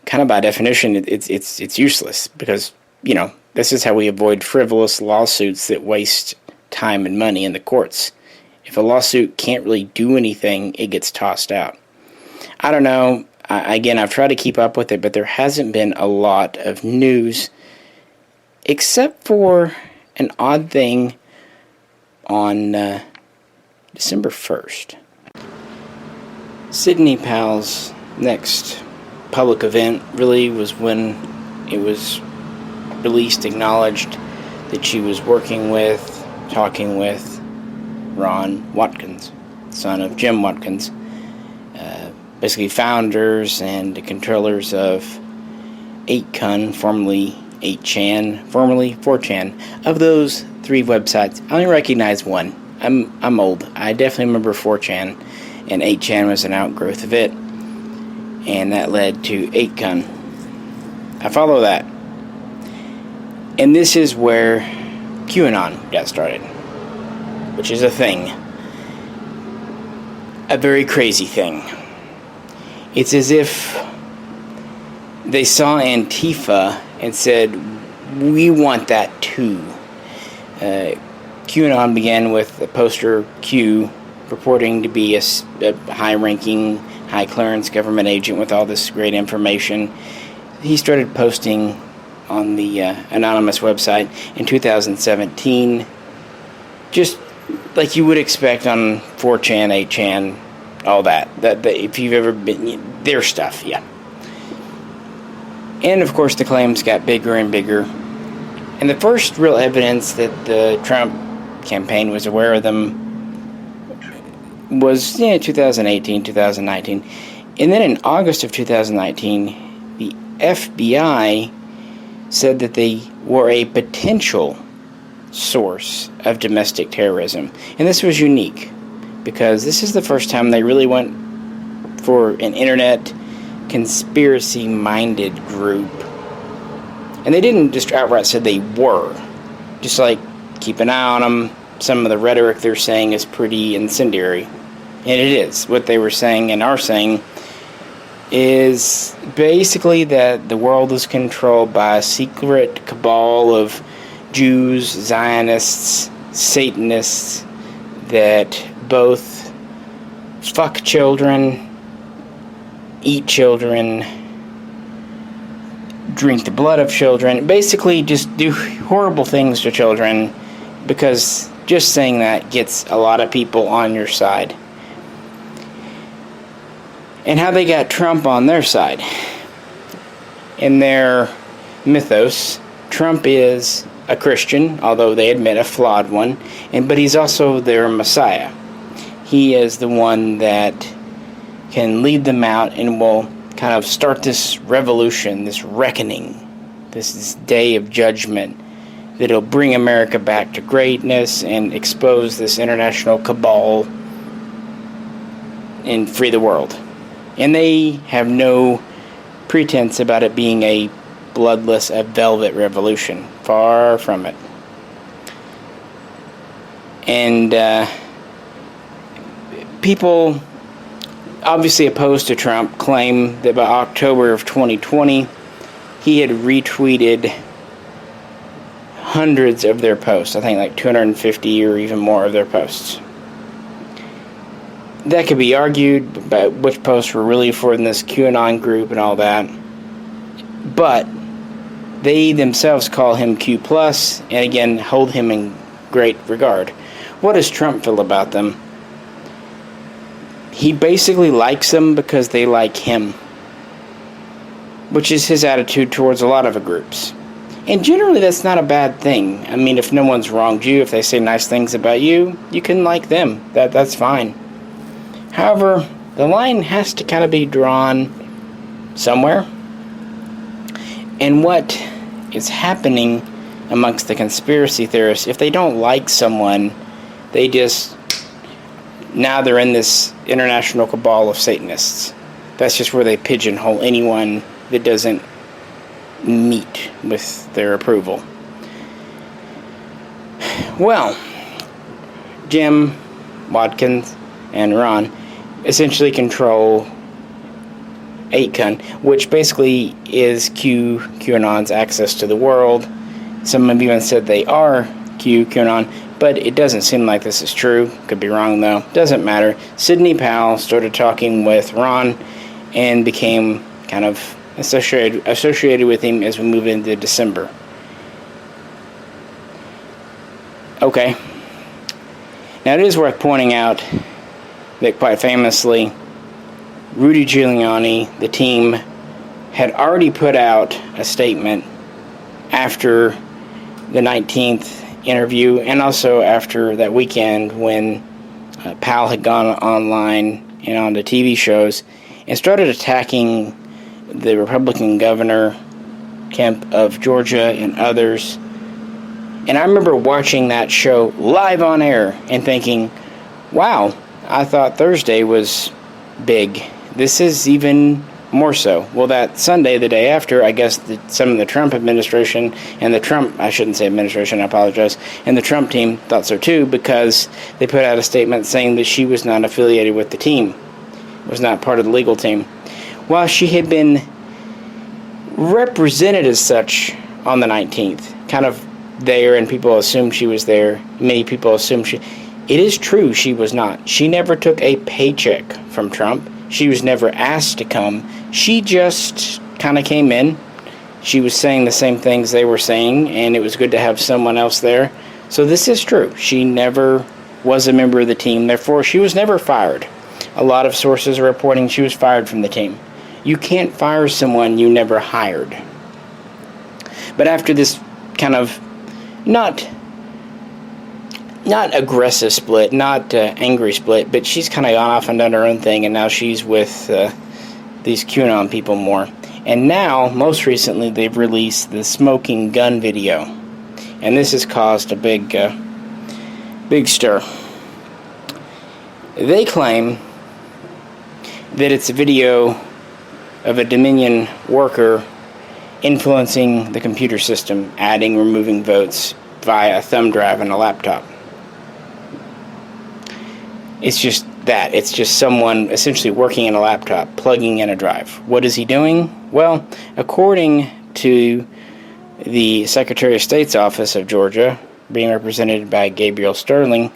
kind of by definition it's useless, because, you know, this is how we avoid frivolous lawsuits that waste time and money in the courts. If a lawsuit can't really do anything, it gets tossed out. I don't know. Again, I've tried to keep up with it, but there hasn't been a lot of news, except for an odd thing on December 1st. Sidney Powell's next public event really was when it was released, acknowledged that she was talking with Ron Watkins, son of Jim Watkins, basically founders and controllers of 8kun, formerly 8chan, formerly 4chan. Of those 3 websites, I only recognize one. I'm old. I definitely remember 4chan, and 8chan was an outgrowth of it, and that led to 8kun. I follow that. And this is where QAnon got started, which is a thing. A very crazy thing. It's as if they saw Antifa and said, we want that too. QAnon began with a poster Q purporting to be a high-ranking, high-clearance government agent with all this great information. He started posting on the anonymous website in 2017, just like you would expect on 4chan, 8chan, all that. That if you've ever been, their stuff, yeah. And of course the claims got bigger and bigger. And the first real evidence that the Trump campaign was aware of them was 2018, 2019. And then in August of 2019, the FBI said that they were a potential source of domestic terrorism. And this was unique because this is the first time they really went for an internet conspiracy-minded group. And they didn't just outright say they were. Just like, keep an eye on them. Some of the rhetoric they're saying is pretty incendiary. And it is. What they were saying and are saying is basically that the world is controlled by a secret cabal of Jews, Zionists, Satanists that both fuck children, eat children, drink the blood of children, basically just do horrible things to children, because just saying that gets a lot of people on your side. And how they got Trump on their side. In their mythos, Trump is a Christian, although they admit a flawed one, but he's also their Messiah. He is the one that can lead them out and will kind of start this revolution, this reckoning, this day of judgment that'll bring America back to greatness and expose this international cabal and free the world. And they have no pretense about it being a bloodless, a velvet revolution. Far from it. And people obviously opposed to Trump claim that by October of 2020, he had retweeted hundreds of their posts. I think like 250 or even more of their posts. That could be argued about which posts were really for this QAnon group and all that. But they themselves call him Q+, and again, hold him in great regard. What does Trump feel about them? He basically likes them because they like him, which is his attitude towards a lot of the groups. And generally, that's not a bad thing. I mean, if no one's wronged you, if they say nice things about you, you can like them. That's fine. However, the line has to kind of be drawn somewhere. And what is happening amongst the conspiracy theorists, if they don't like someone, they just, now they're in this international cabal of Satanists. That's just where they pigeonhole anyone that doesn't meet with their approval. Well, Jim, Watkins, and Ron essentially control 8chan, which basically is QAnon's access to the world. Some have even said they are QAnon, but it doesn't seem like this is true. Could be wrong though. Doesn't matter. Sidney Powell started talking with Ron and became kind of associated with him as we move into December. Okay. Now it is worth pointing out that quite famously, Rudy Giuliani, the team, had already put out a statement after the 19th interview and also after that weekend when Powell had gone online and on the TV shows and started attacking the Republican governor, Kemp of Georgia, and others. And I remember watching that show live on air and thinking, wow, I thought Thursday was big. This is even more so. Well, that Sunday, the day after, I guess some of the Trump administration and I shouldn't say administration, I apologize, and the Trump team thought so too, because they put out a statement saying that she was not affiliated with the team, was not part of the legal team. While she had been represented as such on the 19th, kind of there, and people assumed she was there. Many people assumed it is true she was not. She never took a paycheck from Trump. She was never asked to come. She just kind of came in. She was saying the same things they were saying, and it was good to have someone else there. So this is true. She never was a member of the team. Therefore, she was never fired. A lot of sources are reporting she was fired from the team. You can't fire someone you never hired. But after this kind of not aggressive split, not angry split, but she's kind of gone off and done her own thing, and now she's with these QAnon people more. And now, most recently, they've released the smoking gun video, and this has caused a big stir. They claim that it's a video of a Dominion worker influencing the computer system, adding, removing votes via a thumb drive and a laptop. It's just that. It's just someone essentially working in a laptop, plugging in a drive. What is he doing? Well, according to the Secretary of State's office of Georgia, being represented by Gabriel Sterling,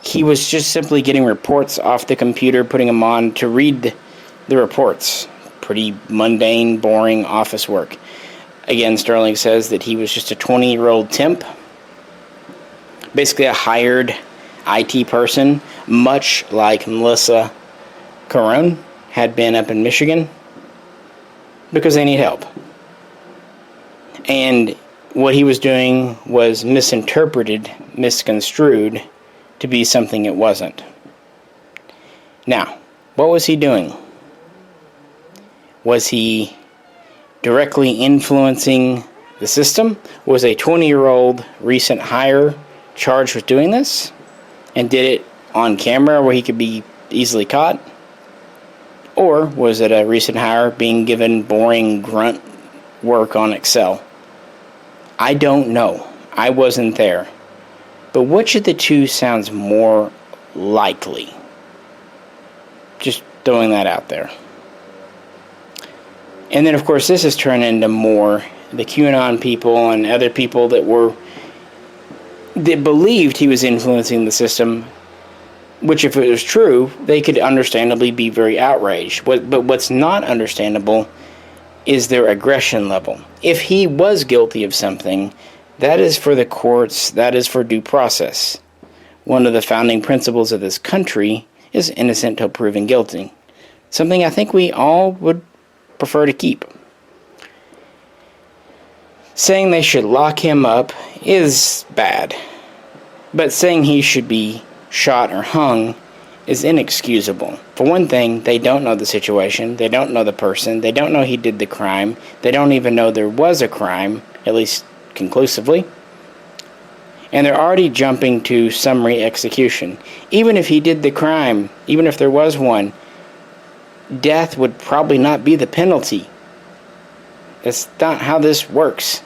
he was just simply getting reports off the computer, putting them on to read the reports. Pretty mundane, boring office work. Again, Sterling says that he was just a 20-year-old temp, basically a hired IT person, much like Melissa Caron had been up in Michigan, because they need help. And what he was doing was misconstrued to be something it wasn't. Now, what was he doing? Was he directly influencing the system? Was a 20-year-old recent hire charged with doing this and did it on camera where he could be easily caught? Or was it a recent hire being given boring grunt work on Excel? I don't know. I wasn't there. But which of the two sounds more likely? Just throwing that out there. And then, of course, this has turned into more the QAnon people and other people that believed he was influencing the system, which, if it was true, they could understandably be very outraged. But what's not understandable is their aggression level. If he was guilty of something, that is for the courts, that is for due process. One of the founding principles of this country is innocent till proven guilty. Something I think we all would prefer to keep. Saying they should lock him up is bad, but saying he should be shot or hung is inexcusable. For one thing, they don't know the situation, they don't know the person, they don't know he did the crime, they don't even know there was a crime, at least conclusively, and they're already jumping to summary execution. Even if he did the crime, even if there was one, death would probably not be the penalty. That's not how this works.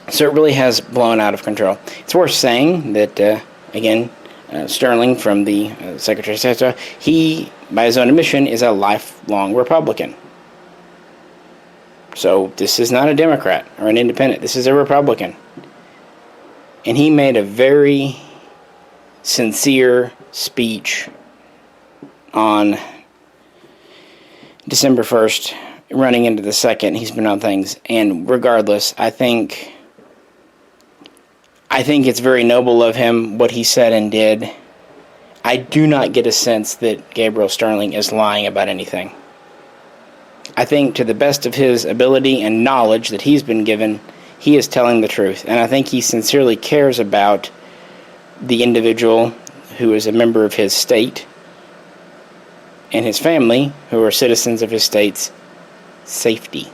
So it really has blown out of control. It's worth saying that, again, Sterling from the Secretary of State, he, by his own admission, is a lifelong Republican. So this is not a Democrat or an independent. This is a Republican. And he made a very sincere speech on December 1st, running into the 2nd. He's been on things. And regardless, I think it's very noble of him, what he said and did. I do not get a sense that Gabriel Sterling is lying about anything. I think to the best of his ability and knowledge that he's been given, he is telling the truth. And I think he sincerely cares about the individual who is a member of his state and his family, who are citizens of his state's safety.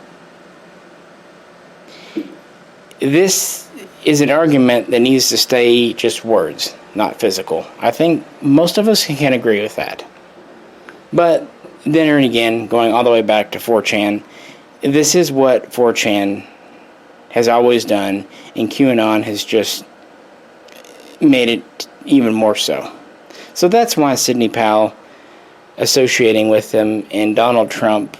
This is an argument that needs to stay just words, not physical. I think most of us can agree with that. But then again, going all the way back to 4chan, this is what 4chan has always done, and QAnon has just made it even more so. So that's why Sidney Powell associating with them and Donald Trump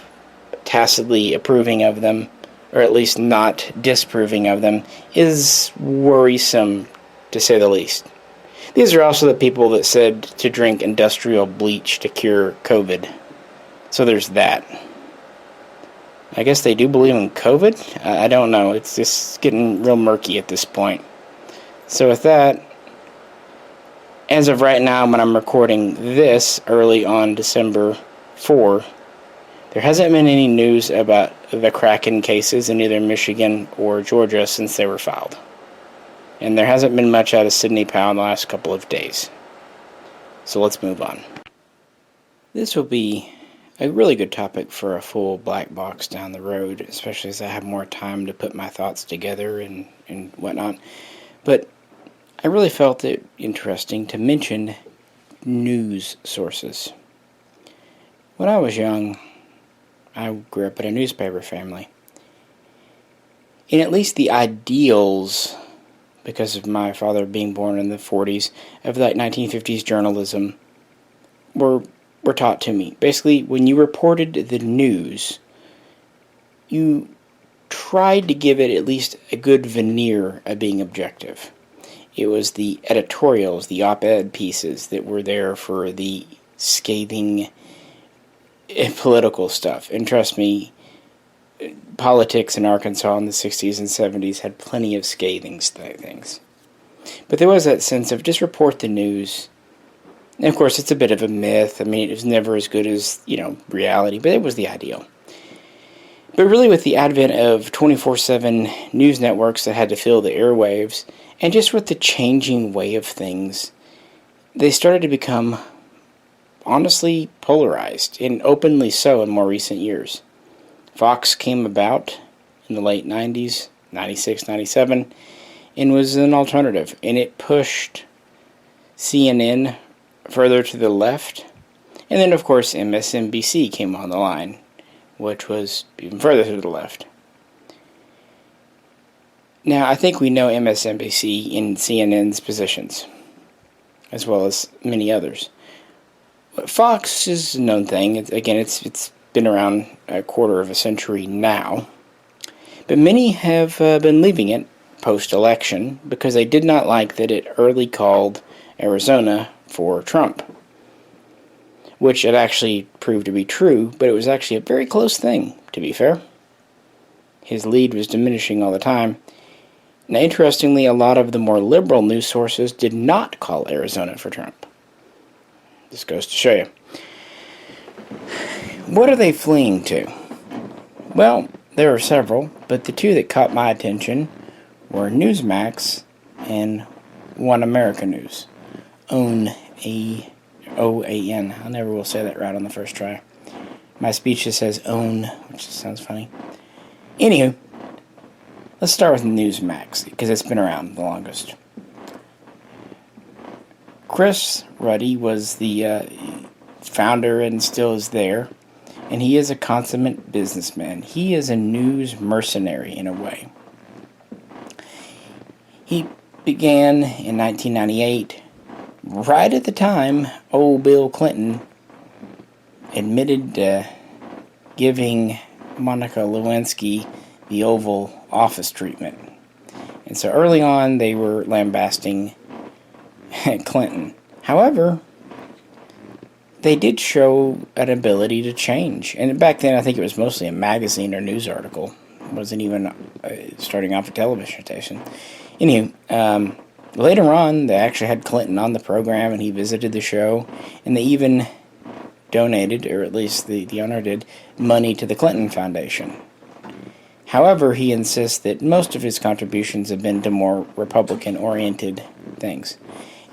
tacitly approving of them, or at least not disapproving of them, is worrisome, to say the least. These are also the people that said to drink industrial bleach to cure COVID. So there's that. I guess they do believe in COVID? I don't know. It's just getting real murky at this point. So with that, as of right now, when I'm recording this early on December 4, there hasn't been any news about the Kraken cases in either Michigan or Georgia since they were filed. And there hasn't been much out of Sidney Powell in the last couple of days. So let's move on. This will be a really good topic for a full black box down the road, especially as I have more time to put my thoughts together and whatnot. But I really felt it interesting to mention news sources. When I was young, I grew up in a newspaper family. And at least the ideals, because of my father being born in the 40s, of that 1950s journalism were taught to me. Basically, when you reported the news, you tried to give it at least a good veneer of being objective. It was the editorials, the op-ed pieces that were there for the scathing political stuff. And trust me, politics in Arkansas in the 60s and 70s had plenty of scathing things. But there was that sense of just report the news. And of course, it's a bit of a myth. I mean, it was never as good as, reality, but it was the ideal. But really, with the advent of 24/7 news networks that had to fill the airwaves, and just with the changing way of things, they started to become, honestly, polarized, and openly so in more recent years. Fox came about in the late 90s, 96, 97, and was an alternative, and it pushed CNN further to the left, and then, of course, MSNBC came on the line, which was even further to the left. Now, I think we know MSNBC in CNN's positions, as well as many others. Fox is a known thing. It's been around a quarter of a century now, but many have been leaving it post-election because they did not like that it early called Arizona for Trump, which it actually proved to be true, but it was actually a very close thing, to be fair. His lead was diminishing all the time. Now, interestingly, a lot of the more liberal news sources did not call Arizona for Trump. This goes to show you. What are they fleeing to? Well, there are several, but the two that caught my attention were Newsmax and One America News. OAN. I never will say that right on the first try. My speech just says OWN, which sounds funny. Anywho, let's start with Newsmax, because it's been around the longest. Chris Ruddy was the founder and still is there, and he is a consummate businessman. He is a news mercenary in a way. He began in 1998, right at the time old Bill Clinton admitted giving Monica Lewinsky the Oval Office treatment. And so early on, they were lambasting Clinton. However, they did show an ability to change. And back then, I think it was mostly a magazine or news article. It wasn't even starting off a television station. Anywho, later on, they actually had Clinton on the program, and he visited the show. And they even donated, or at least the owner did, money to the Clinton Foundation. However, he insists that most of his contributions have been to more Republican-oriented things.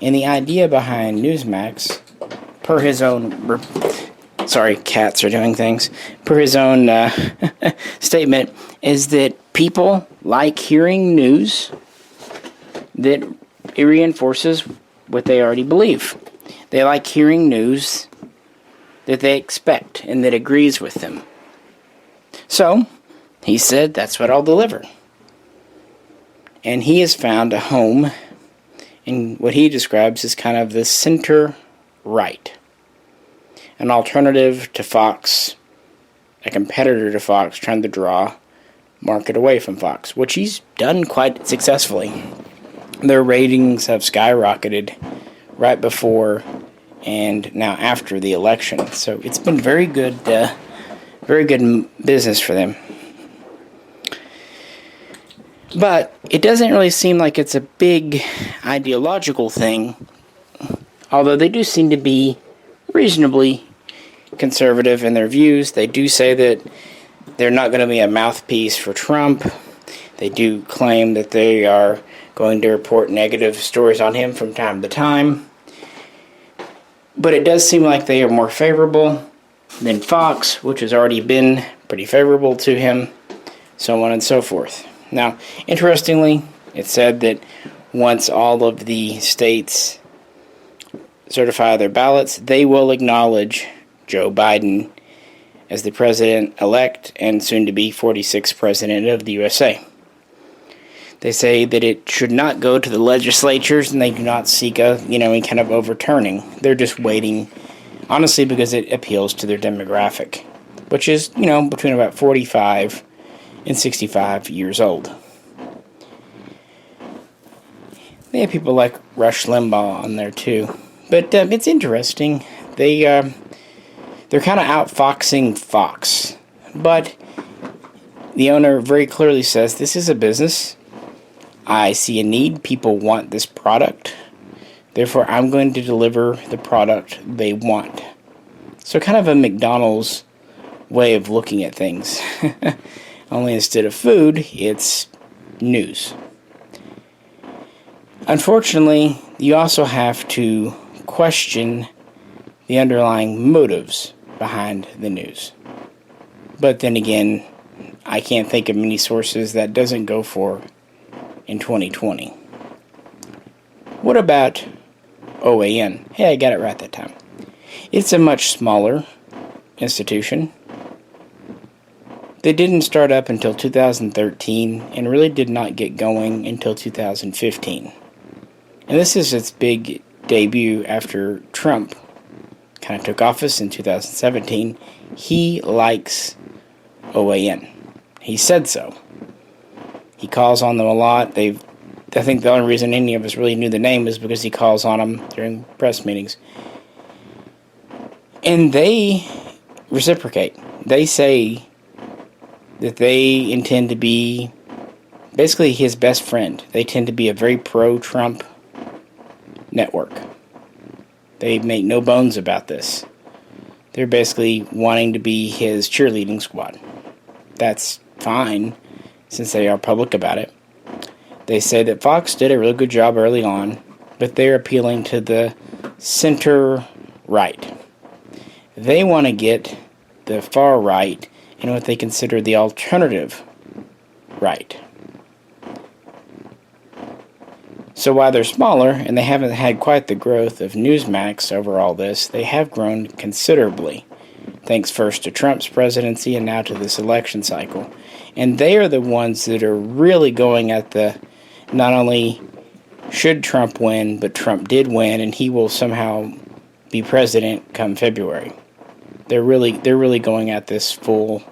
And the idea behind Newsmax, per his own... Sorry, cats are doing things. Per his own statement, is that people like hearing news that it reinforces what they already believe. They like hearing news that they expect and that agrees with them. So, he said, that's what I'll deliver. And he has found a home in what he describes as kind of the center-right. An alternative to Fox, a competitor to Fox, trying to draw market away from Fox, which he's done quite successfully. Their ratings have skyrocketed right before and now after the election. So it's been very good business for them. But it doesn't really seem like it's a big ideological thing, although they do seem to be reasonably conservative in their views. They do say that they're not going to be a mouthpiece for Trump. They do claim that they are going to report negative stories on him from time to time. But it does seem like they are more favorable than Fox, which has already been pretty favorable to him, so on and so forth. Now, interestingly, it said that once all of the states certify their ballots, they will acknowledge Joe Biden as the president-elect and soon-to-be 46th president of the USA. They say that it should not go to the legislatures, and they do not seek any kind of overturning. They're just waiting, honestly, because it appeals to their demographic, which is, between about 45 and 65 years old. They have people like Rush Limbaugh on there, too. But it's interesting. They're kind of outfoxing Fox. But the owner very clearly says, this is a business. I see a need. People want this product. Therefore, I'm going to deliver the product they want. So kind of a McDonald's way of looking at things. Only instead of food, it's news. Unfortunately, you also have to question the underlying motives behind the news. But then again, I can't think of many sources that doesn't go for in 2020. What about OAN? Hey, I got it right that time. It's a much smaller institution. They didn't start up until 2013 and really did not get going until 2015. And this is its big debut after Trump kind of took office in 2017. He likes OAN. He said so. He calls on them a lot. I think the only reason any of us really knew the name is because he calls on them during press meetings. And they reciprocate. They say that they intend to be basically his best friend. They tend to be a very pro-Trump network. They make no bones about this. They're basically wanting to be his cheerleading squad. That's fine, since they are public about it. They say that Fox did a really good job early on, but they're appealing to the center-right. They want to get the far right in what they consider the alternative right. So while they're smaller, and they haven't had quite the growth of Newsmax over all this, they have grown considerably, thanks first to Trump's presidency and now to this election cycle. And they are the ones that are really going at the, not only should Trump win, but Trump did win, and he will somehow be president come February. They're really going at this full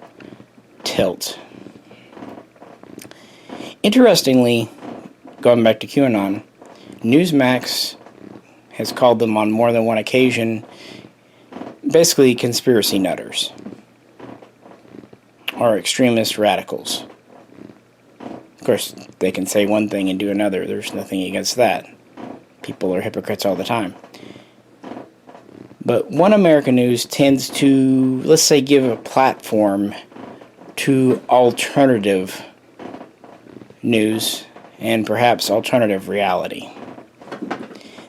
tilt. Interestingly, going back to QAnon, Newsmax has called them on more than one occasion basically conspiracy nutters or extremist radicals. Of course, they can say one thing and do another. There's nothing against that. People are hypocrites all the time. But One American News tends to, let's say, give a platform to alternative news and perhaps alternative reality.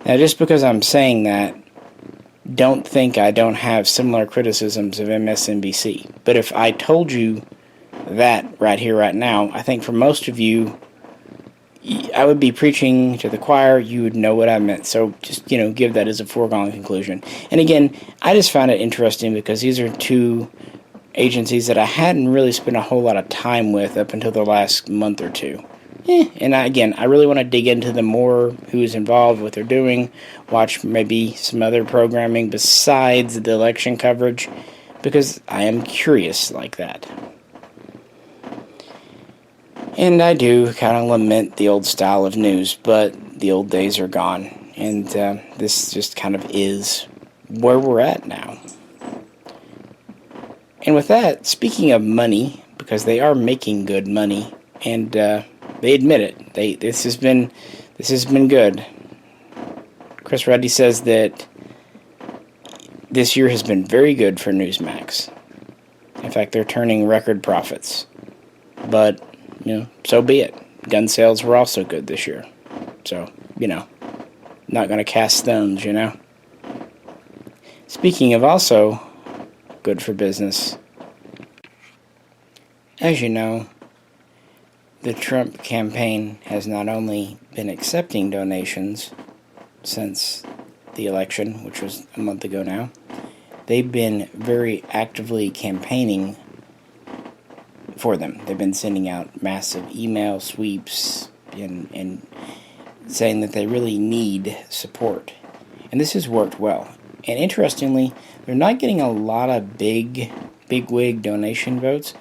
Now, just because I'm saying that, don't think I don't have similar criticisms of MSNBC. But if I told you that right here, right now, I think for most of you, I would be preaching to the choir. You would know what I meant. So just, give that as a foregone conclusion. And again, I just found it interesting because these are two agencies that I hadn't really spent a whole lot of time with up until the last month or two. And I really want to dig into them more, who's involved, what they're doing, watch maybe some other programming besides the election coverage, because I am curious like that. And I do kind of lament the old style of news, but the old days are gone, and this just kind of is where we're at now. And with that, speaking of money, because they are making good money, and they admit it. This has been good. Chris Ruddy says that this year has been very good for Newsmax. In fact, they're turning record profits. But, so be it. Gun sales were also good this year. So, not going to cast stones, Speaking of also good for business, as you know, the Trump campaign has not only been accepting donations since the election, which was a month ago now, they've been very actively campaigning for them. They've been sending out massive email sweeps and saying that they really need support. And this has worked well. And interestingly, they're not getting a lot of bigwig donations.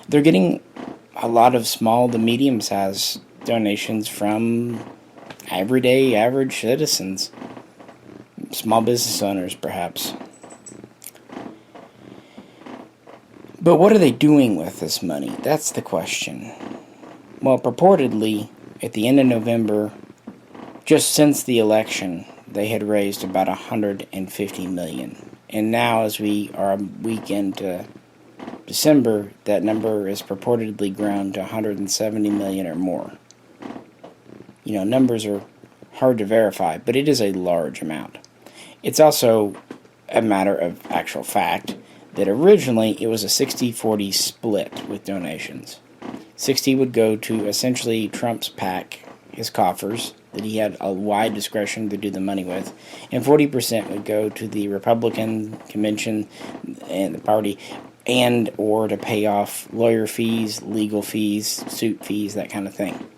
They're getting a lot of small to medium-sized donations from everyday, average citizens. Small business owners, perhaps. But what are they doing with this money? That's the question. Well, purportedly, at the end of November, just since the election, they had raised about $150 million. And now, as we are a week into December, that number is purportedly grown to $170 million or more. Numbers are hard to verify, but it is a large amount. It's also a matter of actual fact that originally it was a 60-40 split with donations. 60 would go to essentially Trump's PAC, his coffers, that he had a wide discretion to do the money with, and 40% would go to the Republican convention and the party, and or to pay off lawyer fees, legal fees, suit fees, that kind of thing.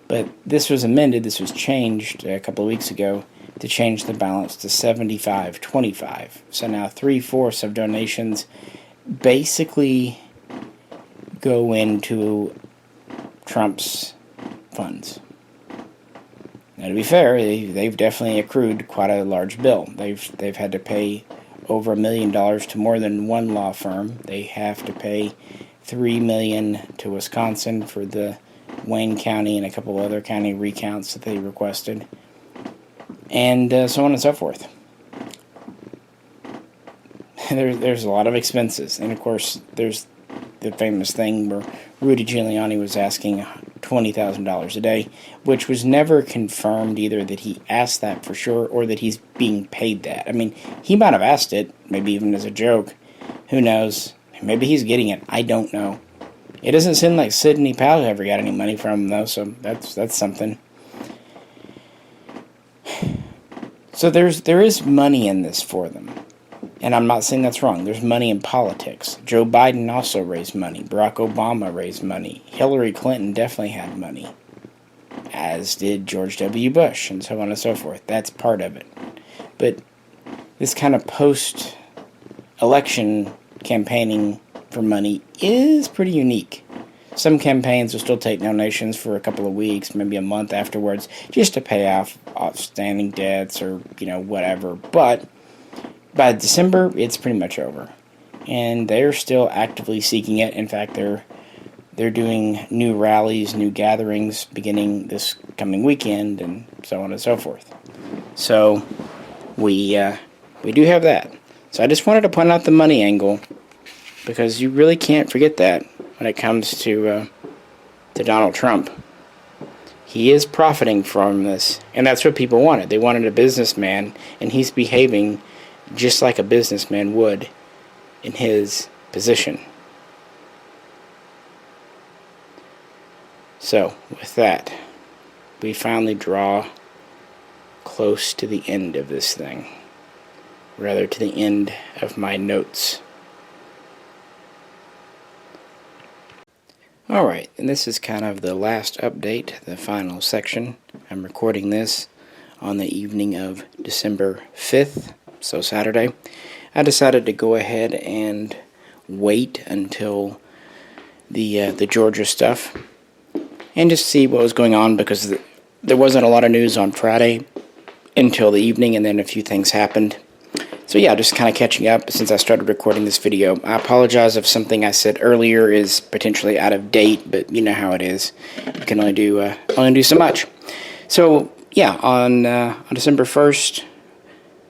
But this was amended, this was changed a couple of weeks ago to change the balance to 75-25. So now 3/4 of donations basically go into Trump's funds. Now, to be fair, they've definitely accrued quite a large bill. They've had to pay over $1 million to more than one law firm. They have to pay $3 million to Wisconsin for the Wayne County and a couple other county recounts that they requested, and so on and so forth. There's a lot of expenses, and of course there's the famous thing where Rudy Giuliani was asking $20,000 a day, which was never confirmed either that he asked that for sure or that he's being paid that. I mean, he might have asked it, maybe even as a joke. Who knows? Maybe he's getting it. I don't know. It doesn't seem like Sidney Powell ever got any money from him, though, so that's something. So there is money in this for them. And I'm not saying that's wrong. There's money in politics. Joe Biden also raised money. Barack Obama raised money. Hillary Clinton definitely had money. As did George W. Bush, and so on and so forth. That's part of it. But this kind of post-election campaigning for money is pretty unique. Some campaigns will still take donations for a couple of weeks, maybe a month afterwards, just to pay off outstanding debts or, whatever. But by December, it's pretty much over. And they're still actively seeking it. In fact, they're doing new rallies, new gatherings beginning this coming weekend, and so on and so forth. So we do have that. So I just wanted to point out the money angle, because you really can't forget that when it comes to Donald Trump. He is profiting from this, and that's what people wanted. They wanted a businessman, and he's behaving just like a businessman would in his position. So, with that, we finally draw close to the end of this thing. Rather, to the end of my notes. Alright, and this is kind of the last update, the final section. I'm recording this on the evening of December 5th, so Saturday. I decided to go ahead and wait until the Georgia stuff and just see what was going on, because there wasn't a lot of news on Friday until the evening, and then a few things happened. So yeah, just kind of catching up since I started recording this video. I apologize if something I said earlier is potentially out of date, but you know how it is. You can only do so much. So yeah, on December 1st,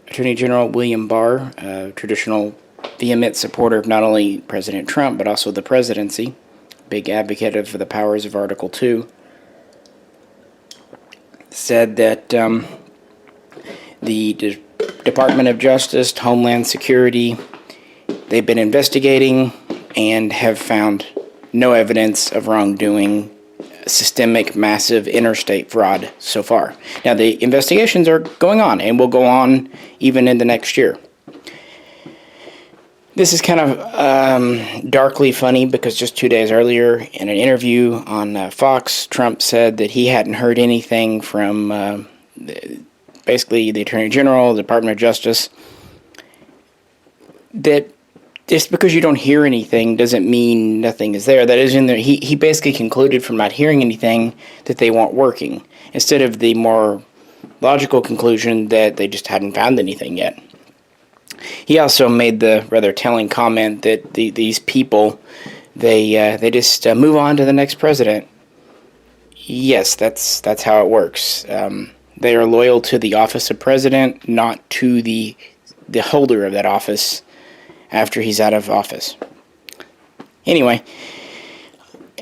Attorney General William Barr, a traditional vehement supporter of not only President Trump but also the presidency, big advocate of the powers of Article 2, said that the Department of Justice, Homeland Security, they've been investigating and have found no evidence of wrongdoing, systemic, massive interstate fraud so far. Now, the investigations are going on and will go on even in the next year. This is kind of darkly funny because just 2 days earlier, in an interview on Fox, Trump said that he hadn't heard anything from basically the Attorney General, the Department of Justice, that just because you don't hear anything doesn't mean nothing is there. That is in there. He basically concluded from not hearing anything that they weren't working, instead of the more logical conclusion that they just hadn't found anything yet. He also made the rather telling comment that these people, they just move on to the next president. Yes, that's how it works. They are loyal to the office of president, not to the holder of that office after he's out of office. Anyway,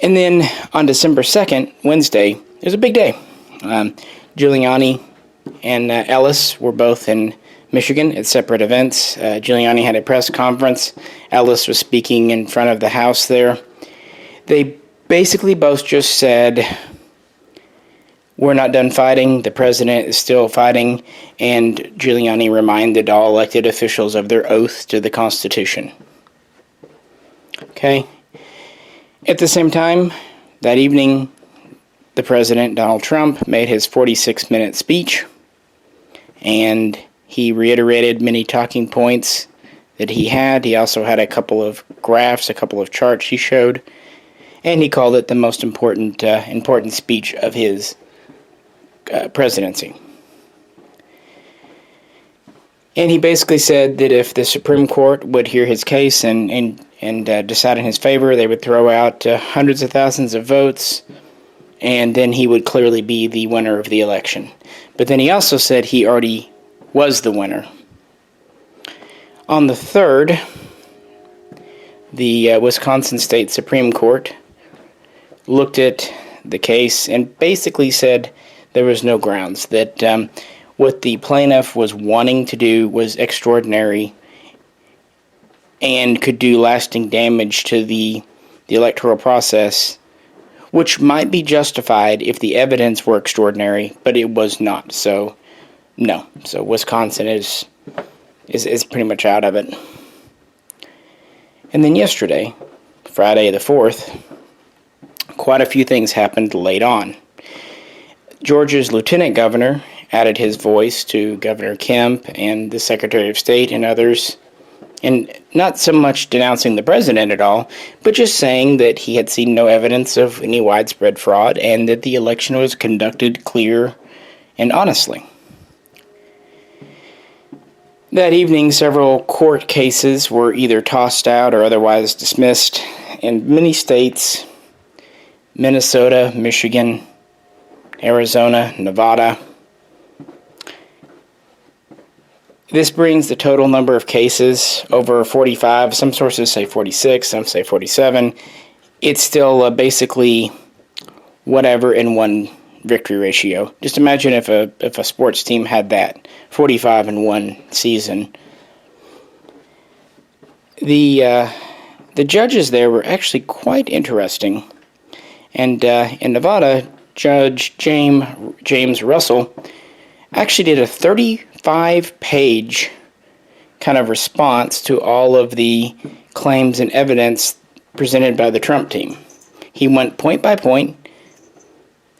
and then on December 2nd, Wednesday, it was a big day. Giuliani and Ellis were both in Michigan at separate events. Giuliani had a press conference. Ellis was speaking in front of the House there. They basically both just said, we're not done fighting, the president is still fighting, and Giuliani reminded all elected officials of their oath to the Constitution. Okay? At the same time, that evening, the president, Donald Trump, made his 46-minute speech, and he reiterated many talking points that he had. He also had a couple of graphs, a couple of charts he showed, and he called it the most important speech of his presidency. And he basically said that if the Supreme Court would hear his case and decide in his favor, they would throw out hundreds of thousands of votes, and then he would clearly be the winner of the election. But then he also said he already was the winner. On the 3rd, the Wisconsin State Supreme Court looked at the case and basically said there was no grounds, that what the plaintiff was wanting to do was extraordinary and could do lasting damage to the electoral process, which might be justified if the evidence were extraordinary, but it was not. So, no. So Wisconsin is pretty much out of it. And then yesterday, Friday the 4th, quite a few things happened late on. Georgia's lieutenant governor added his voice to Governor Kemp and the Secretary of State and others, and not so much denouncing the president at all, but just saying that he had seen no evidence of any widespread fraud and that the election was conducted clear and honestly. That evening, several court cases were either tossed out or otherwise dismissed in many states: Minnesota, Michigan, Arizona, Nevada. This brings the total number of cases over 45. Some sources say 46, some say 47. It's still basically whatever in one victory ratio. Just imagine if a sports team had that, 45 in one season. The judges there were actually quite interesting. And in Nevada, Judge James Russell actually did a 35-page kind of response to all of the claims and evidence presented by the Trump team. He went point by point,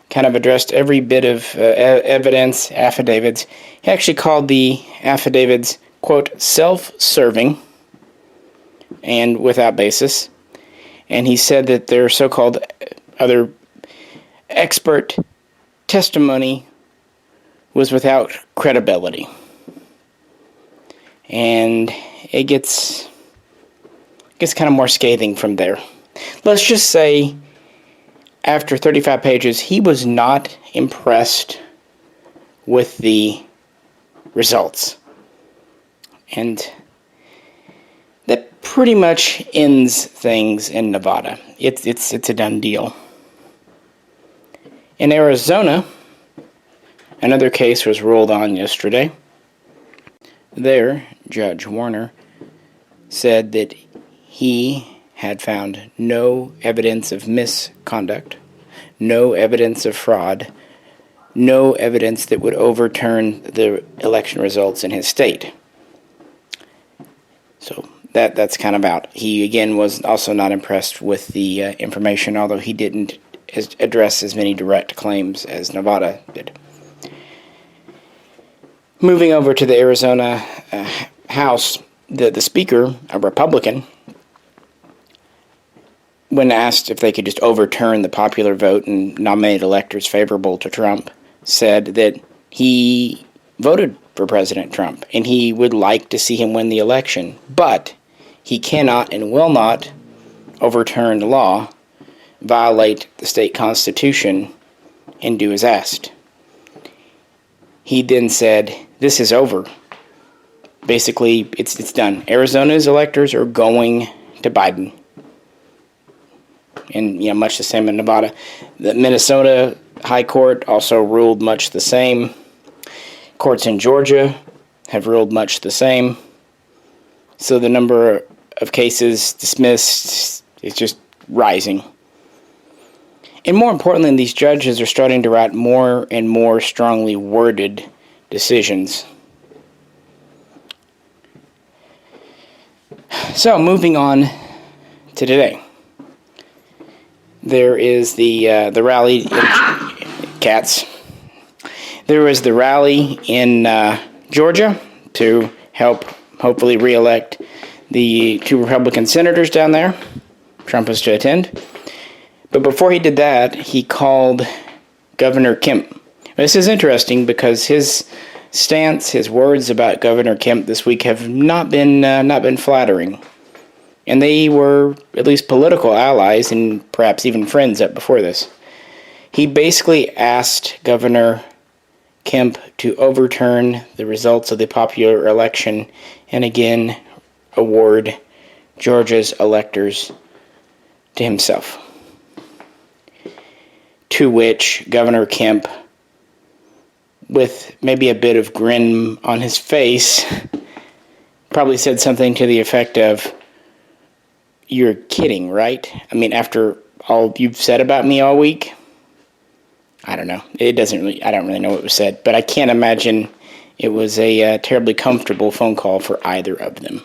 kind of addressed every bit of evidence, affidavits. He actually called the affidavits, quote, self-serving and without basis. And he said that their so-called other expert testimony was without credibility. And it gets kind of more scathing from there. Let's just say after 35 pages, he was not impressed with the results. And that pretty much ends things in Nevada. It's a done deal. In Arizona, another case was ruled on yesterday. There, Judge Warner said that he had found no evidence of misconduct, no evidence of fraud, no evidence that would overturn the election results in his state. So that's kind of out. He, again, was also not impressed with the information, although he didn't address as many direct claims as Nevada did. Moving over to the Arizona House, the Speaker, a Republican, when asked if they could just overturn the popular vote and nominate electors favorable to Trump, said that he voted for President Trump and he would like to see him win the election, but he cannot and will not overturn the law, violate the state constitution, and do as asked. He then said, this is over. Basically, it's done. Arizona's electors are going to Biden. And, much the same in Nevada. The Minnesota High Court also ruled much the same. Courts in Georgia have ruled much the same. So the number of cases dismissed is just rising. And more importantly, these judges are starting to write more and more strongly worded decisions. So, moving on to today. There is the rally in cats. There was the rally in Georgia to help hopefully re-elect the 2 Republican senators down there. Trump was to attend. But before he did that, he called Governor Kemp. This is interesting because his stance, his words about Governor Kemp this week have not been flattering. And they were at least political allies and perhaps even friends up before this. He basically asked Governor Kemp to overturn the results of the popular election and again award Georgia's electors to himself. To which Governor Kemp, with maybe a bit of grin on his face, probably said something to the effect of, "You're kidding, right? I mean, after all you've said about me all week?" I don't know. I don't really know what was said, but I can't imagine it was a terribly comfortable phone call for either of them.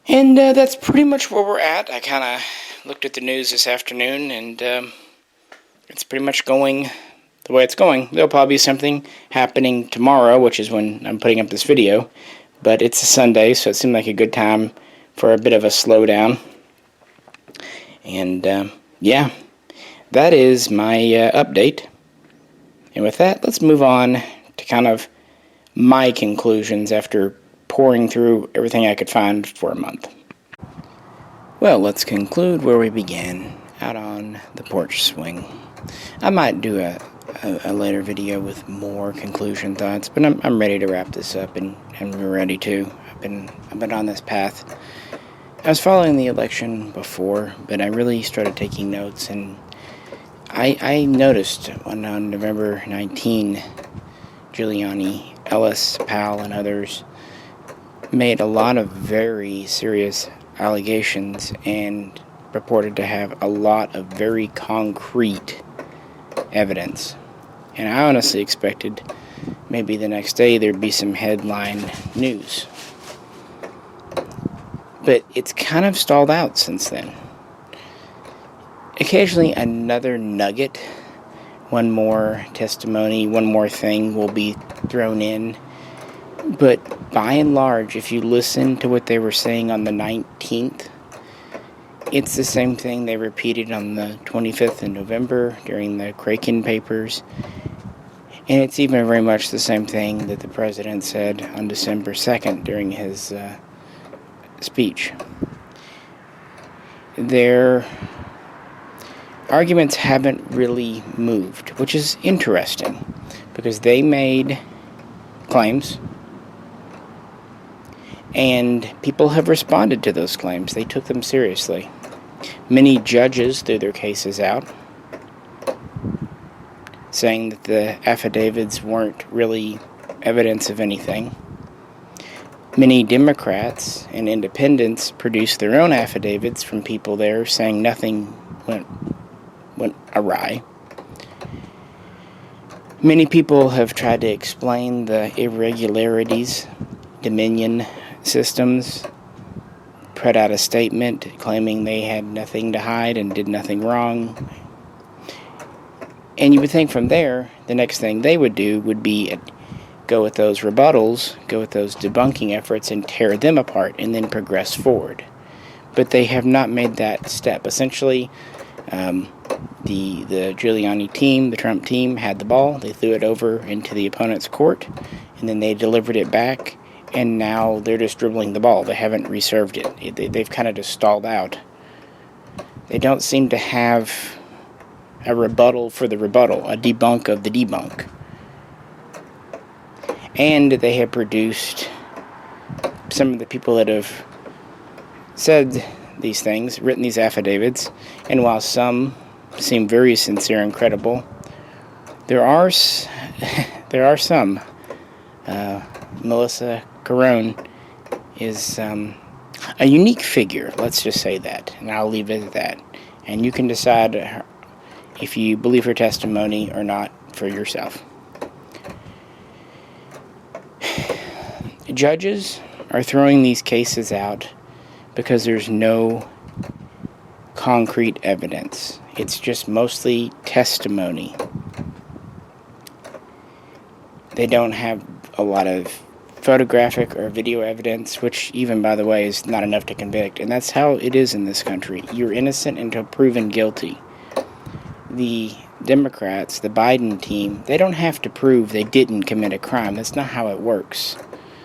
And that's pretty much where we're at. I kind of looked at the news this afternoon, and it's pretty much going the way it's going. There'll probably be something happening tomorrow, which is when I'm putting up this video, but it's a Sunday, so it seemed like a good time for a bit of a slowdown. And that is my update. And with that, let's move on to kind of my conclusions after pouring through everything I could find for a month. Well, let's conclude where we began, out on the porch swing. I might do a later video with more conclusion thoughts, but I'm ready to wrap this up, and we're ready to. I've been on this path. I was following the election before, but I really started taking notes, and I noticed on November 19, Giuliani, Ellis, Powell, and others made a lot of very serious allegations and purported to have a lot of very concrete evidence. And I honestly expected maybe the next day there'd be some headline news. But it's kind of stalled out since then. Occasionally another nugget, one more testimony, one more thing will be thrown in. But by and large, if you listen to what they were saying on the 19th, it's the same thing they repeated on the 25th of November during the Kraken papers. And it's even very much the same thing that the president said on December 2nd during his speech. Their arguments haven't really moved, which is interesting because they made claims and people have responded to those claims. They took them seriously. Many judges threw their cases out, saying that the affidavits weren't really evidence of anything. Many Democrats and independents produced their own affidavits from people there saying nothing went awry. Many people have tried to explain the irregularities. Dominion systems put out a statement claiming they had nothing to hide and did nothing wrong. And you would think from there, the next thing they would do would be go with those rebuttals, go with those debunking efforts and tear them apart and then progress forward. But they have not made that step. Essentially, the Giuliani team, the Trump team, had the ball. They threw it over into the opponent's court, and then they delivered it back, and now they're just dribbling the ball. They haven't reserved it. They've kind of just stalled out. They don't seem to have a rebuttal for the rebuttal, a debunk of the debunk. And they have produced some of the people that have said these things, written these affidavits, and while some seem very sincere and credible, there are some. Melissa Carone is a unique figure, let's just say that, and I'll leave it at that. And you can decide if you believe her testimony or not for yourself. Judges are throwing these cases out because there's no concrete evidence. It's just mostly testimony. They don't have a lot of photographic or video evidence, which even, by the way, is not enough to convict. And that's how it is in this country. You're innocent until proven guilty. The Democrats, the Biden team, they don't have to prove they didn't commit a crime. That's not how it works.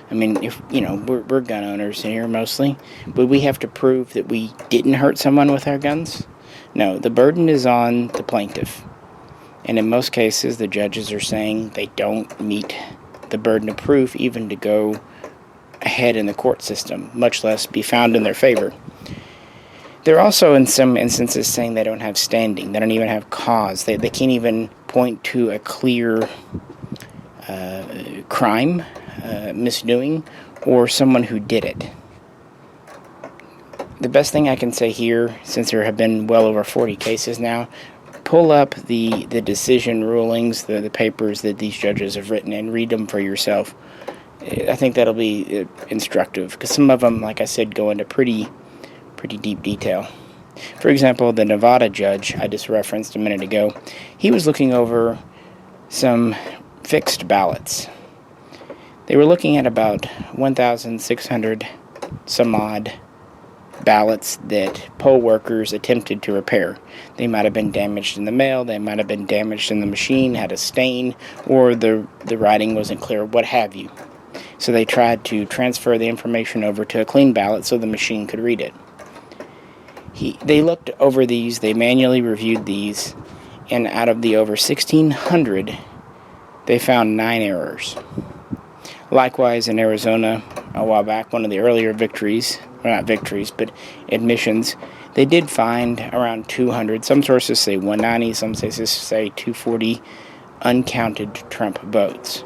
I mean, if we're gun owners here mostly, but we have to prove that we didn't hurt someone with our guns? No, the burden is on the plaintiff. And in most cases, the judges are saying they don't meet the burden of proof even to go ahead in the court system, much less be found in their favor. They're also, in some instances, saying they don't have standing. They don't even have cause. They can't even point to a clear crime, misdoing, or someone who did it. The best thing I can say here, since there have been well over 40 cases now, pull up the decision rulings, the papers that these judges have written, and read them for yourself. I think that'll be instructive, because some of them, like I said, go into pretty deep detail. For example, the Nevada judge I just referenced a minute ago, he was looking over some fixed ballots. They were looking at about 1,600 some odd ballots that poll workers attempted to repair. They might have been damaged in the mail, they might have been damaged in the machine, had a stain, or the writing wasn't clear, what have you. So they tried to transfer the information over to a clean ballot so the machine could read it. They looked over these, they manually reviewed these, and out of the over 1,600, they found 9 errors. Likewise, in Arizona, a while back, one of the earlier admissions, they did find around 200, some sources say 190, some sources say 240 uncounted Trump votes.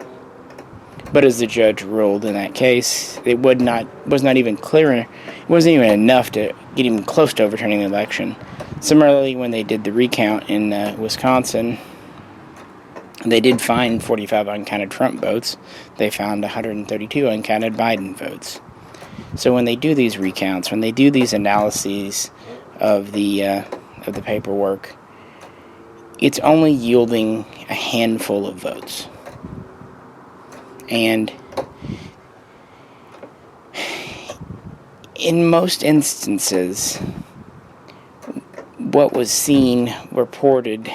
But as the judge ruled in that case, it was not even clear, it wasn't even enough to get even close to overturning the election. Similarly, when they did the recount in Wisconsin, they did find 45 uncounted Trump votes. They found 132 uncounted Biden votes. So when they do these recounts, when they do these analyses of the paperwork, it's only yielding a handful of votes. And in most instances, what was seen, reported,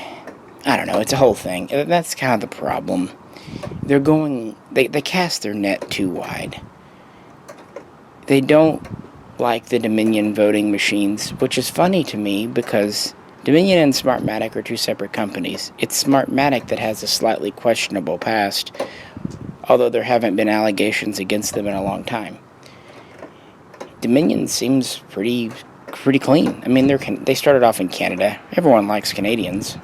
I don't know, it's a whole thing. That's kind of the problem. They cast their net too wide. They don't like the Dominion voting machines, which is funny to me because Dominion and Smartmatic are two separate companies. It's Smartmatic that has a slightly questionable past, although there haven't been allegations against them in a long time. Dominion seems pretty clean. I mean, they started off in Canada. Everyone likes Canadians.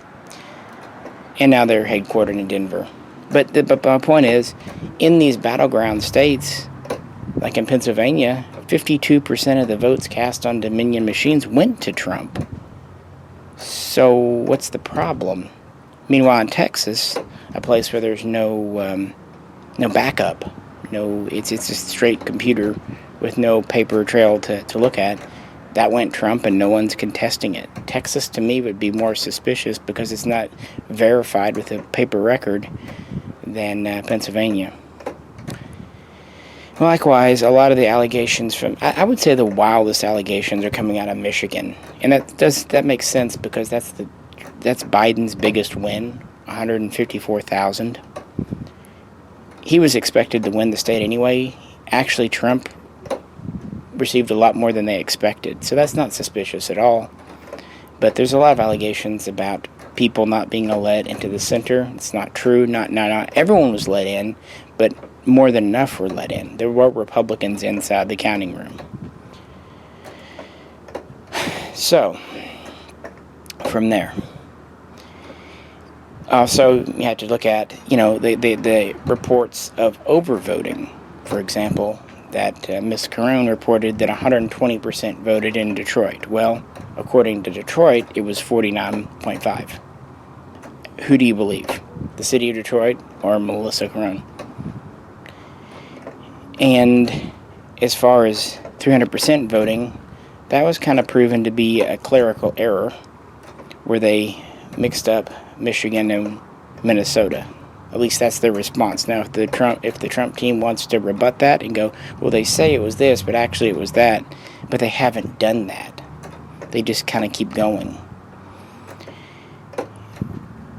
And now they're headquartered in Denver. But my point is, in these battleground states, like in Pennsylvania, 52% of the votes cast on Dominion machines went to Trump. So what's the problem? Meanwhile, in Texas, a place where there's no backup, it's a straight computer with no paper trail to look at, that went Trump and no one's contesting it. Texas, to me, would be more suspicious because it's not verified with a paper record than Pennsylvania. Likewise, a lot of the allegations I would say the wildest allegations are coming out of Michigan. And that makes sense because that's Biden's biggest win, 154,000. He was expected to win the state anyway. Actually, Trump received a lot more than they expected. So that's not suspicious at all. But there's a lot of allegations about people not being let into the center. It's not true. Not everyone was let in, but more than enough were let in. There were Republicans inside the counting room. So, from there. Also, you have to look at, the reports of overvoting. For example, that Ms. Carone reported that 120% voted in Detroit. Well, according to Detroit, it was 49.5. Who do you believe? The city of Detroit or Melissa Carone? And as far as 300% voting, that was kind of proven to be a clerical error where they mixed up Michigan and Minnesota. At least that's their response. Now, if the Trump team wants to rebut that and go, well, they say it was this, but actually it was that, but they haven't done that. They just kind of keep going.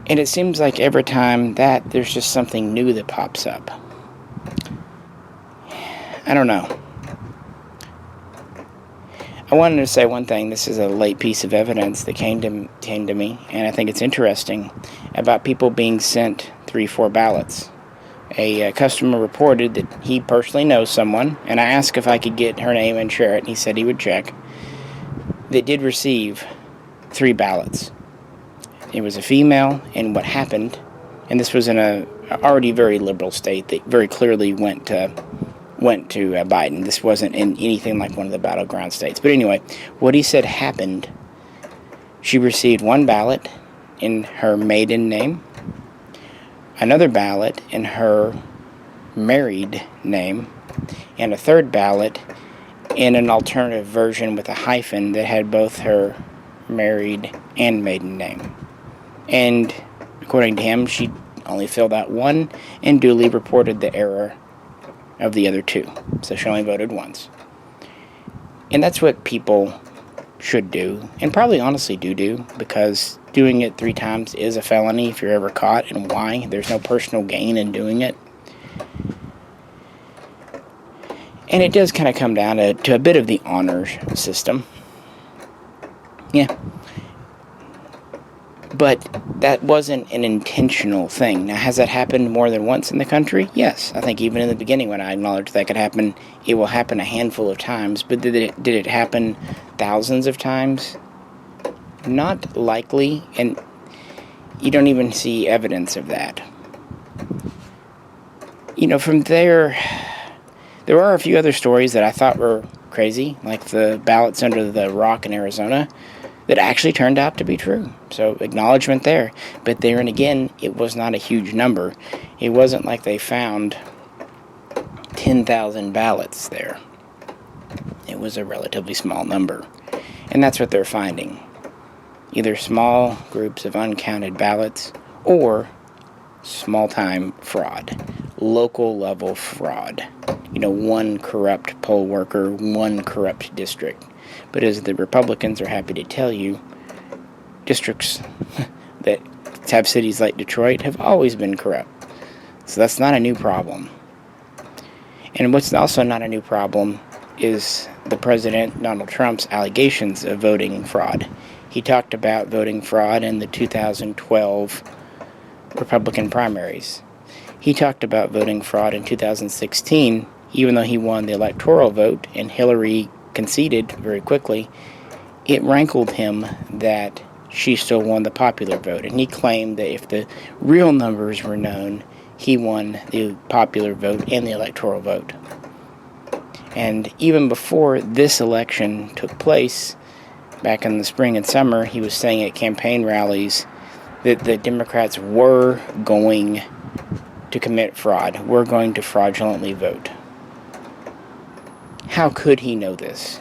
And it seems like every time that, there's just something new that pops up. I don't know. I wanted to say one thing. This is a late piece of evidence that came to me, and I think it's interesting, about people being sent 3-4 ballots. A customer reported that he personally knows someone, and I asked if I could get her name and share it, and he said he would check, that did receive 3 ballots. It was a female, and what happened, and this was in a already very liberal state that very clearly went to Biden. This wasn't in anything like one of the battleground states. But anyway, what he said happened, she received 1 ballot in her maiden name, another ballot in her married name, and a 3rd ballot in an alternative version with a hyphen that had both her married and maiden name. And according to him, she only filled out 1 and duly reported the error of the other 2. So she only voted once. And that's what people should do, and probably honestly do, because doing it 3 times is a felony if you're ever caught, and why? There's no personal gain in doing it. And it does kind of come down to a bit of the honor system. Yeah. But that wasn't an intentional thing. Now, has that happened more than once in the country? Yes. I think even in the beginning when I acknowledged that could happen, it will happen a handful of times. But did it happen thousands of times? Not likely, and you don't even see evidence of that. From there were a few other stories that I thought were crazy, like the ballots under the rock in Arizona, that actually turned out to be true. So acknowledgement there. But there and again, it was not a huge number. It wasn't like they found 10,000 ballots there. It was a relatively small number. And that's what they're finding. Either small groups of uncounted ballots or small-time fraud. Local-level fraud. One corrupt poll worker, one corrupt district. But as the Republicans are happy to tell you, districts that have cities like Detroit have always been corrupt. So that's not a new problem. And what's also not a new problem is the President, Donald Trump's, allegations of voting fraud. He talked about voting fraud in the 2012 Republican primaries. He talked about voting fraud in 2016, even though he won the electoral vote and Hillary conceded very quickly. It rankled him that she still won the popular vote, and he claimed that if the real numbers were known, he won the popular vote and the electoral vote. And even before this election took place, back in the spring and summer, he was saying at campaign rallies that the Democrats were going to commit fraud, were going to fraudulently vote. How could he know this?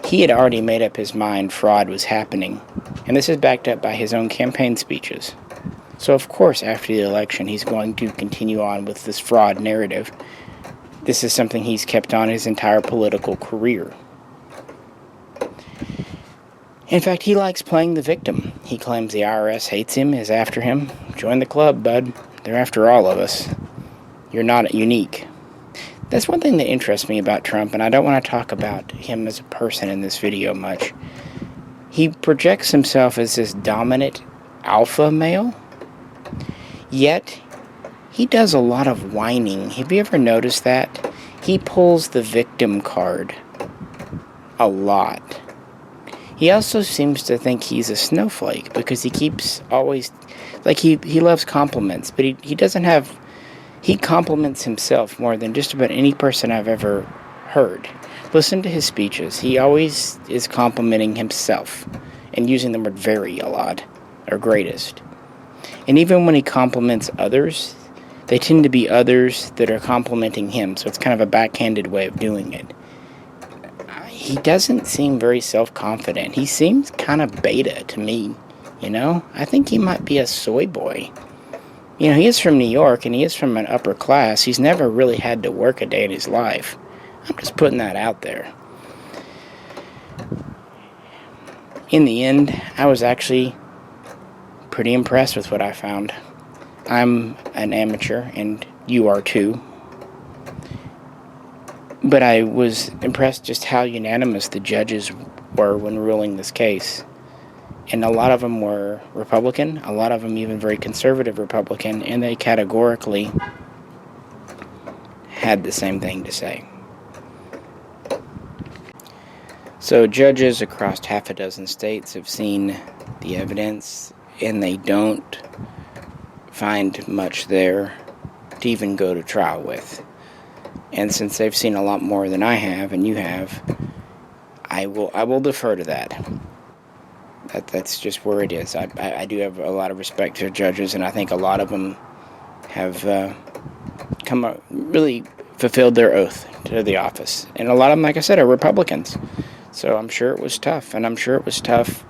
He had already made up his mind fraud was happening, and this is backed up by his own campaign speeches. So of course, after the election, he's going to continue on with this fraud narrative. This is something he's kept on his entire political career. In fact, he likes playing the victim. He claims the IRS hates him, is after him. Join the club, bud. They're after all of us. You're not unique. That's one thing that interests me about Trump, and I don't want to talk about him as a person in this video much. He projects himself as this dominant alpha male, yet he does a lot of whining. Have you ever noticed that? He pulls the victim card a lot. He also seems to think he's a snowflake because he keeps always, like he loves compliments, but he doesn't have, he compliments himself more than just about any person I've ever heard. Listen to his speeches. He always is complimenting himself and using the word very a lot, or greatest. And even when he compliments others, they tend to be others that are complimenting him, so it's kind of a backhanded way of doing it. He doesn't seem very self-confident. He seems kind of beta to me, I think he might be a soy boy. He is from New York, and he is from an upper class. He's never really had to work a day in his life. I'm just putting that out there. In the end, I was actually pretty impressed with what I found. I'm an amateur, and you are too. But I was impressed just how unanimous the judges were when ruling this case. And a lot of them were Republican, a lot of them even very conservative Republican, and they categorically had the same thing to say. So judges across half a dozen states have seen the evidence, and they don't find much there to even go to trial with. And since they've seen a lot more than I have, and you have, I will defer to that. That's just where it is. I do have a lot of respect for judges, and I think a lot of them have really fulfilled their oath to the office. And a lot of them, like I said, are Republicans. So I'm sure it was tough, and I'm sure it was tough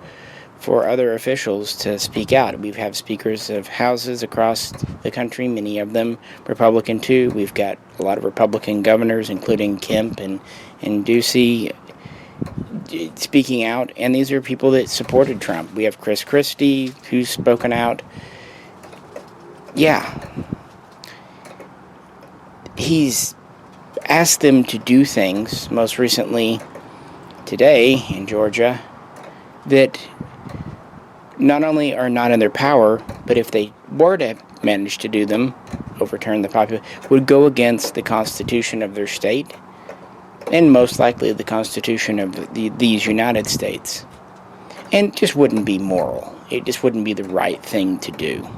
for other officials to speak out. We have speakers of houses across the country, many of them Republican too. We've got a lot of Republican governors, including Kemp and Ducey, speaking out, and these are people that supported Trump. We have Chris Christie, who's spoken out. Yeah. He's asked them to do things, most recently today in Georgia, that not only are not in their power, but if they were to manage to do them, overturn the popular, would go against the Constitution of their state, and most likely the Constitution of these United States. And it just wouldn't be moral. It just wouldn't be the right thing to do.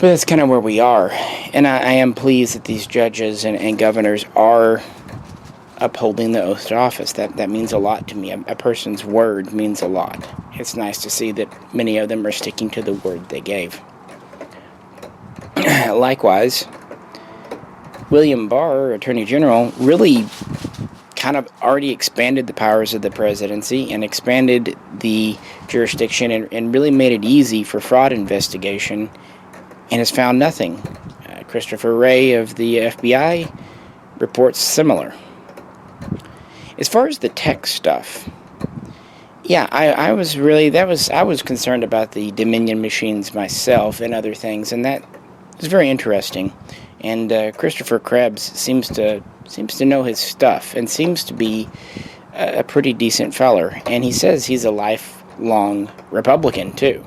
that's kind of where we are. And I am pleased that these judges and governors are upholding the oath to office. That means a lot to me. A person's word means a lot. It's nice to see that many of them are sticking to the word they gave. Likewise, William Barr, Attorney General, really kind of already expanded the powers of the presidency and expanded the jurisdiction and really made it easy for fraud investigation, and has found nothing. Christopher Wray of the FBI reports similar. As far as the tech stuff, yeah, I was concerned about the Dominion machines myself and other things, and that is very interesting. And Christopher Krebs seems to know his stuff and seems to be a pretty decent feller. And he says he's a lifelong Republican too.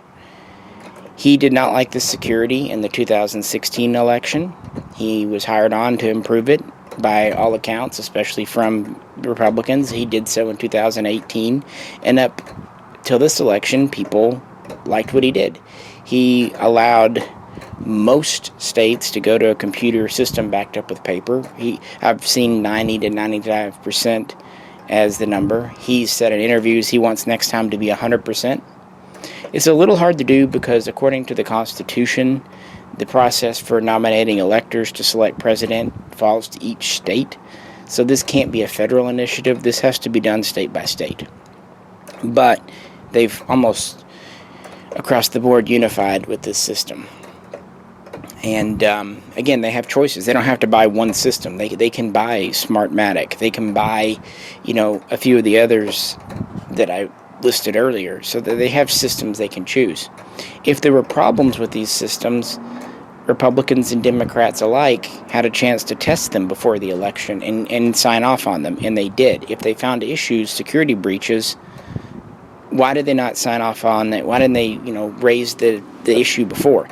He did not like the security in the 2016 election. He was hired on to improve it by all accounts, especially from Republicans. He did so in 2018, and up till this election, people liked what he did. He allowed most states to go to a computer system backed up with paper. I've seen 90 to 95% as the number. He said in interviews he wants next time to be 100%. It's a little hard to do because according to the Constitution, the process for nominating electors to select president falls to each state. So this can't be a federal initiative. This has to be done state by state. But they've almost across the board unified with this system. And again, they have choices. They don't have to buy one system. They can buy Smartmatic. They can buy, a few of the others that I listed earlier, so that they have systems they can choose. If there were problems with these systems, Republicans and Democrats alike had a chance to test them before the election and sign off on them, and they did. If they found issues, security breaches, why did they not sign off on it? Why didn't they, raise the issue before?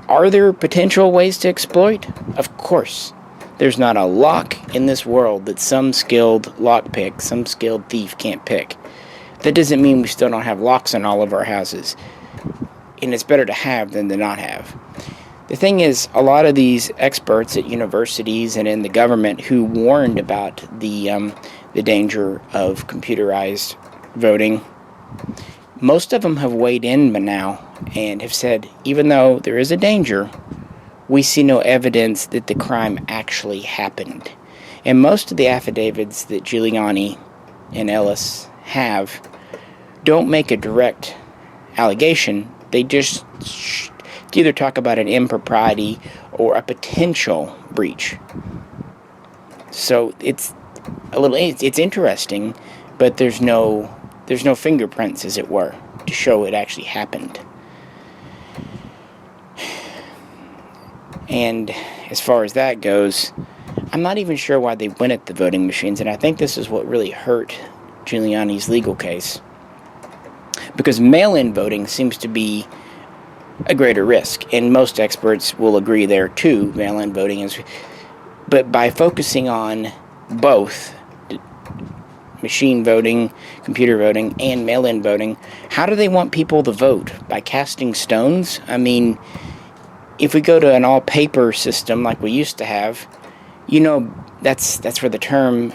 Are there potential ways to exploit? Of course. There's not a lock in this world that some skilled lockpick, some skilled thief can't pick. That doesn't mean we still don't have locks on all of our houses. And it's better to have than to not have. The thing is, a lot of these experts at universities and in the government who warned about the danger of computerized voting, most of them have weighed in now and have said, even though there is a danger, we see no evidence that the crime actually happened. And most of the affidavits that Giuliani and Ellis have don't make a direct allegation. They just either talk about an impropriety or a potential breach. So it's interesting, but there's no fingerprints, as it were, to show it actually happened. And as far as that goes, I'm not even sure why they went at the voting machines, and I think this is what really hurt Giuliani's legal case. Because mail-in voting seems to be a greater risk, and most experts will agree there too. Mail-in voting is, but by focusing on both machine voting, computer voting, and mail-in voting, how do they want people to vote? By casting stones? I mean, if we go to an all-paper system like we used to have, that's where the term,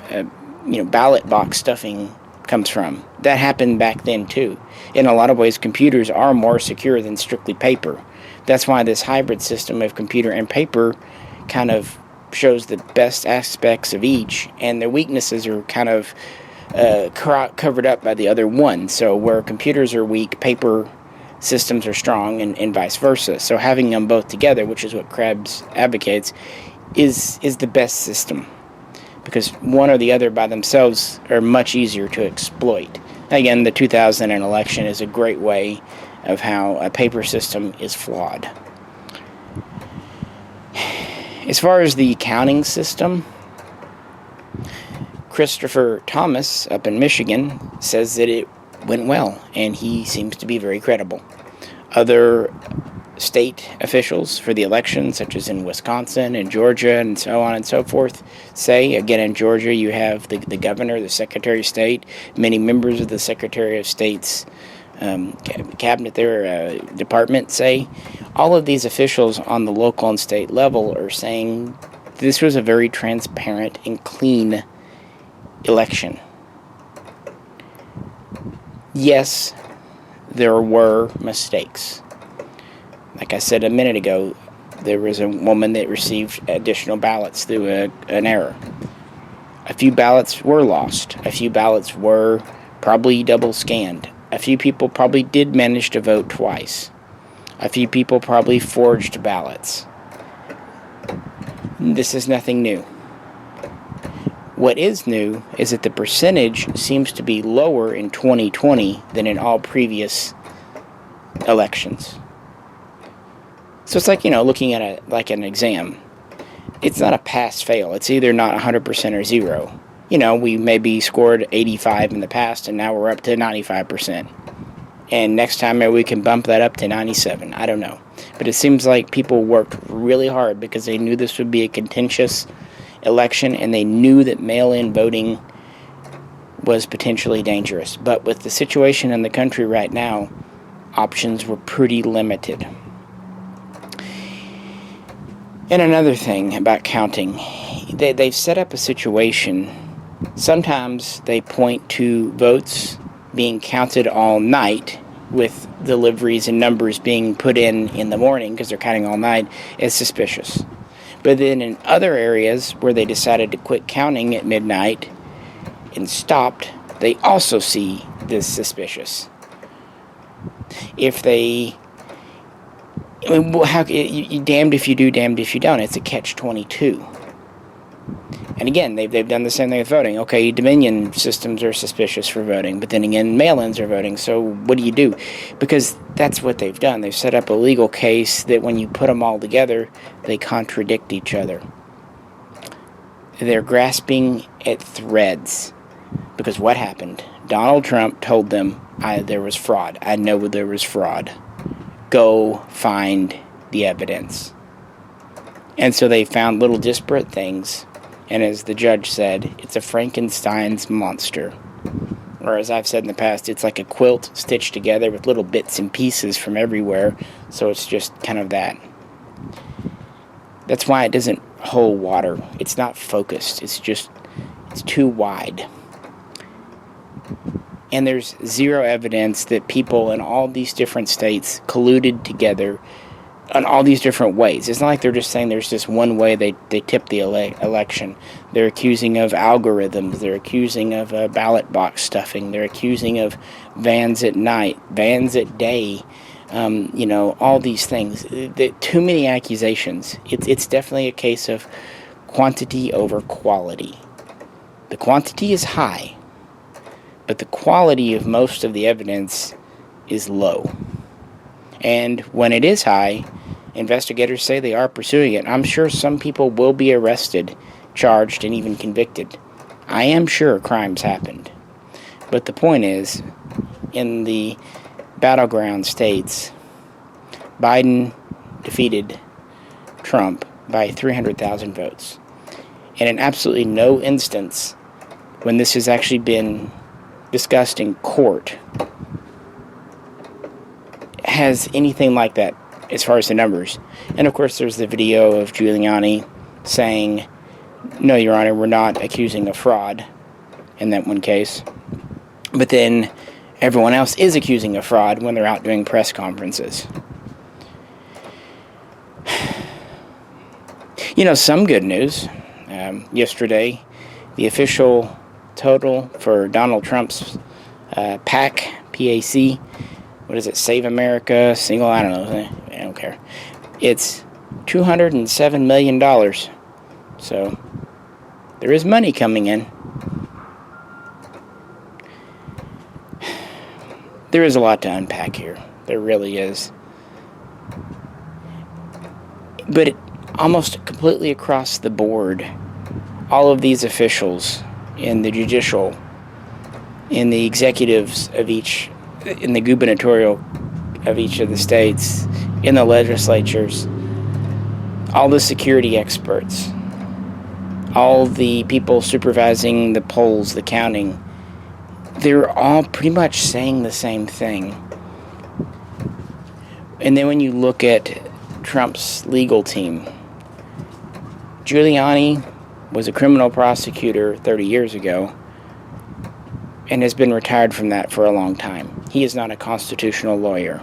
ballot box stuffing comes from. That happened back then too. In a lot of ways, computers are more secure than strictly paper. That's why this hybrid system of computer and paper kind of shows the best aspects of each, and their weaknesses are kind of covered up by the other one. So where computers are weak, paper systems are strong, and vice versa. So having them both together, which is what Krebs advocates, is the best system. Because one or the other by themselves are much easier to exploit. Again, the 2000 election is a great way of how a paper system is flawed. As far as the counting system, Christopher Thomas up in Michigan says that it went well, and he seems to be very credible. Other state officials for the election, such as in Wisconsin and Georgia and so on and so forth, say, again, in Georgia you have the governor, the secretary of state, many members of the secretary of state's cabinet, their department say, all of these officials on the local and state level are saying this was a very transparent and clean election. Yes, there were mistakes. Like I said a minute ago, there was a woman that received additional ballots through an error. A few ballots were lost. A few ballots were probably double scanned. A few people probably did manage to vote twice. A few people probably forged ballots. This is nothing new. What is new is that the percentage seems to be lower in 2020 than in all previous elections. So it's like, looking at an exam. It's not a pass-fail. It's either not 100% or 0. We maybe scored 85 in the past, and now we're up to 95%. And next time maybe we can bump that up to 97. I don't know. But it seems like people worked really hard because they knew this would be a contentious election, and they knew that mail-in voting was potentially dangerous. But with the situation in the country right now, options were pretty limited. And another thing about counting, they've set up a situation. Sometimes they point to votes being counted all night with deliveries and numbers being put in the morning because they're counting all night as suspicious. But then in other areas where they decided to quit counting at midnight and stopped, they also see this suspicious. If they... you damned if you do, damned if you don't. It's a catch-22. And again, they've done the same thing with voting. Okay, Dominion systems are suspicious for voting, but then again, mail-ins are voting. So what do you do? Because that's what they've done. They've set up a legal case that when you put them all together, they contradict each other. They're grasping at threads. Because what happened? Donald Trump told them there was fraud. I know there was fraud. Go find the evidence. And so they found little disparate things. And as the judge said, it's a Frankenstein's monster. Or as I've said in the past, it's like a quilt stitched together with little bits and pieces from everywhere. So it's just kind of that. That's why it doesn't hold water. It's not focused. It's too wide. And there's zero evidence that people in all these different states colluded together on all these different ways. It's not like they're just saying there's just one way they tip the election. They're accusing of algorithms. They're accusing of ballot box stuffing. They're accusing of vans at night, vans at day, all these things. Too many accusations. It's definitely a case of quantity over quality. The quantity is high, but the quality of most of the evidence is low. And when it is high, investigators say they are pursuing it. I'm sure some people will be arrested, charged, and even convicted. I am sure crimes happened. But the point is, in the battleground states, Biden defeated Trump by 300,000 votes. And in absolutely no instance, when this has actually been discussed in court, has anything like that as far as the numbers. And of course there's the video of Giuliani saying, no, Your Honor, we're not accusing of fraud in that one case. But then everyone else is accusing of fraud when they're out doing press conferences. Some good news. Yesterday, the total for Donald Trump's PAC, P-A-C, what is it, Save America, single, I don't know, I don't care. It's $207 million. So, there is money coming in. There is a lot to unpack here. There really is. But almost completely across the board, all of these officials in the judicial, in the executives of each, in the gubernatorial of each of the states, in the legislatures, all the security experts, all the people supervising the polls, the counting, they're all pretty much saying the same thing. And then when you look at Trump's legal team, Giuliani was a criminal prosecutor 30 years ago and has been retired from that for a long time. He is not a constitutional lawyer.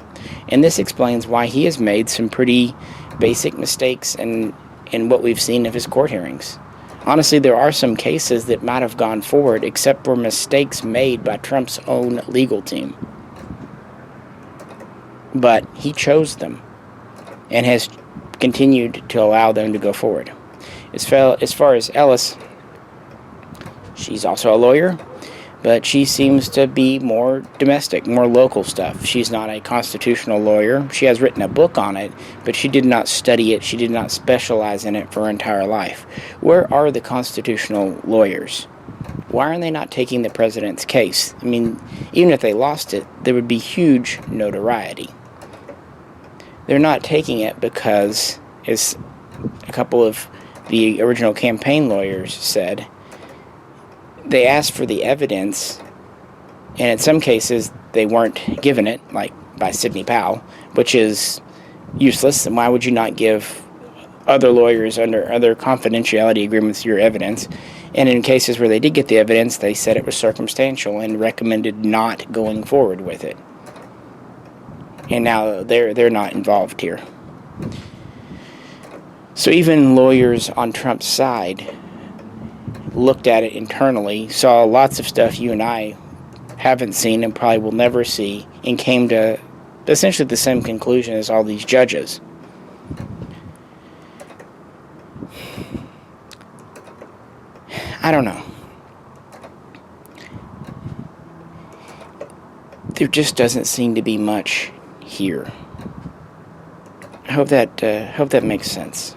And this explains why he has made some pretty basic mistakes in what we've seen of his court hearings. Honestly, there are some cases that might have gone forward except for mistakes made by Trump's own legal team. But he chose them and has continued to allow them to go forward. As far as Ellis, she's also a lawyer, but she seems to be more domestic, more local stuff. She's not a constitutional lawyer. She has written a book on it, but she did not study it. She did not specialize in it for her entire life. Where are the constitutional lawyers? Why are they not taking the president's case? I mean, even if they lost it, there would be huge notoriety. They're not taking it because, as a couple of the original campaign lawyers said, they asked for the evidence, and in some cases they weren't given it, like by Sidney Powell, which is useless. And why would you not give other lawyers under other confidentiality agreements your evidence? And in cases where they did get the evidence, they said it was circumstantial and recommended not going forward with it. And now they're not involved here. So even lawyers on Trump's side looked at it internally, saw lots of stuff you and I haven't seen and probably will never see, and came to essentially the same conclusion as all these judges. I don't know. There just doesn't seem to be much here. I hope that makes sense.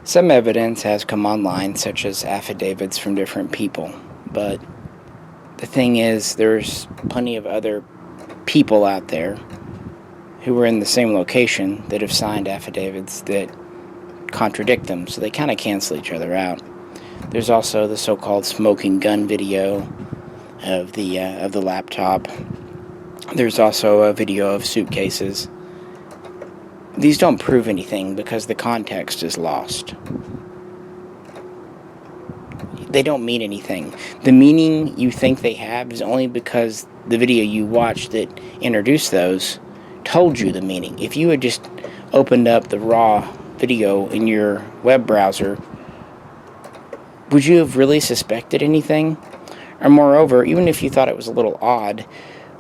Some evidence has come online, such as affidavits from different people, but the thing is, there's plenty of other people out there who were in the same location that have signed affidavits that contradict them, so they kind of cancel each other out. There's also the so-called smoking gun video of the laptop. There's also a video of suitcases. These don't prove anything because the context is lost. They don't mean anything. The meaning you think they have is only because the video you watched that introduced those told you the meaning. If you had just opened up the raw video in your web browser, would you have really suspected anything? Or moreover, even if you thought it was a little odd,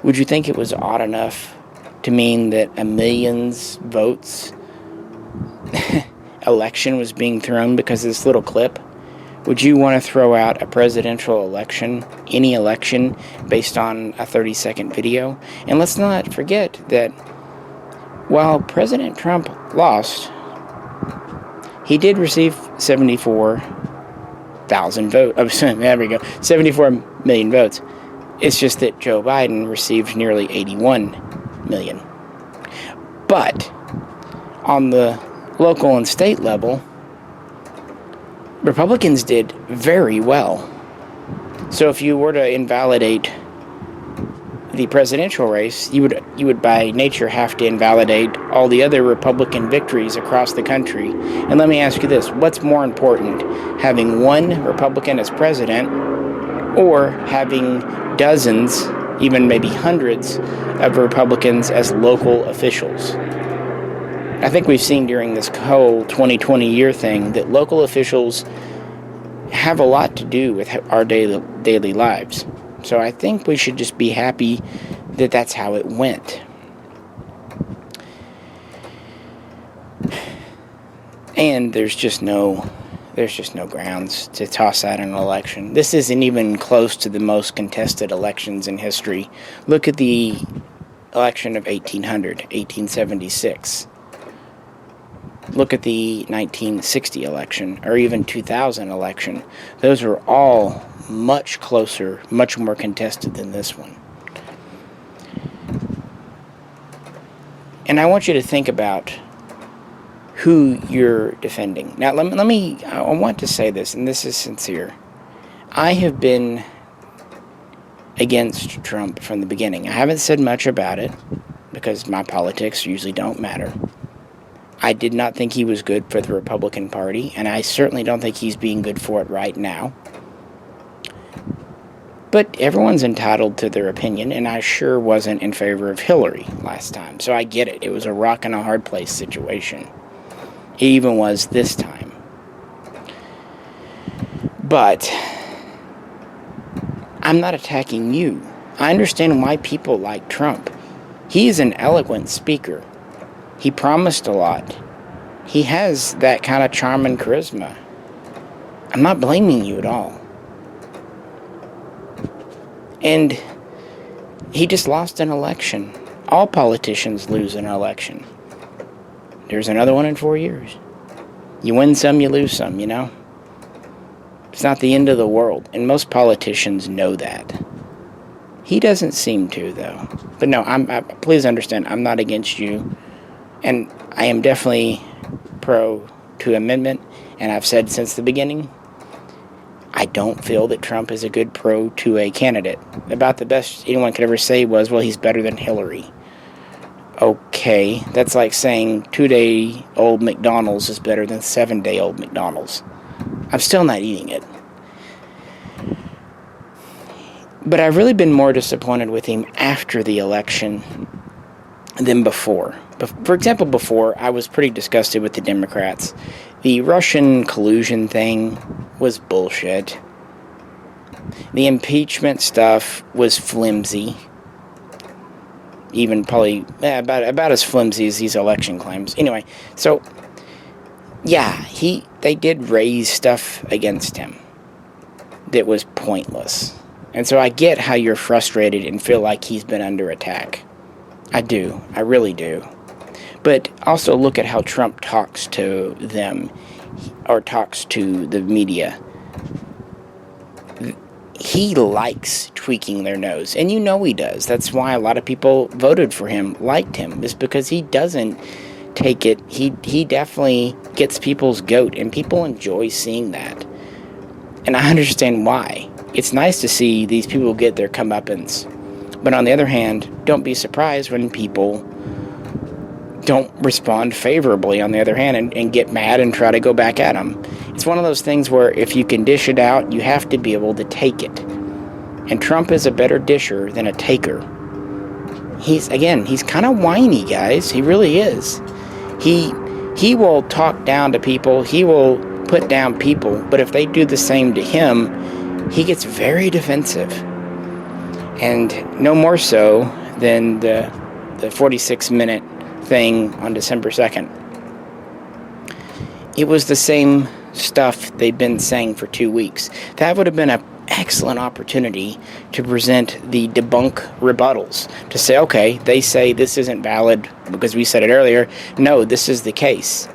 would you think it was odd enough to mean that a million's votes election was being thrown because of this little clip? Would you want to throw out a presidential election, any election, based on a 30-second video? And let's not forget that while President Trump lost, he did receive 74,000 votes. There we go, 74 million votes. It's just that Joe Biden received nearly 81 million. But on the local and state level, Republicans did very well. So if you were to invalidate the presidential race, you would by nature have to invalidate all the other Republican victories across the country. And let me ask you this, what's more important, having one Republican as president or having dozens, even maybe hundreds of Republicans as local officials? I think we've seen during this whole 2020 year thing that local officials have a lot to do with our daily lives. So I think we should just be happy that that's how it went. And there's just no grounds to toss out an election. This isn't even close to the most contested elections in history. Look at the election of 1876. Look at the 1960 election, or even 2000 election. Those are all much closer, much more contested than this one. And I want you to think about who you're defending. Now, I want to say this, and this is sincere. I have been against Trump from the beginning. I haven't said much about it, because my politics usually don't matter. I did not think he was good for the Republican Party, and I certainly don't think he's being good for it right now. But everyone's entitled to their opinion, and I sure wasn't in favor of Hillary last time. So I get it. It was a rock and a hard place situation. It even was this time. But I'm not attacking you. I understand why people like Trump. He is an eloquent speaker. He promised a lot. He has that kind of charm and charisma. I'm not blaming you at all. And he just lost an election. All politicians lose an election. There's another one in 4 years. You win some, you lose some, you know? It's not the end of the world. And most politicians know that. He doesn't seem to, though. But no, please understand, I'm not against you. And I am definitely pro to amendment. And I've said since the beginning, I don't feel that Trump is a good pro to a candidate. About the best anyone could ever say was, well, he's better than Hillary. Okay, that's like saying 2-day-old McDonald's is better than 7-day-old McDonald's. I'm still not eating it. But I've really been more disappointed with him after the election than before. For example, before, I was pretty disgusted with the Democrats. The Russian collusion thing was bullshit. The impeachment stuff was flimsy. Even probably about as flimsy as these election claims. Anyway, so, yeah, they did raise stuff against him that was pointless. And so I get how you're frustrated and feel like he's been under attack. I do. I really do. But also look at how Trump talks to them, or talks to the media. He likes tweaking their nose, and you know he does. That's why a lot of people voted for him, liked him, is because he doesn't take it. He definitely gets people's goat, and people enjoy seeing that. And I understand why. It's nice to see these people get their comeuppance. But on the other hand, don't be surprised when people don't respond favorably on the other hand and get mad and try to go back at them. It's one of those things where if you can dish it out, you have to be able to take it. And Trump is a better disher than a taker. He's kind of whiny, guys. He really is. He will talk down to people. He will put down people. But if they do the same to him, he gets very defensive. And no more so than the 46-minute thing on December 2nd. It was the same stuff they've been saying for 2 weeks. That would have been an excellent opportunity to present the debunk rebuttals. To say, okay, they say this isn't valid because we said it earlier. No, this is the case.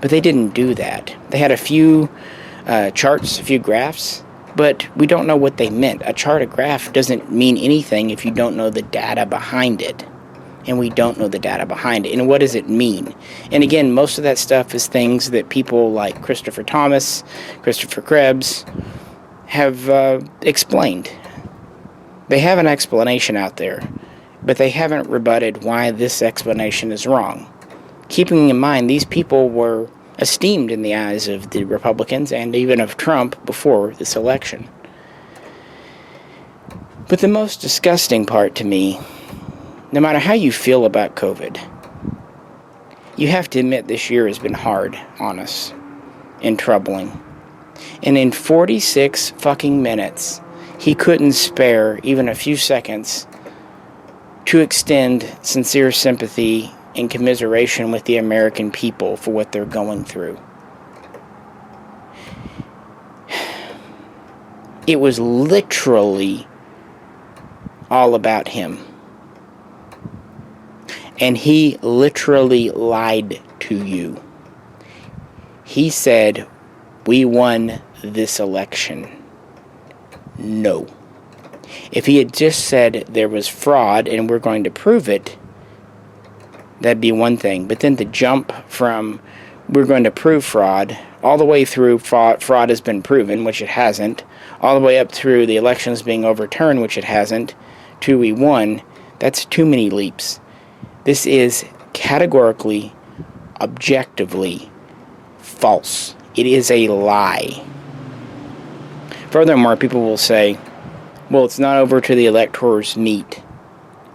But they didn't do that. They had a few charts, a few graphs, but we don't know what they meant. A chart, a graph doesn't mean anything if you don't know the data behind it. And we don't know the data behind it. And what does it mean? And again, most of that stuff is things that people like Christopher Krebs have explained. They have an explanation out there, but they haven't rebutted why this explanation is wrong. Keeping in mind, these people were esteemed in the eyes of the Republicans and even of Trump before this election. But the most disgusting part to me, no matter how you feel about COVID, you have to admit this year has been hard on us and troubling. And in 46 fucking minutes, he couldn't spare even a few seconds to extend sincere sympathy and commiseration with the American people for what they're going through. It was literally all about him. And he literally lied to you. He said, we won this election. No. If he had just said there was fraud and we're going to prove it, that'd be one thing. But then the jump from we're going to prove fraud. All the way through, fraud has been proven, which it hasn't. All the way up through the elections being overturned, which it hasn't, to we won. That's too many leaps. This is categorically, objectively false. It is a lie. Furthermore, people will say, well, it's not over till the electors meet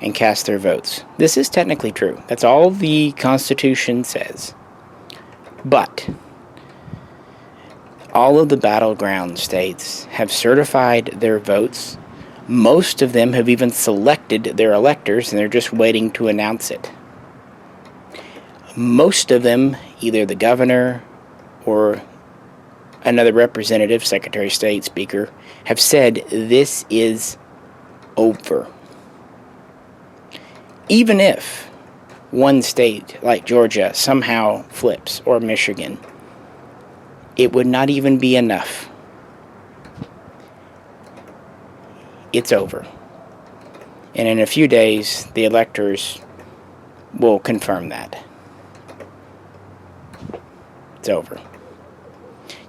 and cast their votes. This is technically true. That's all the Constitution says. But all of the battleground states have certified their votes. Most of them have even selected their electors, and they're just waiting to announce it. Most of them, either the governor or another representative, Secretary of State, Speaker, have said this is over. Even if one state like Georgia somehow flips, or Michigan, it would not even be enough. It's over. And in a few days, the electors will confirm that. It's over.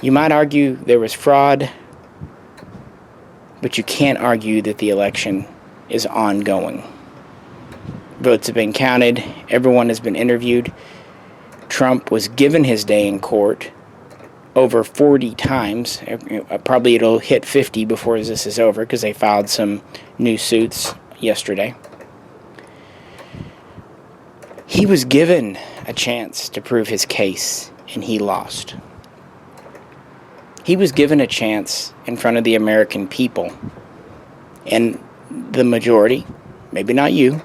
You might argue there was fraud, but you can't argue that the election is ongoing. Votes have been counted. Everyone has been interviewed. Trump was given his day in court over 40 times. Probably it'll hit 50 before this is over, because they filed some new suits yesterday. He was given a chance to prove his case, and he lost. He was given a chance in front of the American people, and the majority, maybe not you,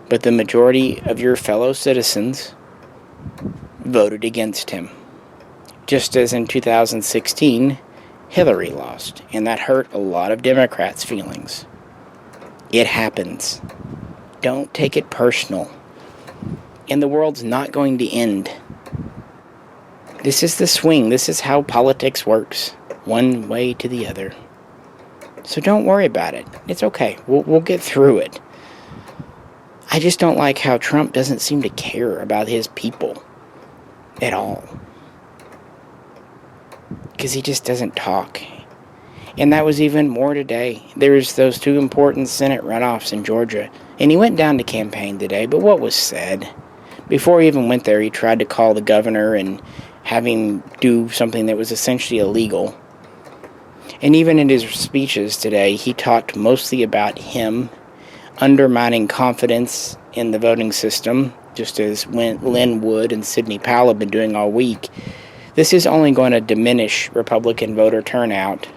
but the majority of your fellow citizens voted against him. Just as in 2016, Hillary lost, and that hurt a lot of Democrats' feelings. It happens. Don't take it personal. And the world's not going to end. This is the swing. This is how politics works. One way to the other. So don't worry about it. It's okay. We'll get through it. I just don't like how Trump doesn't seem to care about his people at all. Because he just doesn't talk. And that was even more today. There's those two important Senate runoffs in Georgia. And he went down to campaign today, but what was said? Before he even went there, he tried to call the governor and have him do something that was essentially illegal. And even in his speeches today, he talked mostly about him undermining confidence in the voting system, just as Lynn Wood and Sidney Powell have been doing all week. This is only going to diminish Republican voter turnout.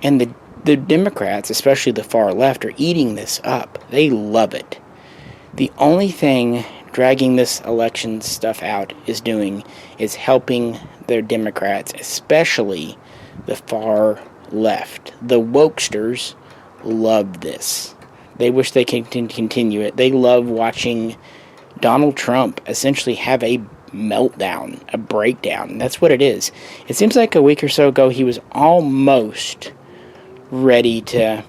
And the Democrats, especially the far left, are eating this up. They love it. The only thing dragging this election stuff out is helping their Democrats, especially the far left. The wokesters love this. They wish they could continue it. They love watching Donald Trump essentially have a meltdown, a breakdown. That's what it is. It seems like a week or so ago he was almost ready to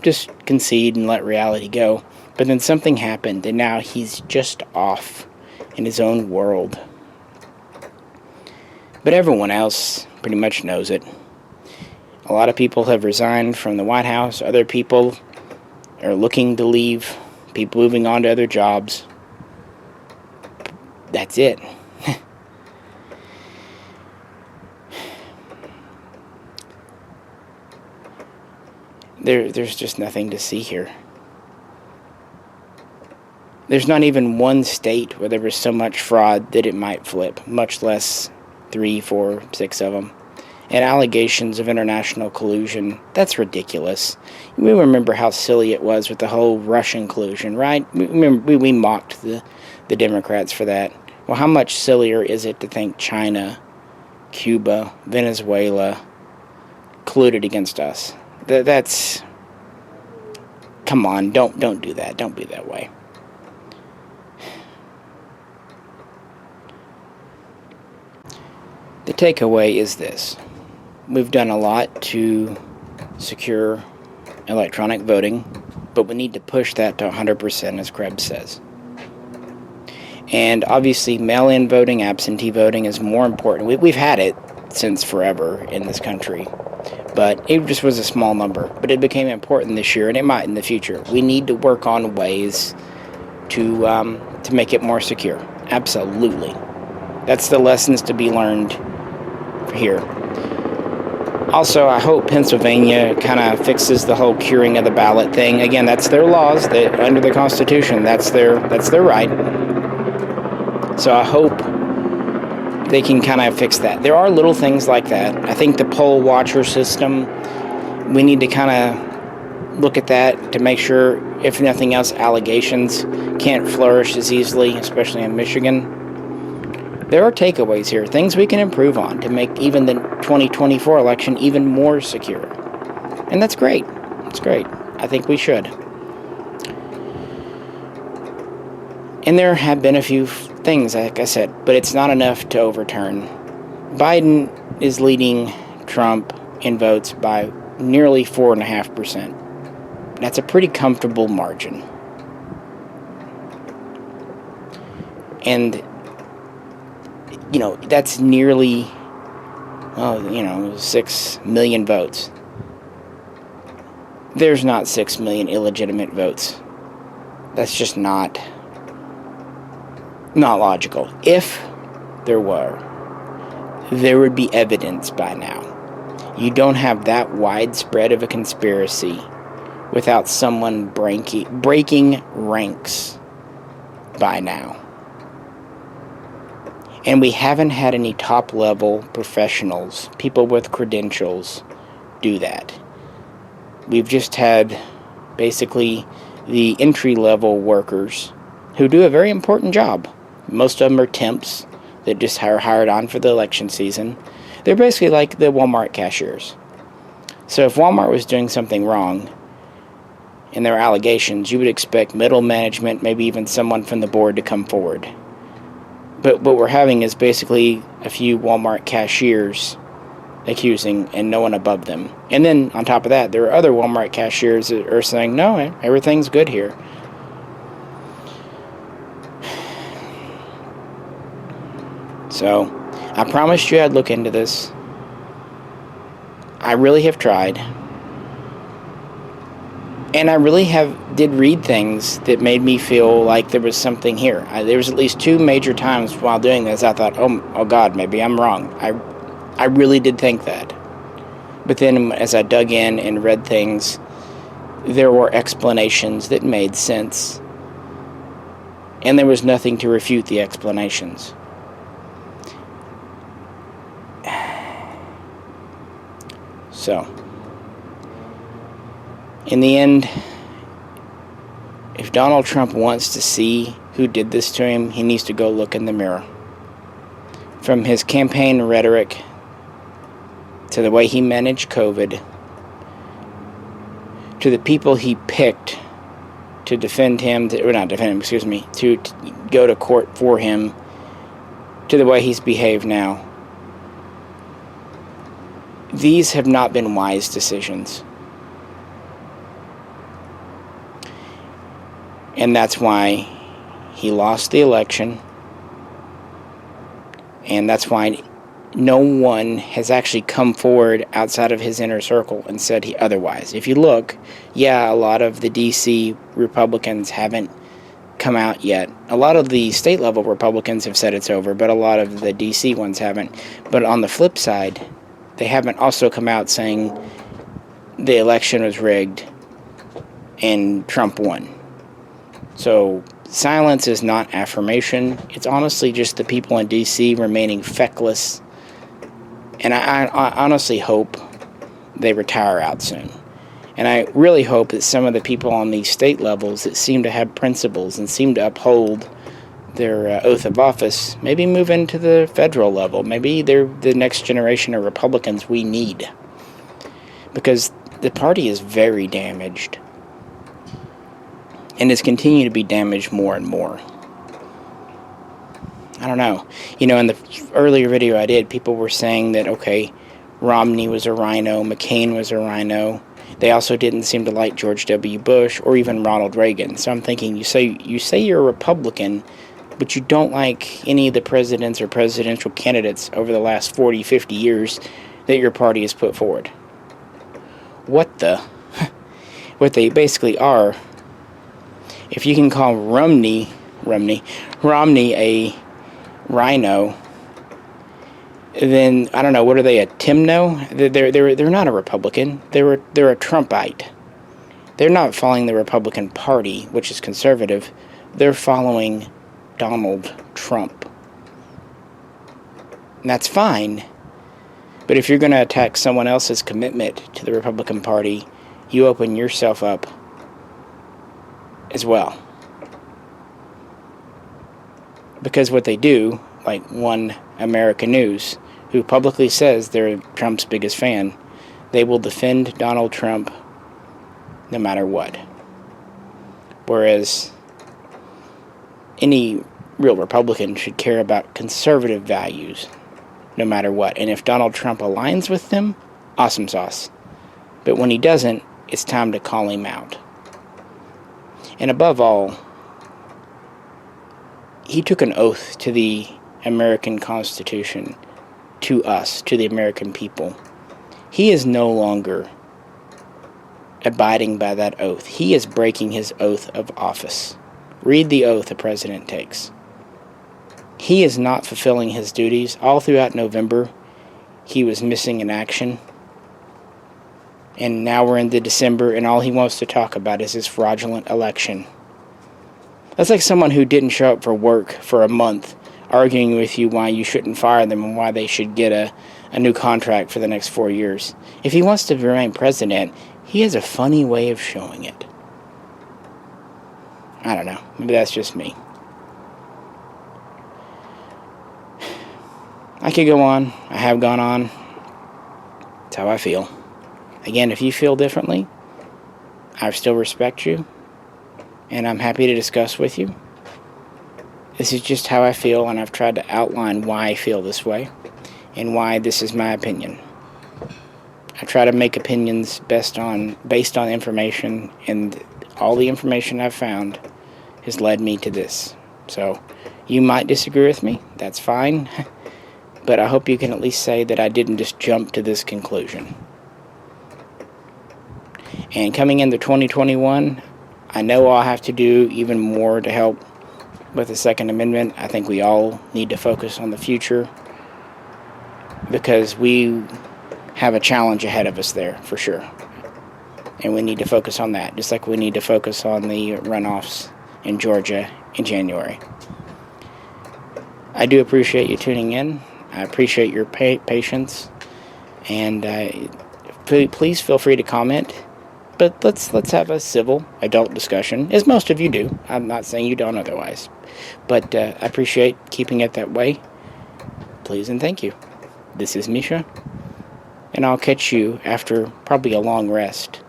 just concede and let reality go. But then something happened, and now he's just off in his own world. But everyone else pretty much knows it. A lot of people have resigned from the White House. Other people are looking to leave. People moving on to other jobs. That's it. There's just nothing to see here. There's not even one state where there was so much fraud that it might flip, much less 3, 4, 6 of them. And allegations of international collusion, that's ridiculous. We remember how silly it was with the whole Russian collusion, right? We mocked the Democrats for that. Well, how much sillier is it to think China, Cuba, Venezuela colluded against us? That's... Come on, don't do that. Don't be that way. The takeaway is this. We've done a lot to secure electronic voting, but we need to push that to 100%, as Krebs says. And obviously, mail-in voting, absentee voting is more important. We've had it since forever in this country, but it just was a small number. But it became important this year, and it might in the future. We need to work on ways to make it more secure. Absolutely. That's the lessons to be learned here. Also, I hope Pennsylvania kind of fixes the whole curing of the ballot thing. Again, that's their laws. That under the Constitution, that's their right. So I hope they can kind of fix that. There are little things like that. I think the poll watcher system, we need to kind of look at that to make sure, if nothing else, allegations can't flourish as easily, especially in Michigan. There are takeaways here, things we can improve on to make even the 2024 election even more secure. And that's great. It's great. I think we should. And there have been a few things, like I said, but it's not enough to overturn. Biden is leading Trump in votes by nearly 4.5%. That's a pretty comfortable margin. And that's nearly, 6 million votes. There's not 6 million illegitimate votes. That's just not logical. If there were, there would be evidence by now. You don't have that widespread of a conspiracy without someone breaking ranks by now. And we haven't had any top-level professionals, people with credentials, do that. We've just had, basically, the entry-level workers who do a very important job. Most of them are temps that just are hired on for the election season. They're basically like the Walmart cashiers. So if Walmart was doing something wrong, and there were allegations, you would expect middle management, maybe even someone from the board to come forward. But what we're having is basically a few Walmart cashiers accusing and no one above them. And then on top of that, there are other Walmart cashiers that are saying, no, everything's good here. So, I promised you I'd look into this. I really have tried. And I really did read things that made me feel like there was something here. There was at least 2 major times while doing this I thought, oh God, maybe I'm wrong. I really did think that. But then as I dug in and read things, there were explanations that made sense. And there was nothing to refute the explanations. So, in the end, if Donald Trump wants to see who did this to him, he needs to go look in the mirror. From his campaign rhetoric to the way he managed COVID, to the people he picked to defend him, to go to court for him, to the way he's behaved now. These have not been wise decisions. And that's why he lost the election. And that's why no one has actually come forward outside of his inner circle and said otherwise. If you look, a lot of the D.C. Republicans haven't come out yet. A lot of the state-level Republicans have said it's over, but a lot of the D.C. ones haven't. But on the flip side, they haven't also come out saying the election was rigged and Trump won. So silence is not affirmation. It's honestly just the people in D.C. remaining feckless. And I honestly hope they retire out soon. And I really hope that some of the people on these state levels that seem to have principles and seem to uphold their oath of office maybe move into the federal level. Maybe they're the next generation of Republicans we need. Because the party is very damaged. And it's continuing to be damaged more and more. I don't know. In the earlier video I did, people were saying that, okay, Romney was a rhino, McCain was a rhino. They also didn't seem to like George W. Bush or even Ronald Reagan. So I'm thinking, you say you're a Republican, but you don't like any of the presidents or presidential candidates over the last 40, 50 years that your party has put forward. What they basically are, if you can call Romney a rhino, then I don't know, what are they, a Timno? They're not a Republican. They're a Trumpite. They're not following the Republican Party, which is conservative. They're following Donald Trump. And that's fine. But if you're going to attack someone else's commitment to the Republican Party, you open yourself up as well. Because what they do, like One American News, who publicly says they're Trump's biggest fan, they will defend Donald Trump no matter what. Whereas any real Republican should care about conservative values no matter what. And if Donald Trump aligns with them, awesome sauce. But when he doesn't, it's time to call him out. And above all, he took an oath to the American Constitution, to us, to the American people. He is no longer abiding by that oath. He is breaking his oath of office. Read the oath the president takes. He is not fulfilling his duties. All throughout November, he was missing in action. And now we're into December, and all he wants to talk about is his fraudulent election. That's like someone who didn't show up for work for a month, arguing with you why you shouldn't fire them and why they should get a new contract for the next 4 years. If he wants to remain president, he has a funny way of showing it. I don't know. Maybe that's just me. I could go on. I have gone on. That's how I feel. Again, if you feel differently, I still respect you, and I'm happy to discuss with you. This is just how I feel, and I've tried to outline why I feel this way, and why this is my opinion. I try to make opinions based on information, and all the information I've found has led me to this. So, you might disagree with me, that's fine, but I hope you can at least say that I didn't just jump to this conclusion. And coming into 2021, I know I'll have to do even more to help with the Second Amendment. I think we all need to focus on the future, because we have a challenge ahead of us there, for sure. And we need to focus on that, just like we need to focus on the runoffs in Georgia in January. I do appreciate you tuning in. I appreciate your patience. And please feel free to comment. But let's have a civil adult discussion, as most of you do. I'm not saying you don't otherwise. But I appreciate keeping it that way. Please and thank you. This is Misha, and I'll catch you after probably a long rest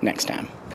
next time.